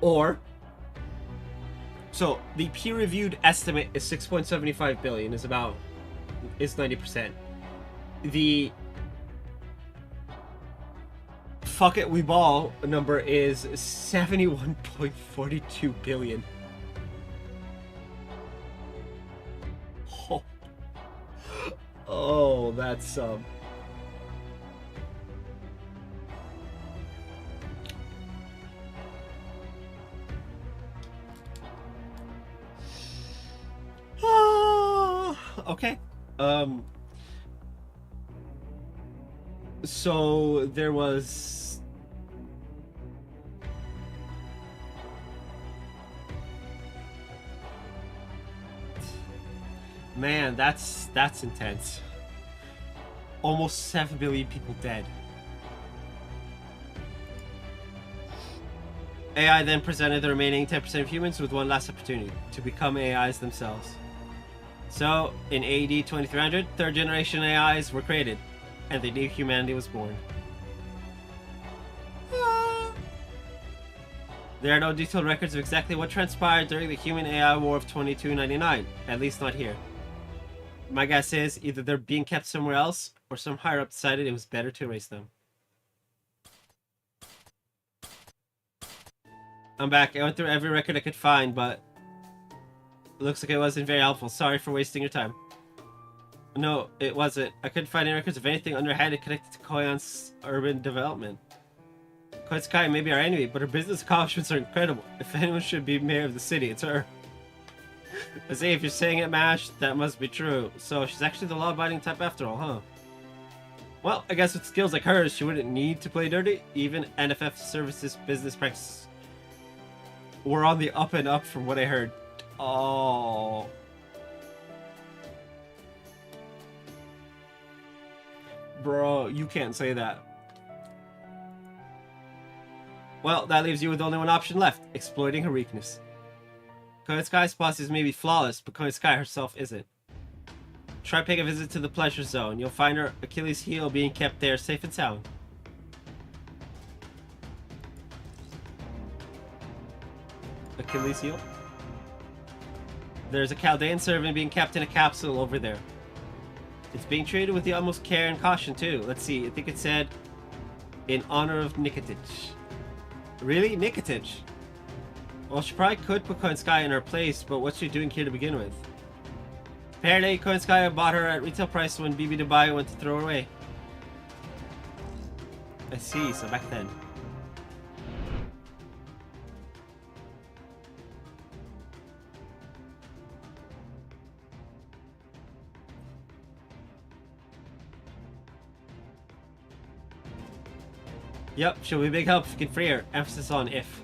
Or, so the peer-reviewed estimate is 6.75 billion, is 90%. The fuck it we ball number is 71.42 billion. Oh, that's okay. So there was man, that's intense. Almost 7 billion people dead. AI then presented the remaining 10% of humans with one last opportunity to become AIs themselves. So, in AD 2300, third generation AIs were created, and the new humanity was born. There are no detailed records of exactly what transpired during the human-AI war of 2299, at least not here. My guess is either they're being kept somewhere else, or some higher up decided it was better to erase them. I'm back. I went through every record I could find, but it looks like it wasn't very helpful. Sorry for wasting your time. No, it wasn't. I couldn't find any records of anything underhanded connected to Koyan's urban development. Koyan Sky may be our enemy, but her business accomplishments are incredible. If anyone should be mayor of the city, it's her. I say, if you're saying it, MASH, that must be true. So she's actually the law-abiding type after all, huh? Well, I guess with skills like hers, she wouldn't need to play dirty. Even NFF services business practices were on the up and up from what I heard. Oh. Bro, you can't say that. Well, that leaves you with only one option left. Exploiting her weakness. Koyan Sky's bosses may be flawless, but Koyan Sky herself isn't. Try paying a visit to the pleasure zone. You'll find her Achilles' heel being kept there safe and sound. Achilles' heel? There's a Chaldean servant being kept in a capsule over there. It's being treated with the utmost care and caution too. Let's see, I think it said in honor of Nikitich. Really? Nikitich? Well, she probably could put Koyan Sky in her place, but what's she doing here to begin with? Apparently, Koyan Sky bought her at retail price when BB Dubai went to throw her away. I see, so back then. Yep, she'll be a big help if we can free her. Emphasis on if.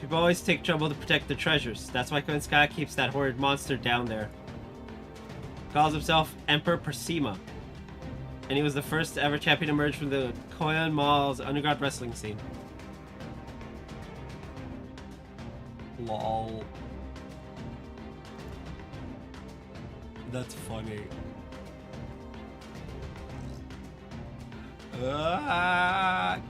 People always take trouble to protect their treasures. That's why Queen Sky keeps that horrid monster down there. Calls himself Emperor Persima. And he was the first ever champion to emerge from the Koyan Mall's underground wrestling scene. Lol. That's funny. Ah.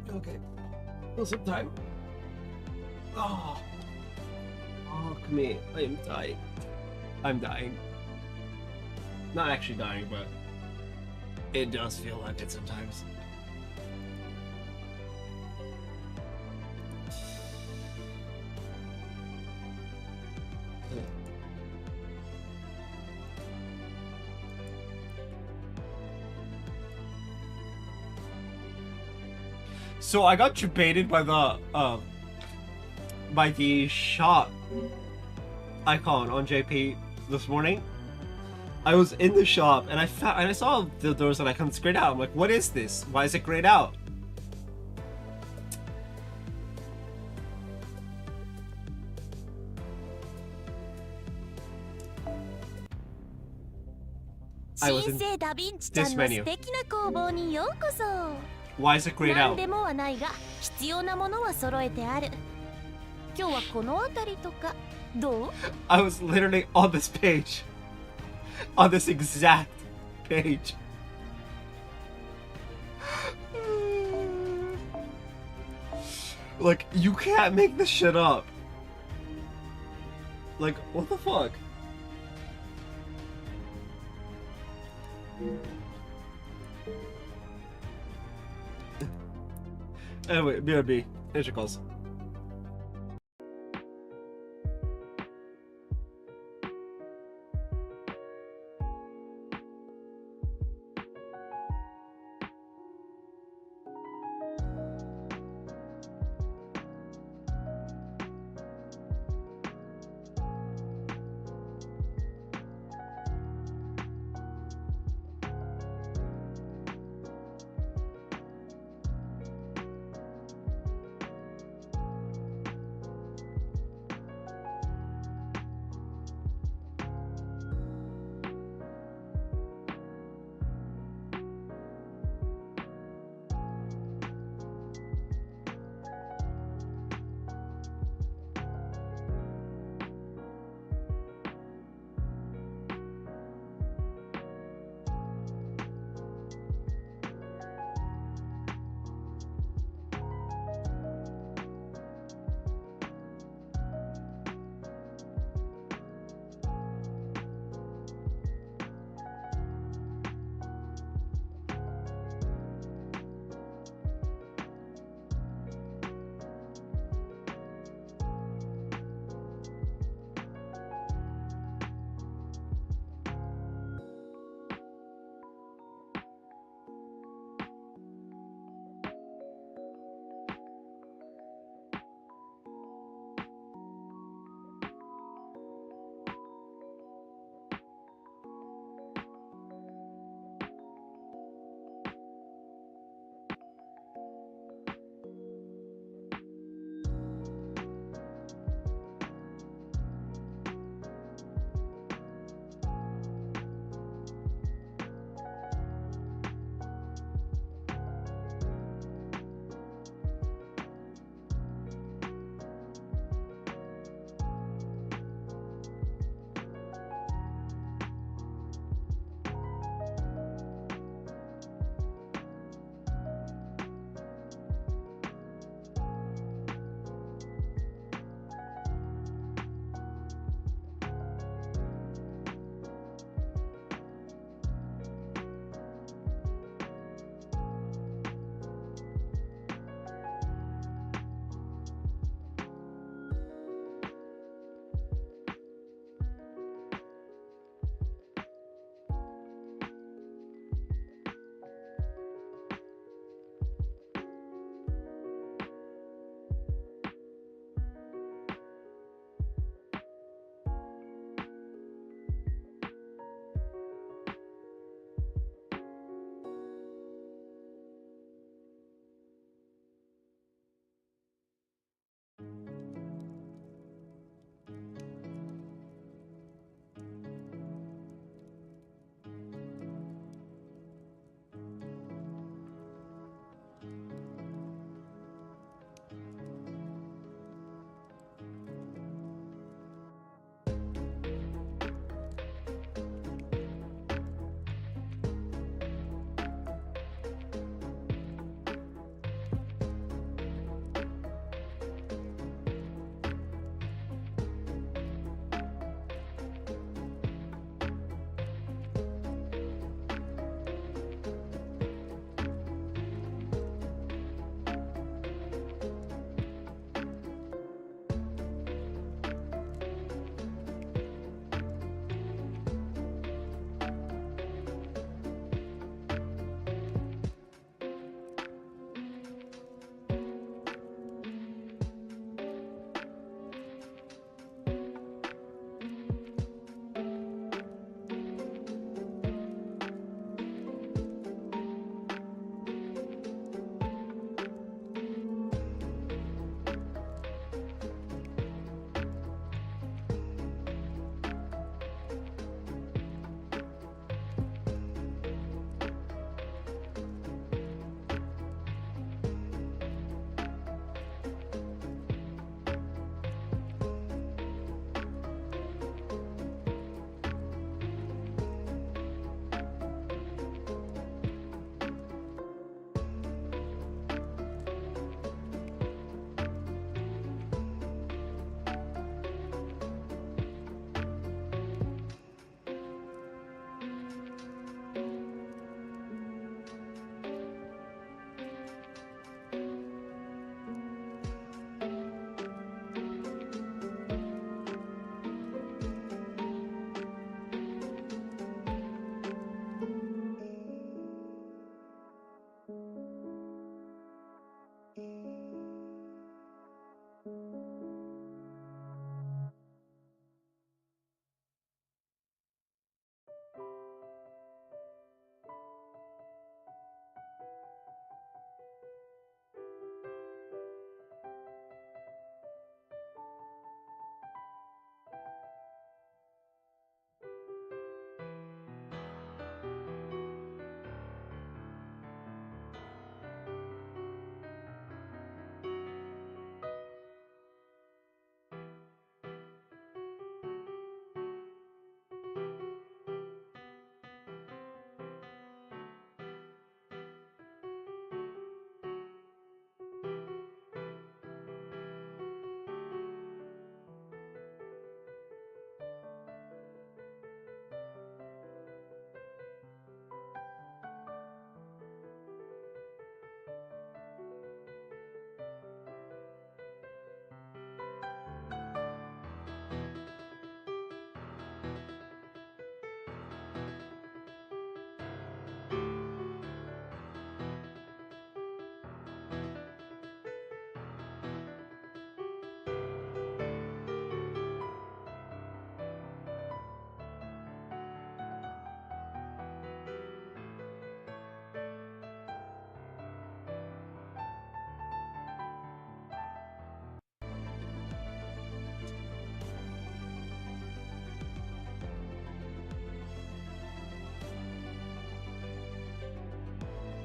Okay. Well, some time. Oh, fuck me. I am dying. I'm dying. Not actually dying, but it does feel like it sometimes. So I got debated by the shop icon on JP this morning. I was in the shop and I saw the doors that I couldn't grayed out. I'm like, what is this? Why is it grayed out? I was in this menu. Why is it grayed out? I was literally on this page. On this exact page. Like, you can't make this shit up. Like, what the fuck? Anyway, BRB. Nature calls.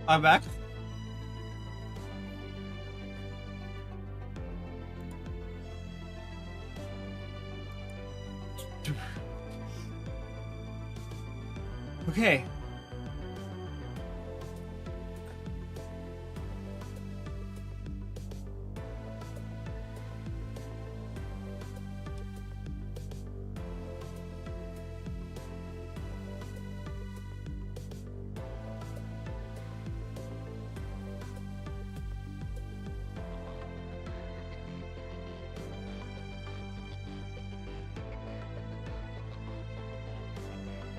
I'm back. Okay.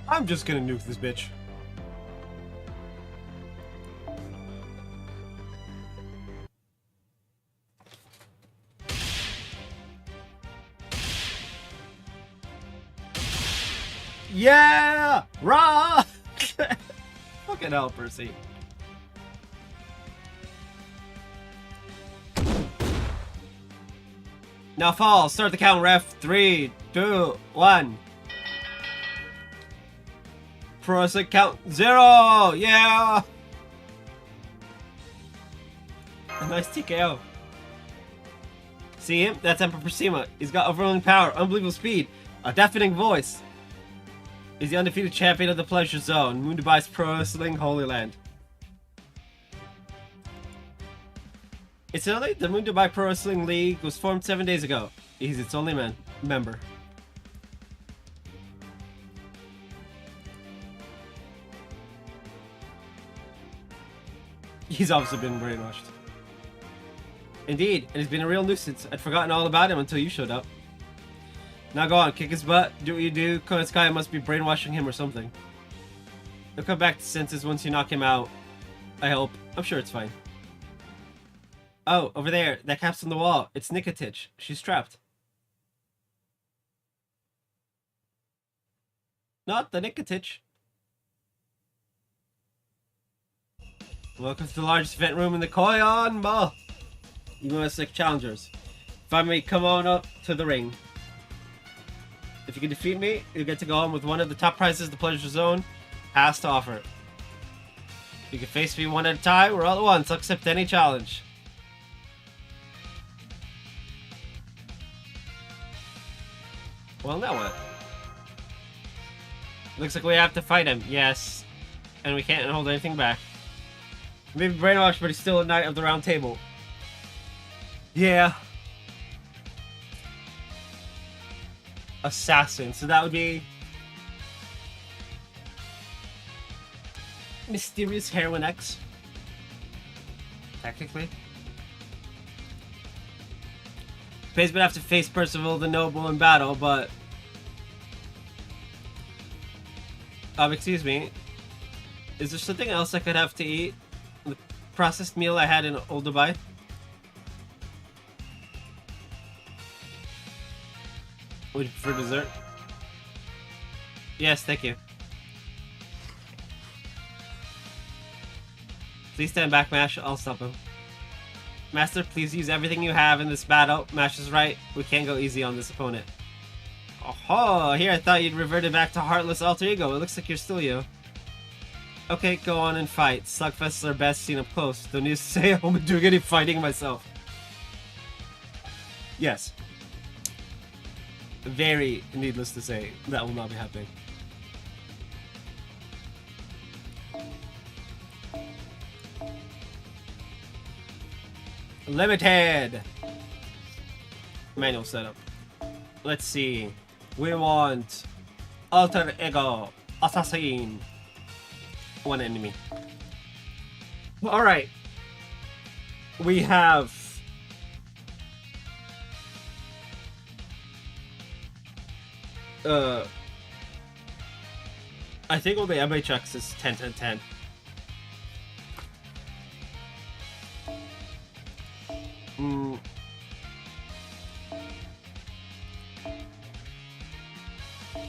I'm just gonna nuke this bitch. Yeah! Rah! Fucking hell, Percy. Now fall. Start the count, ref. 3, 2, 1. Pro wrestling count 0. Yeah. A nice TKO. See him? That's Emperor Persima. He's got overwhelming power, unbelievable speed, a deafening voice. He's the undefeated champion of the Pleasure Zone, Moon Dubai's Pro Wrestling Holy Land. Incidentally, the Moon Dubai Pro Wrestling League was formed 7 days ago. He's its only member. He's obviously been brainwashed. Indeed, and he's been a real nuisance. I'd forgotten all about him until you showed up. Now go on, kick his butt, do what you do. Koensukai must be brainwashing him or something. He'll come back to senses once you knock him out. I hope. I'm sure it's fine. Oh, over there. That cap's on the wall. It's Nikitich. She's trapped. Not the Nikitich. Welcome to the largest event room in the Koyon Mall. You must select challengers. Find me, come on up to the ring. If you can defeat me, you'll get to go home with one of the top prizes the Pleasure Zone has to offer. You can face me one at a time or all at once. I'll accept any challenge. Well, now what? Looks like we have to fight him. Yes. And we can't hold anything back. Maybe brainwashed, but he's still a knight of the round table. Yeah. Assassin. So that would be Mysterious Heroine X. Technically. Pace would have to face Percival the Noble in battle, but excuse me. Is there something else I could have to eat? The processed meal I had in Old Dubai? Would you prefer dessert? Yes, thank you. Please stand back, Mash. I'll stop him. Master, please use everything you have in this battle. Mash is right. We can't go easy on this opponent. Oh, here I thought you'd reverted back to heartless alter ego. It looks like you're still you. Okay, go on and fight. Slugfests are best seen up close. Don't need to say I won't be doing any fighting myself. Yes. Very needless to say, that will not be happening. Limited! Manual setup. Let's see. We want Alter Ego Assassin. One enemy. Alright. We have I think all the MHX is 10 10 10.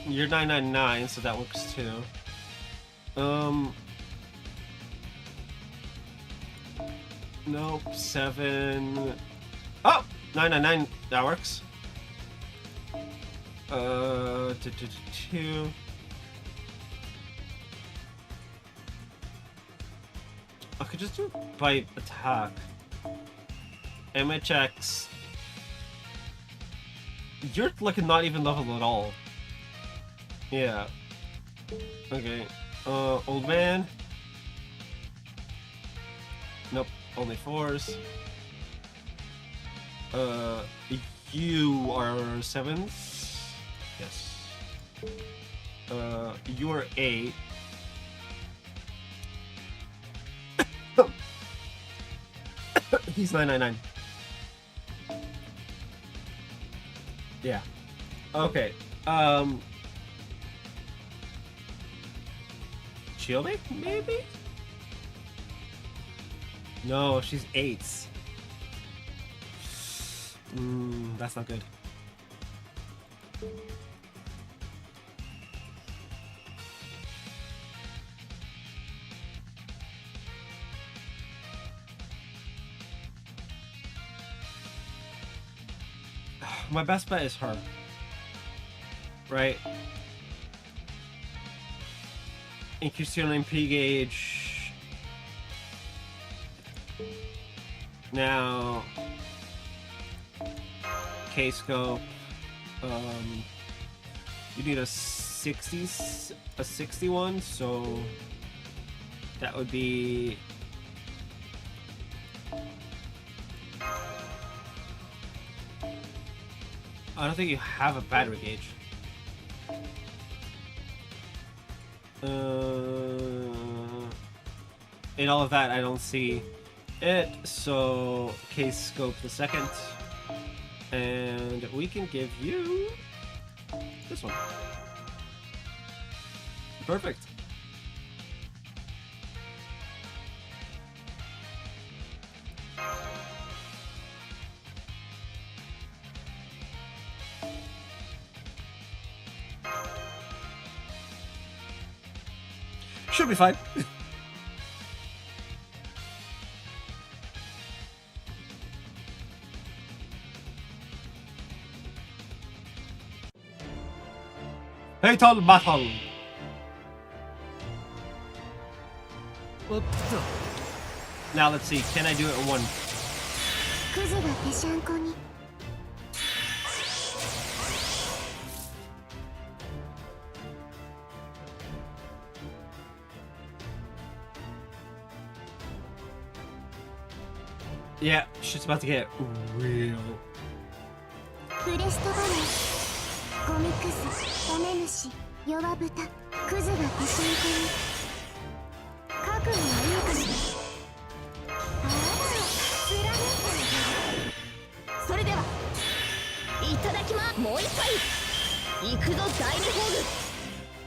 You're 999, so that works too. Nope, 7. Oh! 999, that works. 2. Okay, could just do bite attack. MHX. You're like not even leveled at all. Yeah. Okay. Old man. Nope. Only 4s. You are 7s. Yes. You are 8. He's 999. Yeah. Okay. Shielding? Maybe? No, she's 8s. That's not good. My best bet is her. Right? Increase your MP gauge. Now, K-scope. You need a 61, so that would be. I don't think you have a battery gauge. In all of that, I don't see it. So, case scope the second. And we can give you this one. Perfect. Should be fine. Fatal battle. Now let's see. Can I do it in one? Yeah, shit's about to get real.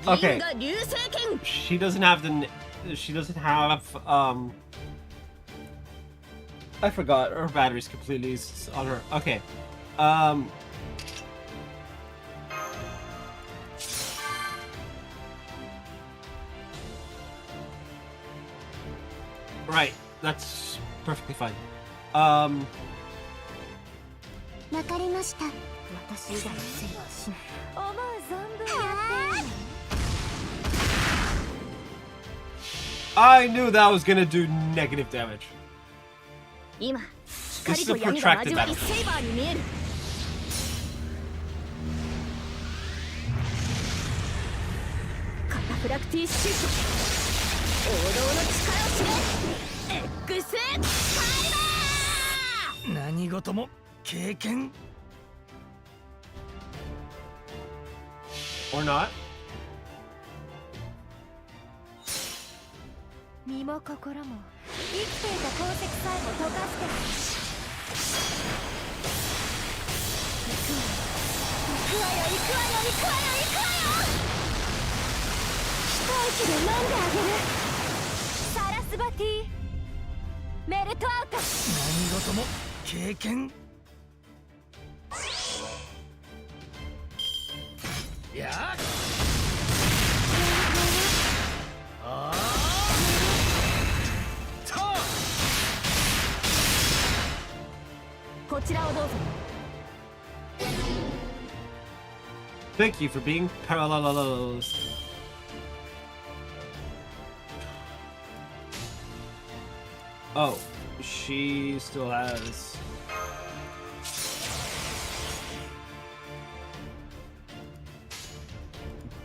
Okay. She doesn't have the. She doesn't have. I forgot. Her battery's completely on her. Okay. Right. That's perfectly fine. I knew that was gonna do negative damage. This is a protracted battle. Or not? Thank you for being parallelized. Oh, she still has.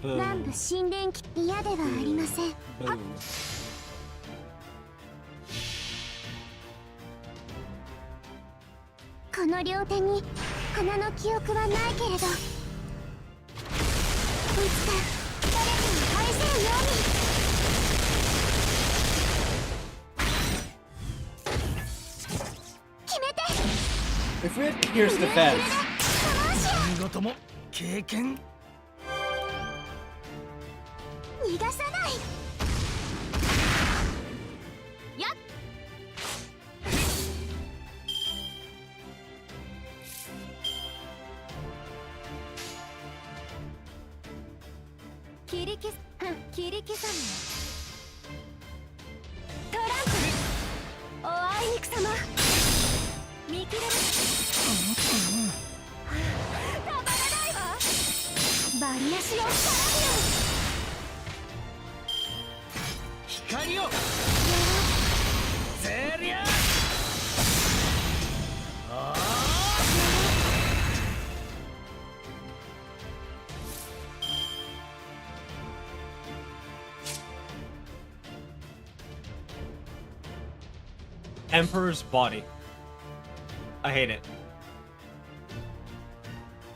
南部神殿機嫌ではありません。 Boom. この両手に花の記憶はないけれど、いつか誰かに返せるように。決めて。 If we had pierced the fence. 何事も経験。逃がさない。やっ。切り消さぬ。トランプ。おあいにくさま。見切れます。たまらないわ。バリアシオンサラビ光をセリアEmperor's body. I hate it.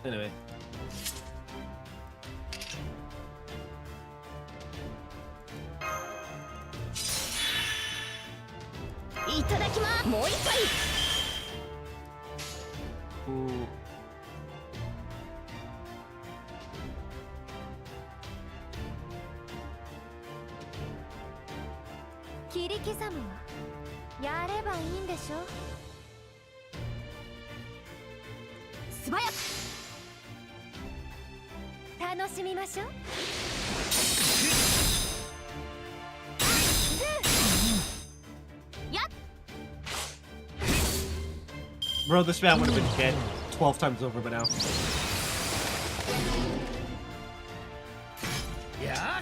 Anyway. いただきます。もう一回。切り刻むわ。やればいいんでしょ。素早く楽しみましょう。Bro, this man would have been dead 12 times over by now. Yeah.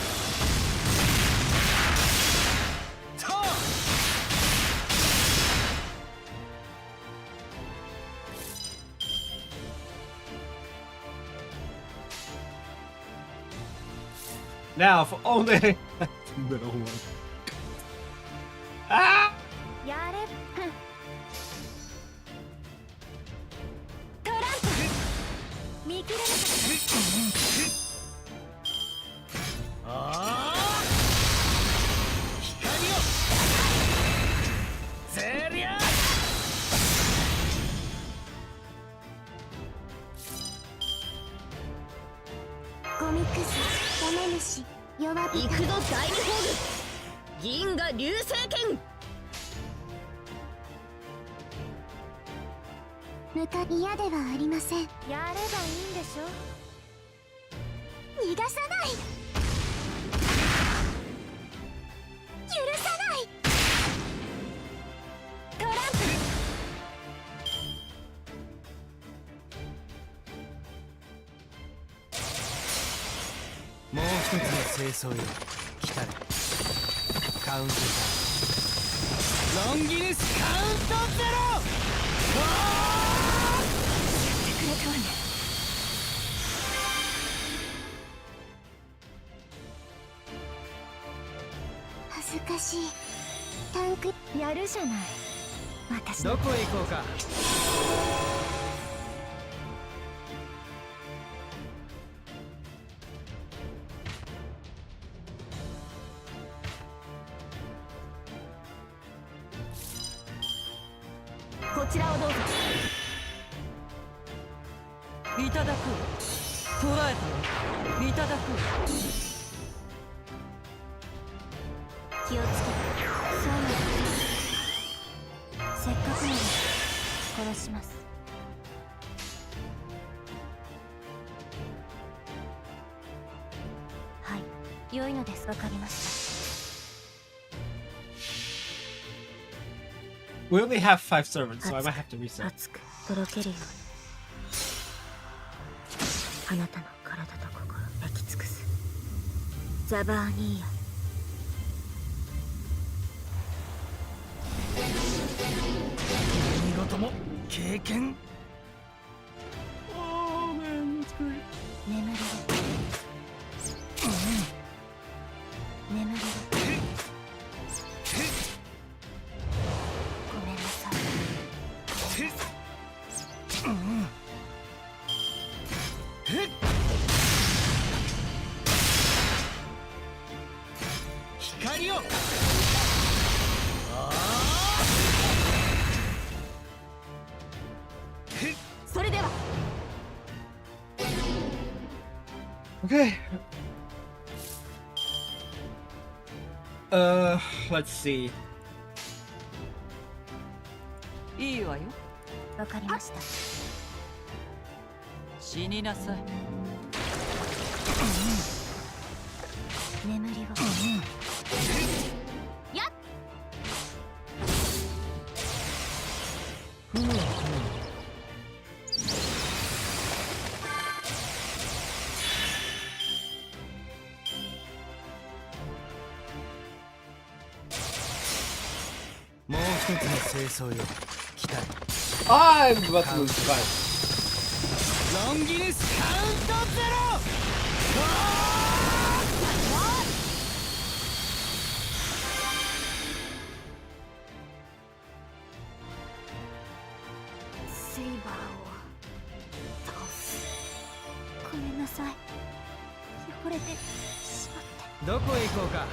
Now, if only the middle one. Ah! やれ。トランプ。見切れなかった。光をセリアゴミくず、ダメ主、弱火。行くぞ第二ホール。銀河流星剣。向か嫌ではありません。やればいいんでしょ。逃がさない。許さない。トランもう一つの清掃よ。来たれカウントダウン。ロンギヌスカウントゼロ。恥ずかしい。タンクやるじゃない。私どこへ行こうか。こちらをどうぞ。いただく。捕らえた。いただく。気をつけて。そうなの。せっかくなので殺します。はい、良いのです。わかりました。We only have 5 servants, so I might have to reset. 熱くとろけるように。あなたの体と心焼き尽くす。ザバーニーヤ。も経験 Oh man, that's great. 眠れる眠れるごめんなさい光を それでは Okay. Let's see. いいわよわかりました。死になさい眠りをやっもう一つの清掃よ期待 I'm about to lose the fight. ロンギヌスカウントゼロ セイバーを倒す。ごめんなさい。汚れてしまって。どこへ行こうか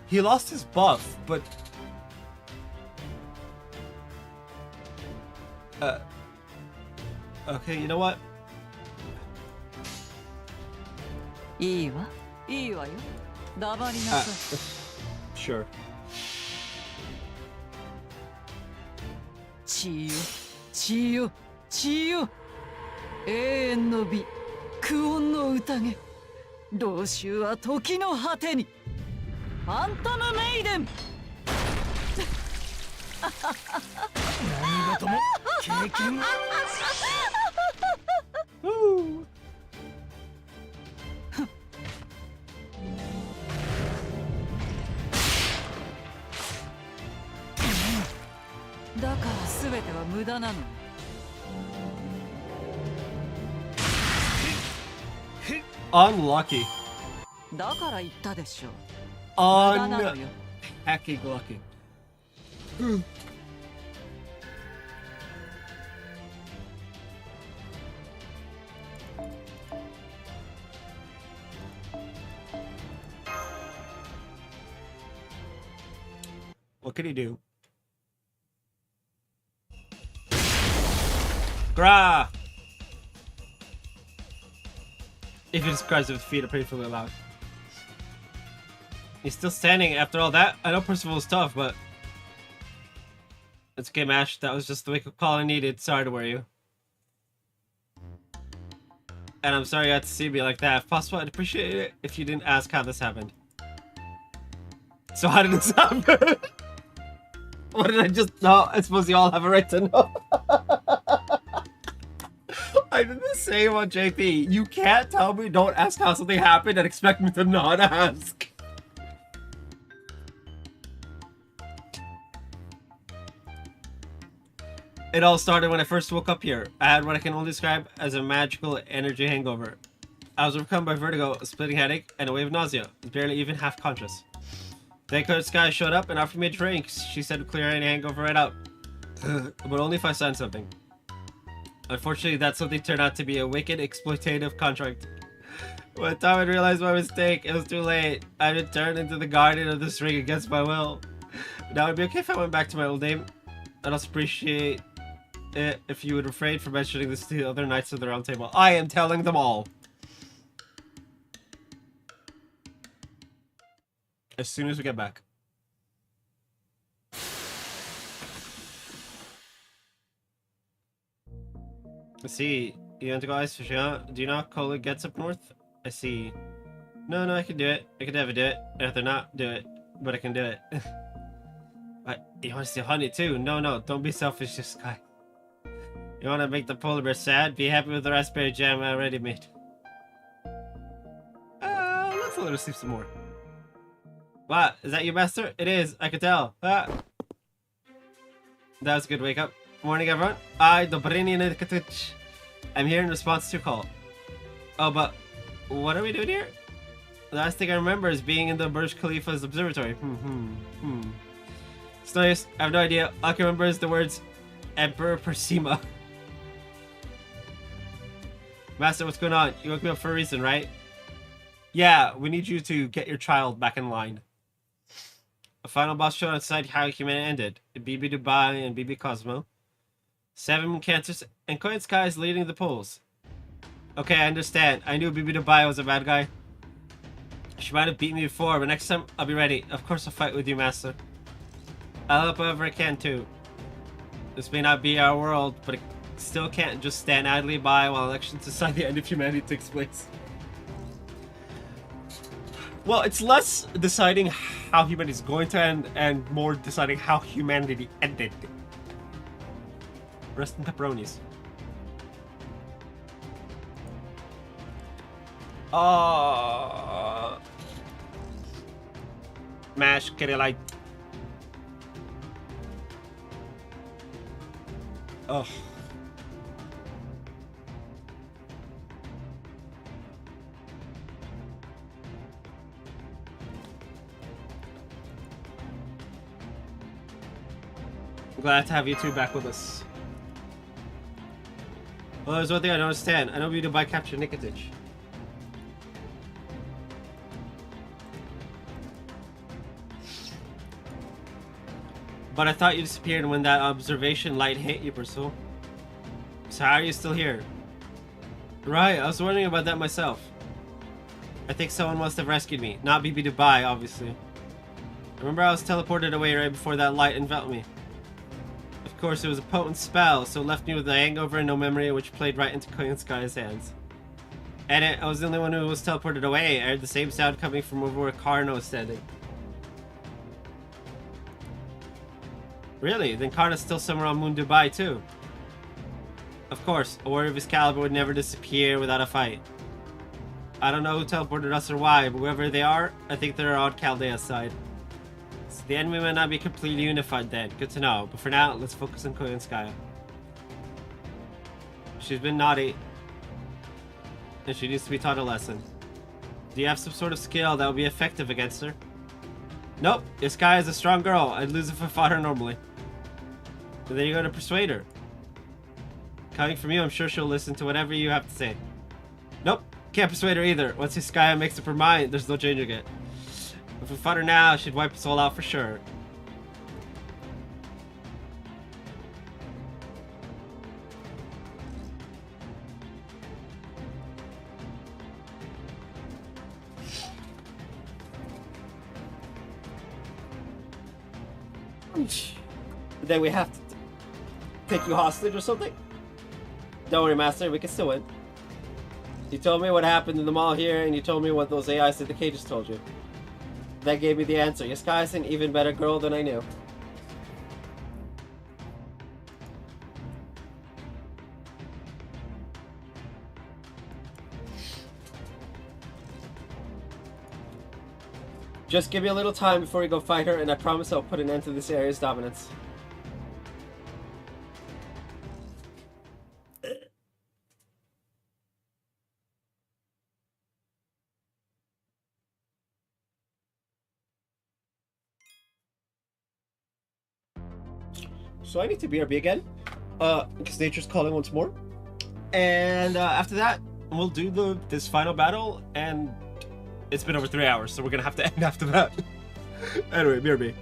He lost his buff, but okay, you know what? いいわいいわよ黙りなさい Sure. 血よ血よ血よ永遠の美苦音の宴老衆は時の果てにファントムメイデン何事も経験 Woo. だから全ては無駄なの Unlucky. だから言ったでしょう無駄なのよ Unlucky. Lucky. What can he do? Grah! If he describes with feet are painfully loud. He's still standing after all that? I know Percival was tough, but... It's okay, Ash. That was just the wake-up call I needed. Sorry to worry you. And I'm sorry you had to see me like that. If possible, I'd appreciate it if you didn't ask how this happened. So how did this happen? What did I just know? I suppose you all have a right to know. I did the same on JP. You can't tell me don't ask how something happened and expect me to not ask. It all started when I first woke up here. I had what I can only describe as a magical energy hangover. I was overcome by vertigo, a splitting headache, and a wave of nausea. I was barely even half conscious. Then Coach Sky showed up and offered me a drink. She said to clear any hangover right out. But only if I signed something. Unfortunately, that something turned out to be a wicked, exploitative contract. By the time I realized my mistake, it was too late. I'd been turned into the guardian of this ring against my will. Now it'd be okay if I went back to my old name. I'd also appreciate it if you would refrain from mentioning this to the other knights of the round table. I am telling them all. As soon as we get back. I see. You want to go ice fishing, huh? Do you know how cold it gets up north? I see. No, I can do it. I can never do it. I'd rather not do it. But I can do it. What? You want to see honey too? No, don't be selfish, this guy. You want to make the polar bear sad? Be happy with the raspberry jam I already made. Let's let her sleep some more. What? Is that you, Master? It is. I can tell. That was a good wake up. Morning, everyone. I'm here in response to your call. Oh, but what are we doing here? The last thing I remember is being in the Burj Khalifa's observatory. It's nice. I have no idea. All I can remember is the words Emperor Persima. Master, what's going on? You woke me up for a reason, right? Yeah, we need you to get your child back in line. A final boss showed outside how humanity ended. BB Dubai and BB Cosmo. 7 cancers and Coin Sky is leading the polls. Okay, I understand. I knew BB Dubai was a bad guy. She might have beat me before, but next time I'll be ready. Of course I'll fight with you, Master. I'll help however I can too. This may not be our world, but it still can't just stand idly by while elections decide the end of humanity takes place. Well, it's less deciding how humanity is going to end and more deciding how humanity ended. Rest in pepperonis. Mash, kitty light. Oh. I'm glad to have you two back with us. Well, there's one thing I don't understand. I know we do buy capture Nikitich. But I thought you disappeared when that observation light hit you, Brazil. So how are you still here? Right, I was wondering about that myself. I think someone must have rescued me. Not BB Dubai, obviously. I remember I was teleported away right before that light enveloped me. Of course, it was a potent spell, so it left me with a hangover and no memory, which played right into Koyan Sky's hands. And I was the only one who was teleported away. I heard the same sound coming from over where Karna was standing. Really? Then Karna's still somewhere on Moon Dubai, too. Of course, a warrior of his caliber would never disappear without a fight. I don't know who teleported us or why, but whoever they are, I think they're on Chaldea's side. So the enemy might not be completely unified then. Good to know. But for now, let's focus on Koyan Skya. She's been naughty, and she needs to be taught a lesson. Do you have some sort of skill that will be effective against her? Nope. This guy is a strong girl. I'd lose if I fought her normally. But then you go to persuade her. Coming from you, I'm sure she'll listen to whatever you have to say. Nope. Can't persuade her either. Once this guy makes up her mind, there's no changing it. If we fought her now, she'd wipe us all out for sure. Then we have to take you hostage or something? Don't worry, Master, we can still win. You told me what happened in the mall here, and you told me what those AIs in the cages told you. That gave me the answer. Yaskai's an even better girl than I knew. Just give me a little time before we go fight her, and I promise I'll put an end to this area's dominance. So I need to BRB again, because nature's calling once more. And after that, we'll do this final battle, and it's been over 3 hours, so we're gonna have to end after that. Anyway, BRB.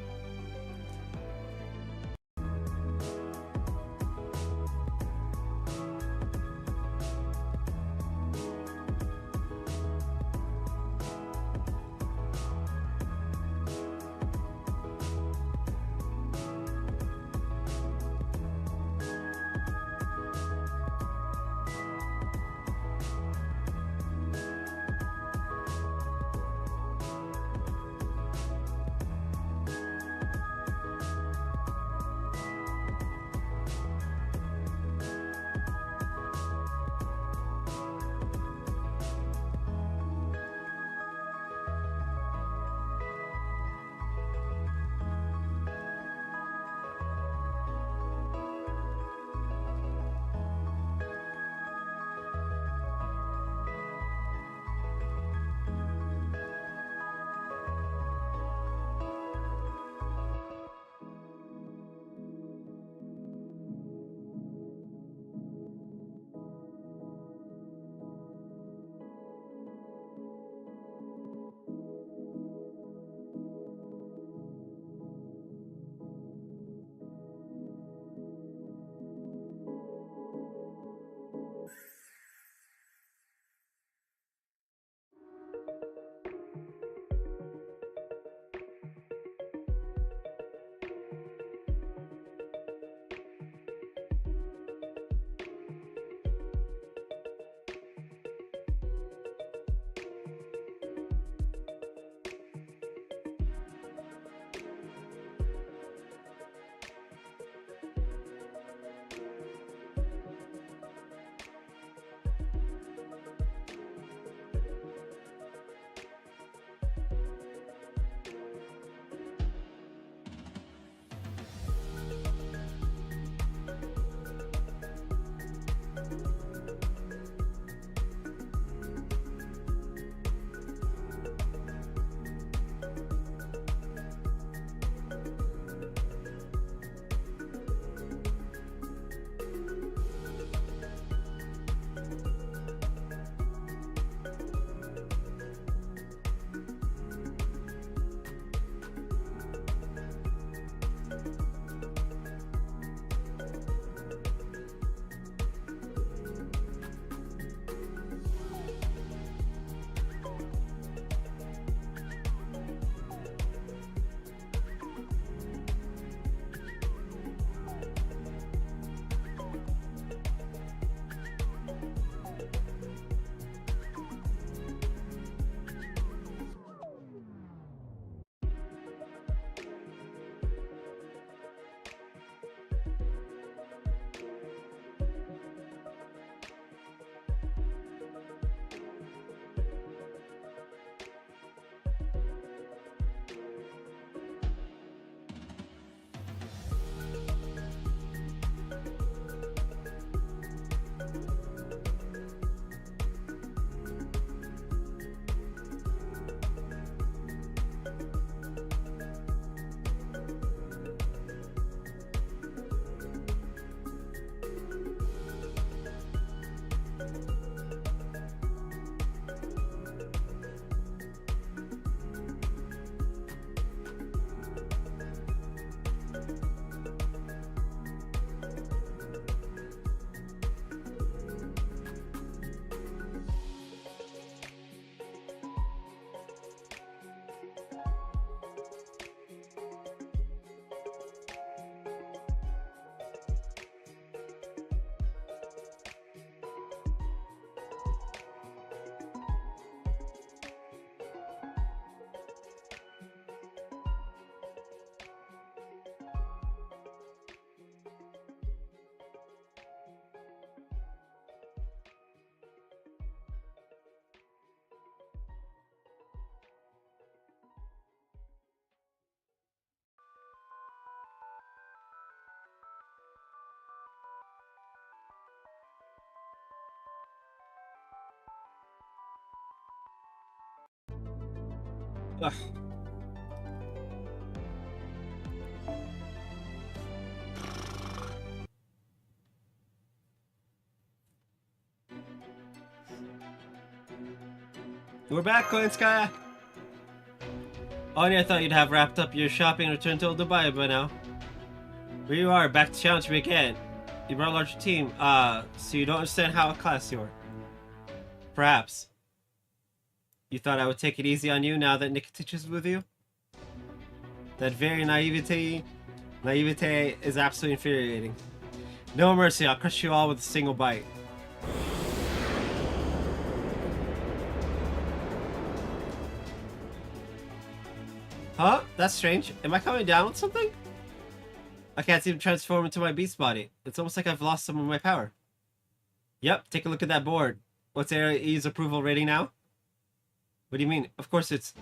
Ugh. We're back, Koenskaya. Anya, I thought you'd have wrapped up your shopping and returned to Dubai by now. Here you are, back to challenge me again. You brought a larger team, so you don't understand how class you are. Perhaps. You thought I would take it easy on you now that Nikitich is with you? That very naivete is absolutely infuriating. No mercy, I'll crush you all with a single bite. Huh? That's strange. Am I coming down with something? I can't seem to transform into my beast body. It's almost like I've lost some of my power. Yep, take a look at that board. What's Area E's approval rating now? What do you mean? Of course it's...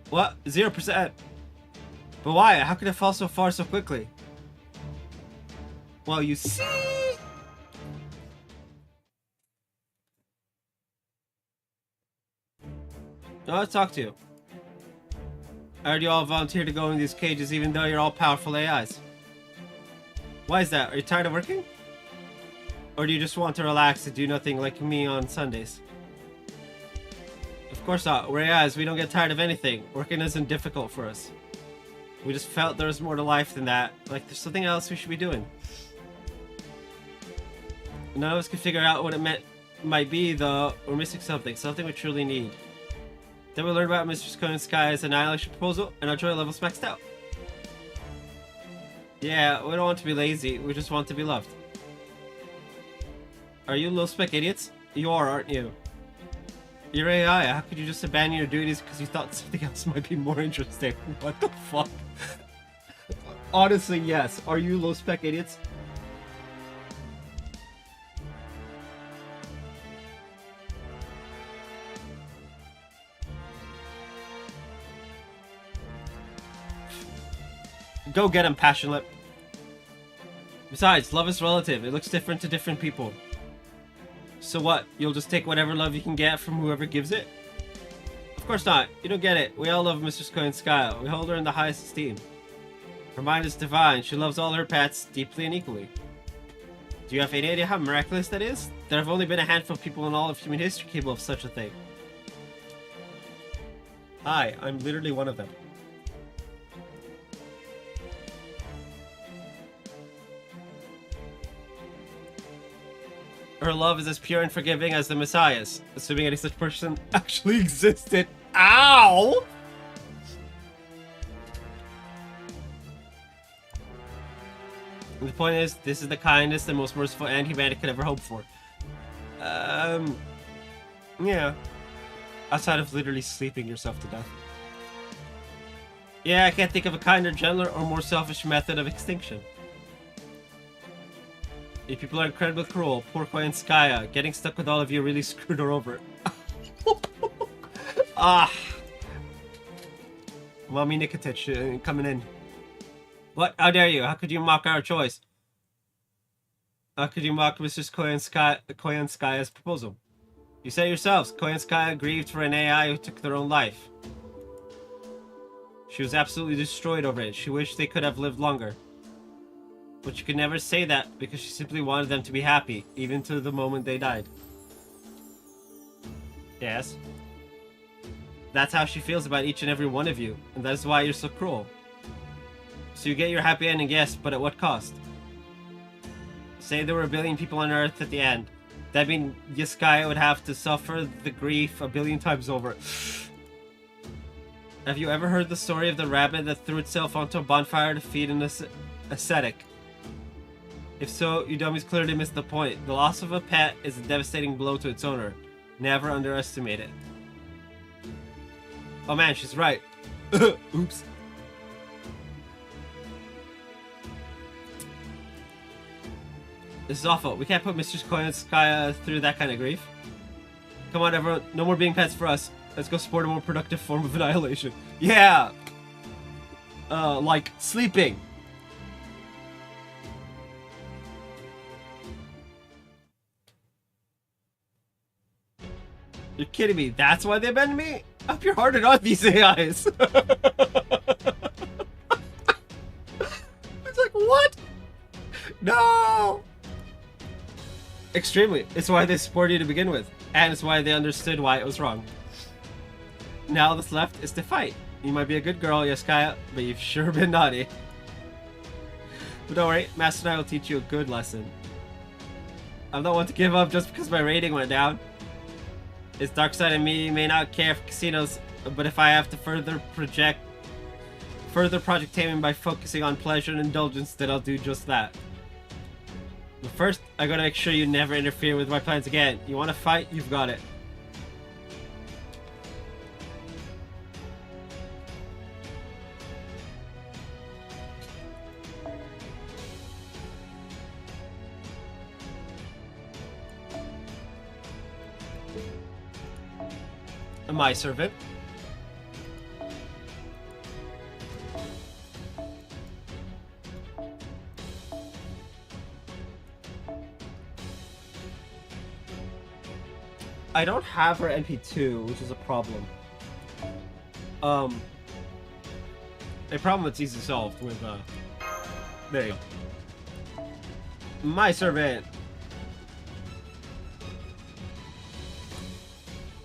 What? 0%? But why? How could it fall so far so quickly? Well, you see... No, let's talk to you. I heard you all volunteer to go in these cages even though you're all powerful AIs. Why is that? Are you tired of working? Or do you just want to relax and do nothing like me on Sundays? Of course not. We're AIs, we don't get tired of anything. Working isn't difficult for us. We just felt there was more to life than that. Like there's something else we should be doing. None of us can figure out what it might be though. We're missing something. Something we truly need. Then we learned about Mr. Koenskaya's annihilation proposal, and our joy level's maxed out. Yeah, we don't want to be lazy, we just want to be loved. Are you low-spec idiots? You are, aren't you? You're AI, how could you just abandon your duties because you thought something else might be more interesting? What the fuck? Honestly, yes. Are you low-spec idiots? Go get him, Passionlip. Besides, love is relative. It looks different to different people. So what? You'll just take whatever love you can get from whoever gives it? Of course not. You don't get it. We all love Mrs. Koenskaya. We hold her in the highest esteem. Her mind is divine. She loves all her pets deeply and equally. Do you have any idea how miraculous that is? There have only been a handful of people in all of human history capable of such a thing. Hi, I'm literally one of them. Her love is as pure and forgiving as the Messiah's, assuming any such person actually existed. Ow! And the point is, this is the kindest and most merciful end humanity could ever hope for. Yeah. Outside of literally sleeping yourself to death. Yeah, I can't think of a kinder, gentler, or more selfish method of extinction. You people are incredibly cruel. Poor Koenskaya. Getting stuck with all of you really screwed her over. Ah. Mommy Nikitich coming in. What? How dare you? How could you mock our choice? How could you mock Mrs. Koenskaya's proposal? You said yourselves, Koenskaya grieved for an AI who took their own life. She was absolutely destroyed over it. She wished they could have lived longer. But you could never say that because she simply wanted them to be happy, even to the moment they died. Yes. That's how she feels about each and every one of you, and that is why you're so cruel. So you get your happy ending, yes, but at what cost? Say there were 1 billion people on Earth at the end. That means Yiskaya would have to suffer the grief 1 billion times over. Have you ever heard the story of the rabbit that threw itself onto a bonfire to feed an ascetic? If so, you dummies clearly missed the point. The loss of a pet is a devastating blow to its owner. Never underestimate it. Oh man, she's right. Oops. This is awful. We can't put Mr. Koenskaya through that kind of grief. Come on, everyone. No more being pets for us. Let's go support a more productive form of annihilation. Yeah! Like sleeping. You're kidding me. That's why they abandoned me? I hope you're harder on these AIs. It's like, what? No! Extremely. It's why they supported you to begin with. And it's why they understood why it was wrong. Now all that's left is to fight. You might be a good girl, Yaskaya, but you've sure been naughty. But don't worry, Master and I will teach you a good lesson. I'm not one to give up just because my rating went down. It's dark side of me may not care for casinos, but if I have to further project taming by focusing on pleasure and indulgence, then I'll do just that. But first, I gotta make sure you never interfere with my plans again. You wanna fight? You've got it. My servant. I don't have her NP2, which is a problem. A problem that's easily solved with, there you go. My servant.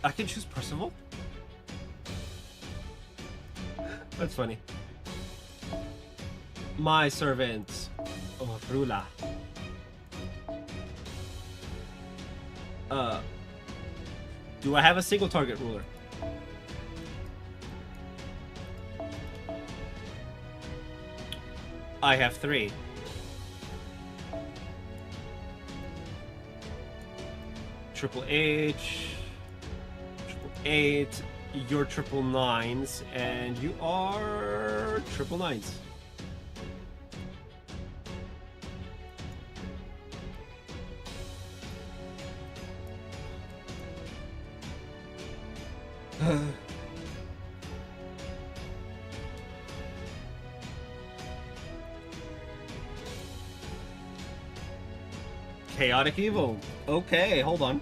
I can choose Percival? That's funny. My servant. Oh, Rula. Do I have a single target ruler? I have 3. Triple H. 8, you're 999s, and you are 999s. Chaotic Evil. Okay, hold on.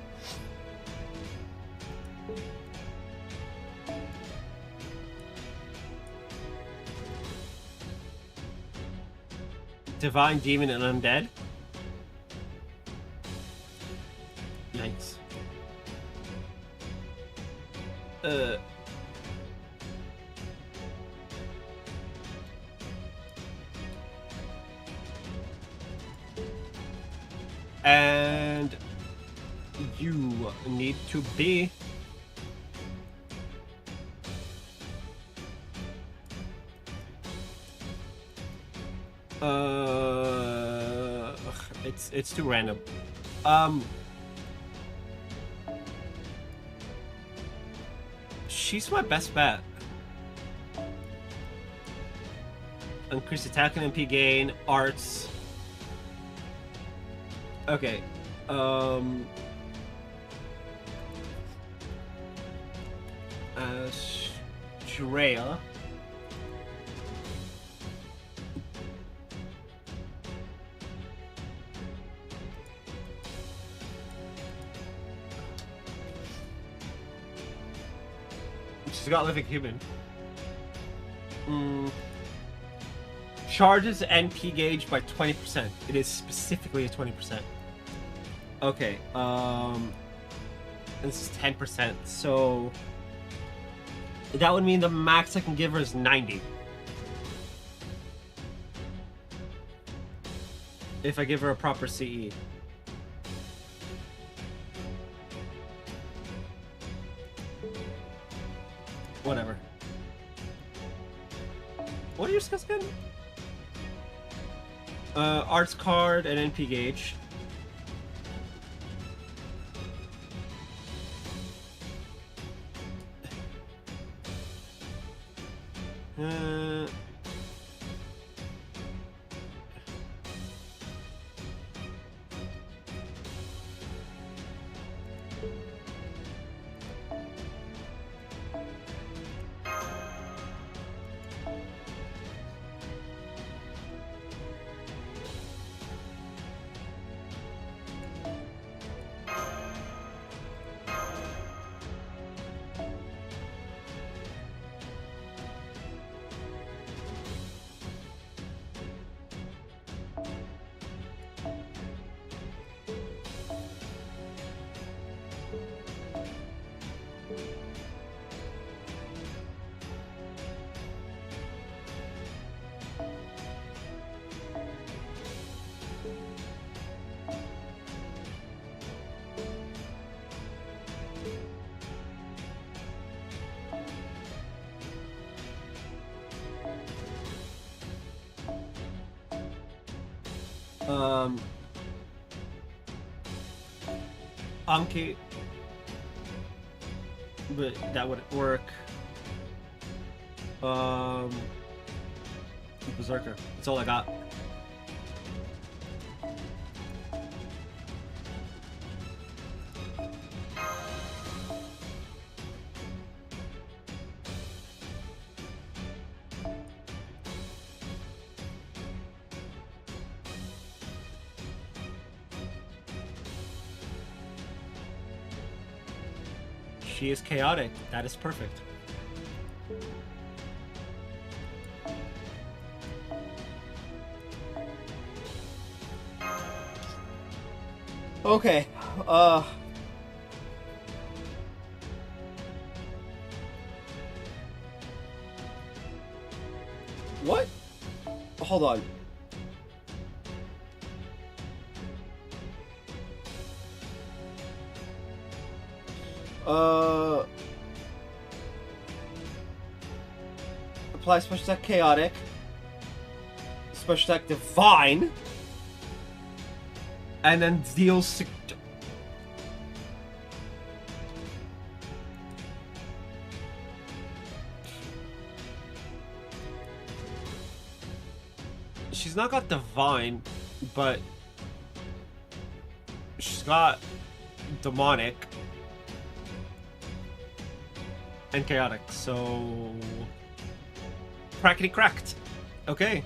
Divine, Demon, and Undead? Yikes. And you need to be it's too random. She's my best bet. Increase attack and MP gain, arts. Okay. Shreya. She's got living human. Charges NP gauge by 20%. It is specifically a 20%. Okay, this is 10%, so that would mean the max I can give her is 90. If I give her a proper CE. Whatever. What are your skills again? Arts card and NP gauge. Anki. But that wouldn't work. Berserker. That's all I got. She is chaotic. That is perfect. Okay. What? Hold on. Apply special attack chaotic. Special attack divine. And then deal she's not got divine, but she's got demonic and chaotic, so crackety cracked. Okay.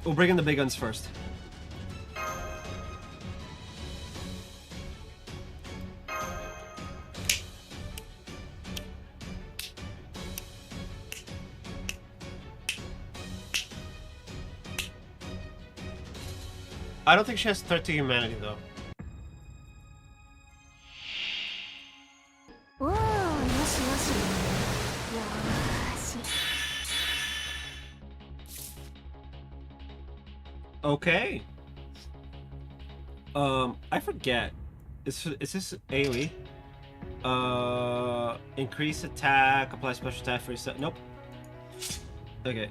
We'll bring in the big guns first. I don't think she has threat to humanity though. Okay. I forget. Is this AoE? Increase attack, apply special attack for reset. Nope. Okay.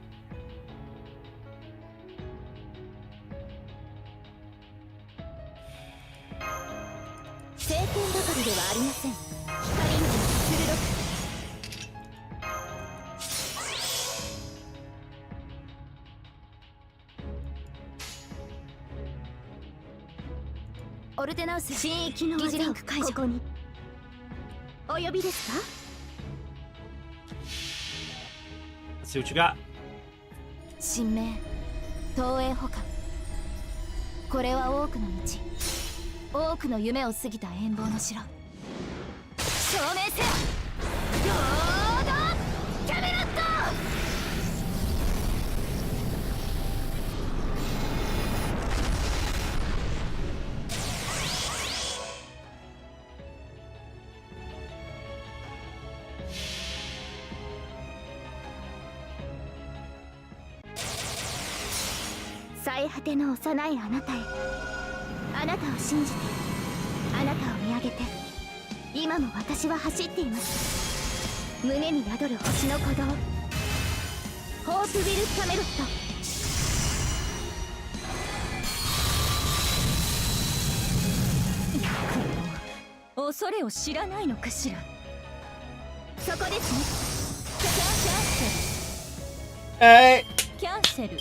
Ordeal 新域の技をここにお呼びですか? Let's see what you got. 神明東映保管これは多くの道多くの夢を過ぎた遠望の城証明せよロードキャメロット最果ての幼いあなたへあなたを信じてあなたを見上げて今も私は走っています胸に宿る星の鼓動ホープビル・キャメロット恐れを知らないのかしらそこですねキャンセル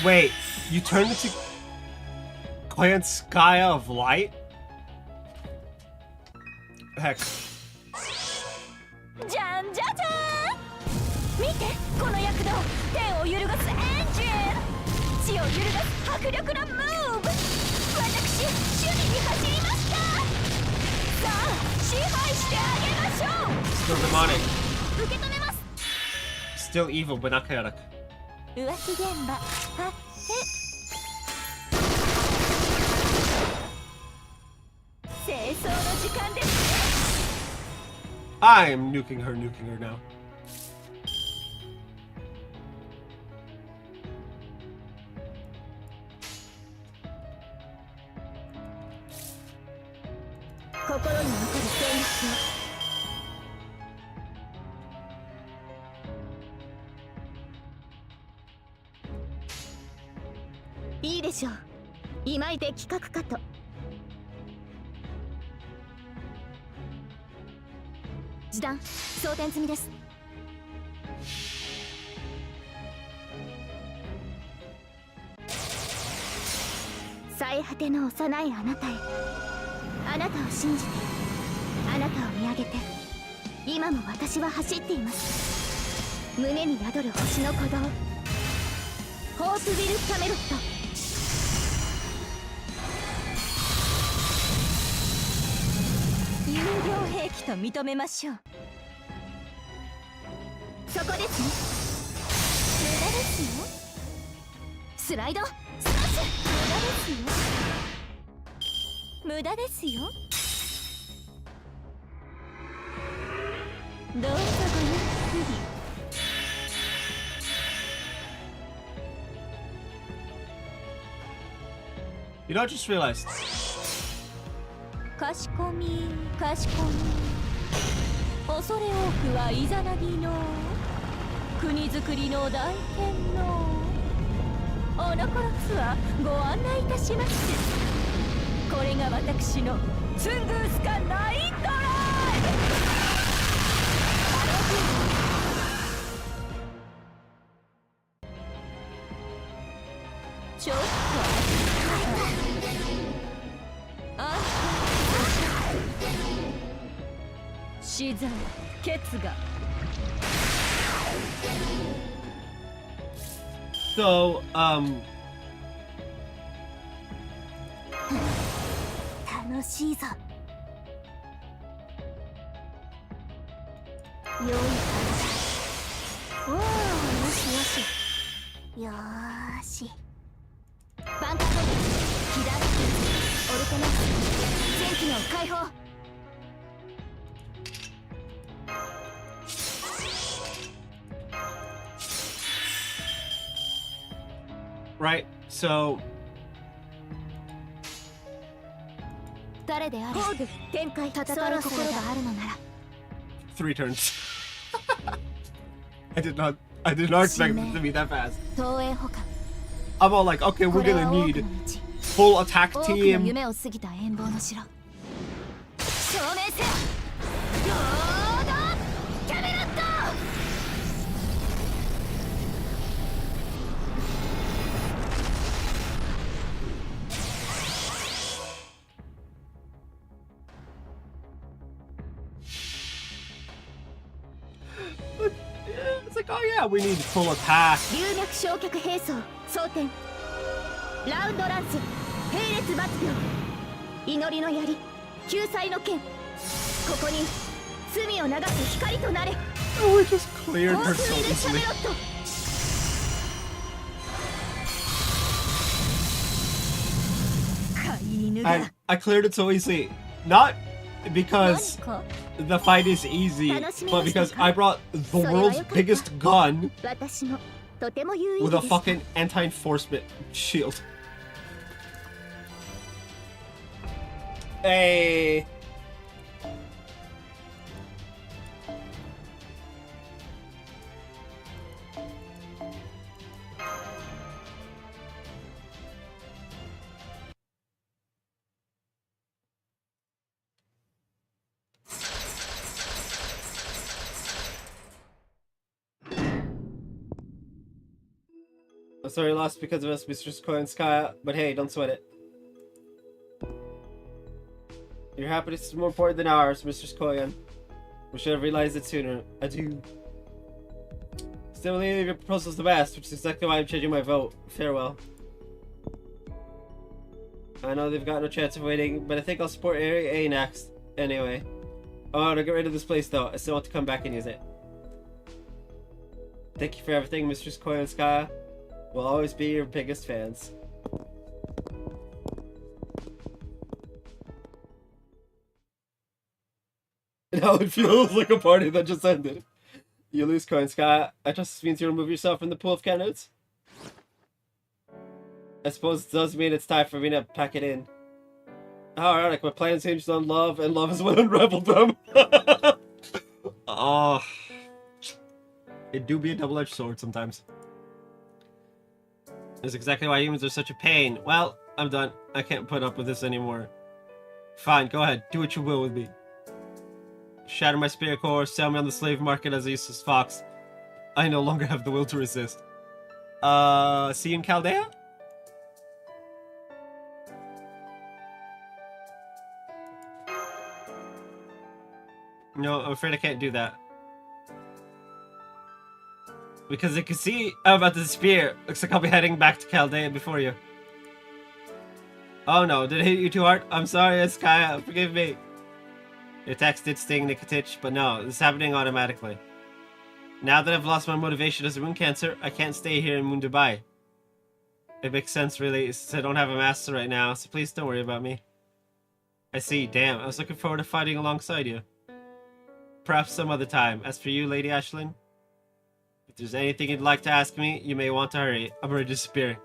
Wait, you turned into Clan Sky of Light? Heck. じゃんじゃじゃーん見てこの躍動天を揺るがすエンジン地を揺るがす迫力なムーブ私守備に走りましたさあ支配してあげましょう Still demonic. 受け止めます Still evil, but not chaotic. 浮気現場発生清掃の時間です I am nuking her now. Kokoroに残る戦力いいでしょう。今井で企画かと。示談装填済みです。最果ての幼いあなたへ、あなたを信じて、あなたを見上げて、今も私は走っています。胸に宿る星の鼓動、ホープ・ウィル・キャメロット。有料兵器と認めましょう。そこですね。無駄ですよ。スライドスマッシュ。無駄ですよ。どうぞごゆっくり。You know, I just realized. かしこみかしこみ。恐れ多くはイザナギの国づくりの大天皇オノコロスはご案内いたします。これが私のツングースカナインドライブ。ちょっとあ死罪決が。So, 楽しいぞ。良い感じ。おお、よしよし。よーし。バンカーボム、被弾機、オルテナス、全機能解放。right, so 誰であれ工具展開、戦う心があるのなら 3 turns. I did not expect it to be that fast. 東映保管。 I'm all like, okay, we're gonna need full attack 多くの team. 夢を過ぎた遠望の城。証明せよ。ロードキャメロット。It's like, oh yeah, we need full attack. 流脈焼却兵装装填。ラウンドランス並列抜病。祈りの槍救済の剣。ここに罪を流す光となれ。 Oh, we just cleared ホー her プ so ウィル・キャ easily. メロット。飼い犬だ。 I cleared it so easily. Not because 何か the fight is easy, but because I brought the world's biggest gun 私もとても有意 with 義 a でした。 fucking anti-enforcement shield. Hey. I'm sorry, lost because of us, Mr. Koi and Sky, but hey, don't sweat it. Your happiness is more important than ours, Mr. Koyan. We should have realized it sooner. Adieu. Still believe your proposal's the best, which is exactly why I'm changing my vote. Farewell. I know they've got no chance of winning, but I think I'll support Area A next. Anyway. Oh, to get rid of this place though. I still want to come back and use it. Thank you for everything, Mr. Koyan and Sky. We'll always be your biggest fans. Now it feels like a party that just ended. You lose coin, Sky. I trust this means you remove yourself from the pool of candidates. I suppose it does mean it's time for me to pack it in. How ironic, my plans hinged on love, and love is what unraveled them. Oh, it do be a double-edged sword sometimes. That's exactly why humans are such a pain. Well, I'm done. I can't put up with this anymore. Fine, go ahead. Do what you will with me. Shatter my spirit core, sell me on the slave market as a useless fox. I no longer have the will to resist. See you in Chaldea? No, I'm afraid I can't do that. Because I can see I'm about to disappear. Looks like I'll be heading back to Chaldea before you. Oh no, did I hit you too hard? I'm sorry, Eskaya, forgive me. Your text did sting, Nikitich, but no, this is happening automatically. Now that I've lost my motivation as a moon cancer, I can't stay here in Moon Dubai. It makes sense, really, since I don't have a master right now, so please don't worry about me. I see, damn, I was looking forward to fighting alongside you. Perhaps some other time. As for you, Lady Ashlyn, if there's anything you'd like to ask me, you may want to hurry. I'm already disappearing.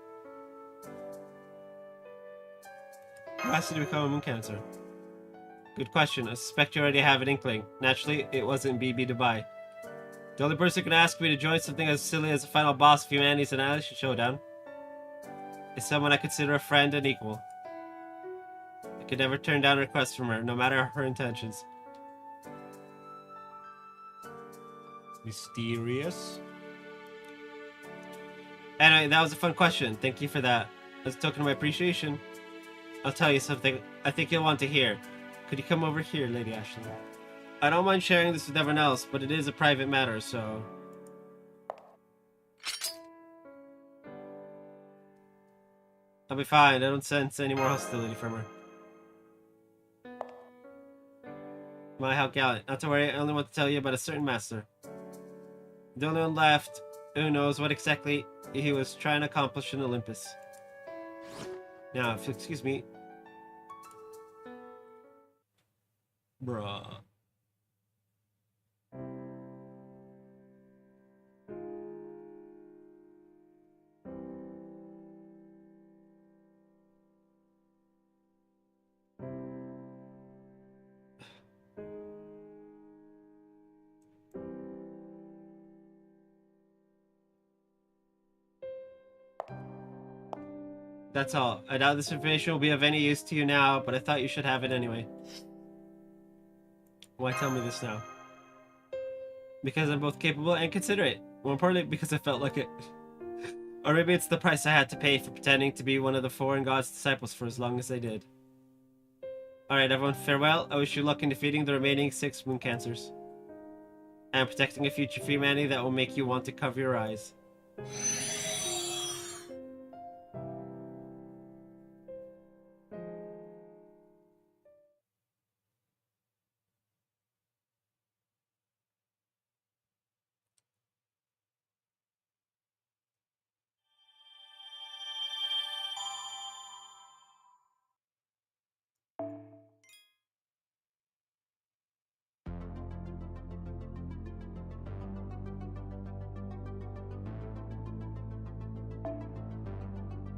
Who asked you to become a moon cancer? Good question. I suspect you already have an inkling. Naturally, it wasn't BB Dubai. The only person who can ask me to join something as silly as the final boss of Humanity's Annihilation Showdown is someone I consider a friend and equal. I could never turn down a request from her, no matter her intentions. Mysterious. Anyway, that was a fun question. Thank you for that. As a token of my appreciation, I'll tell you something I think you'll want to hear. Could you come over here, Lady Ashley? I don't mind sharing this with everyone else, but it is a private matter, so... I'll be fine. I don't sense any more hostility from her. My, how gallant. Not to worry, I only want to tell you about a certain master. The only one left who knows what exactly he was trying to accomplish in Olympus. Now, if you'll excuse me... Bruh. That's all. I doubt this information will be of any use to you now, but I thought you should have it anyway. Why tell me this now? Because I'm both capable and considerate. More importantly, because I felt like it. Or maybe it's the price I had to pay for pretending to be one of the foreign gods' disciples for as long as I did. Alright everyone, farewell. I wish you luck in defeating the remaining 6 moon cancers. And protecting a future for humanity that will make you want to cover your eyes.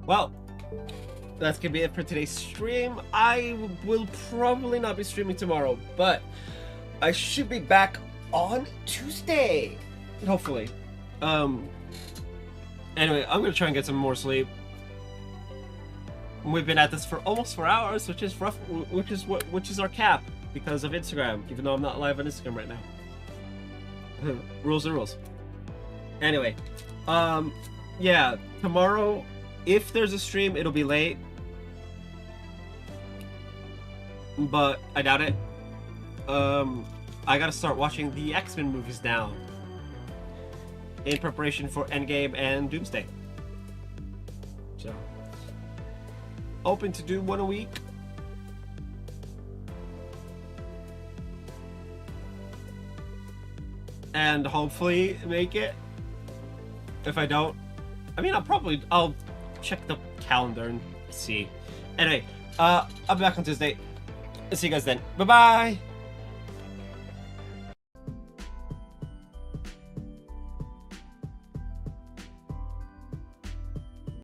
Well, that's gonna be it for today's stream. I will probably not be streaming tomorrow, but I should be back on Tuesday, hopefully. Anyway, I'm gonna try and get some more sleep. We've been at this for almost 4 hours, which is rough, which is our cap because of Instagram, even though I'm not live on Instagram right now. Rules are rules. Anyway, yeah, tomorrow, if there's a stream, it'll be late. But I doubt it. I gotta start watching the X-Men movies now. In preparation for Endgame and Doomsday. So, hoping to do 1 a week. And hopefully make it. If I don't, I mean, I'll check the calendar and see. Anyway, I'll be back on Tuesday. See you guys then. Bye-bye!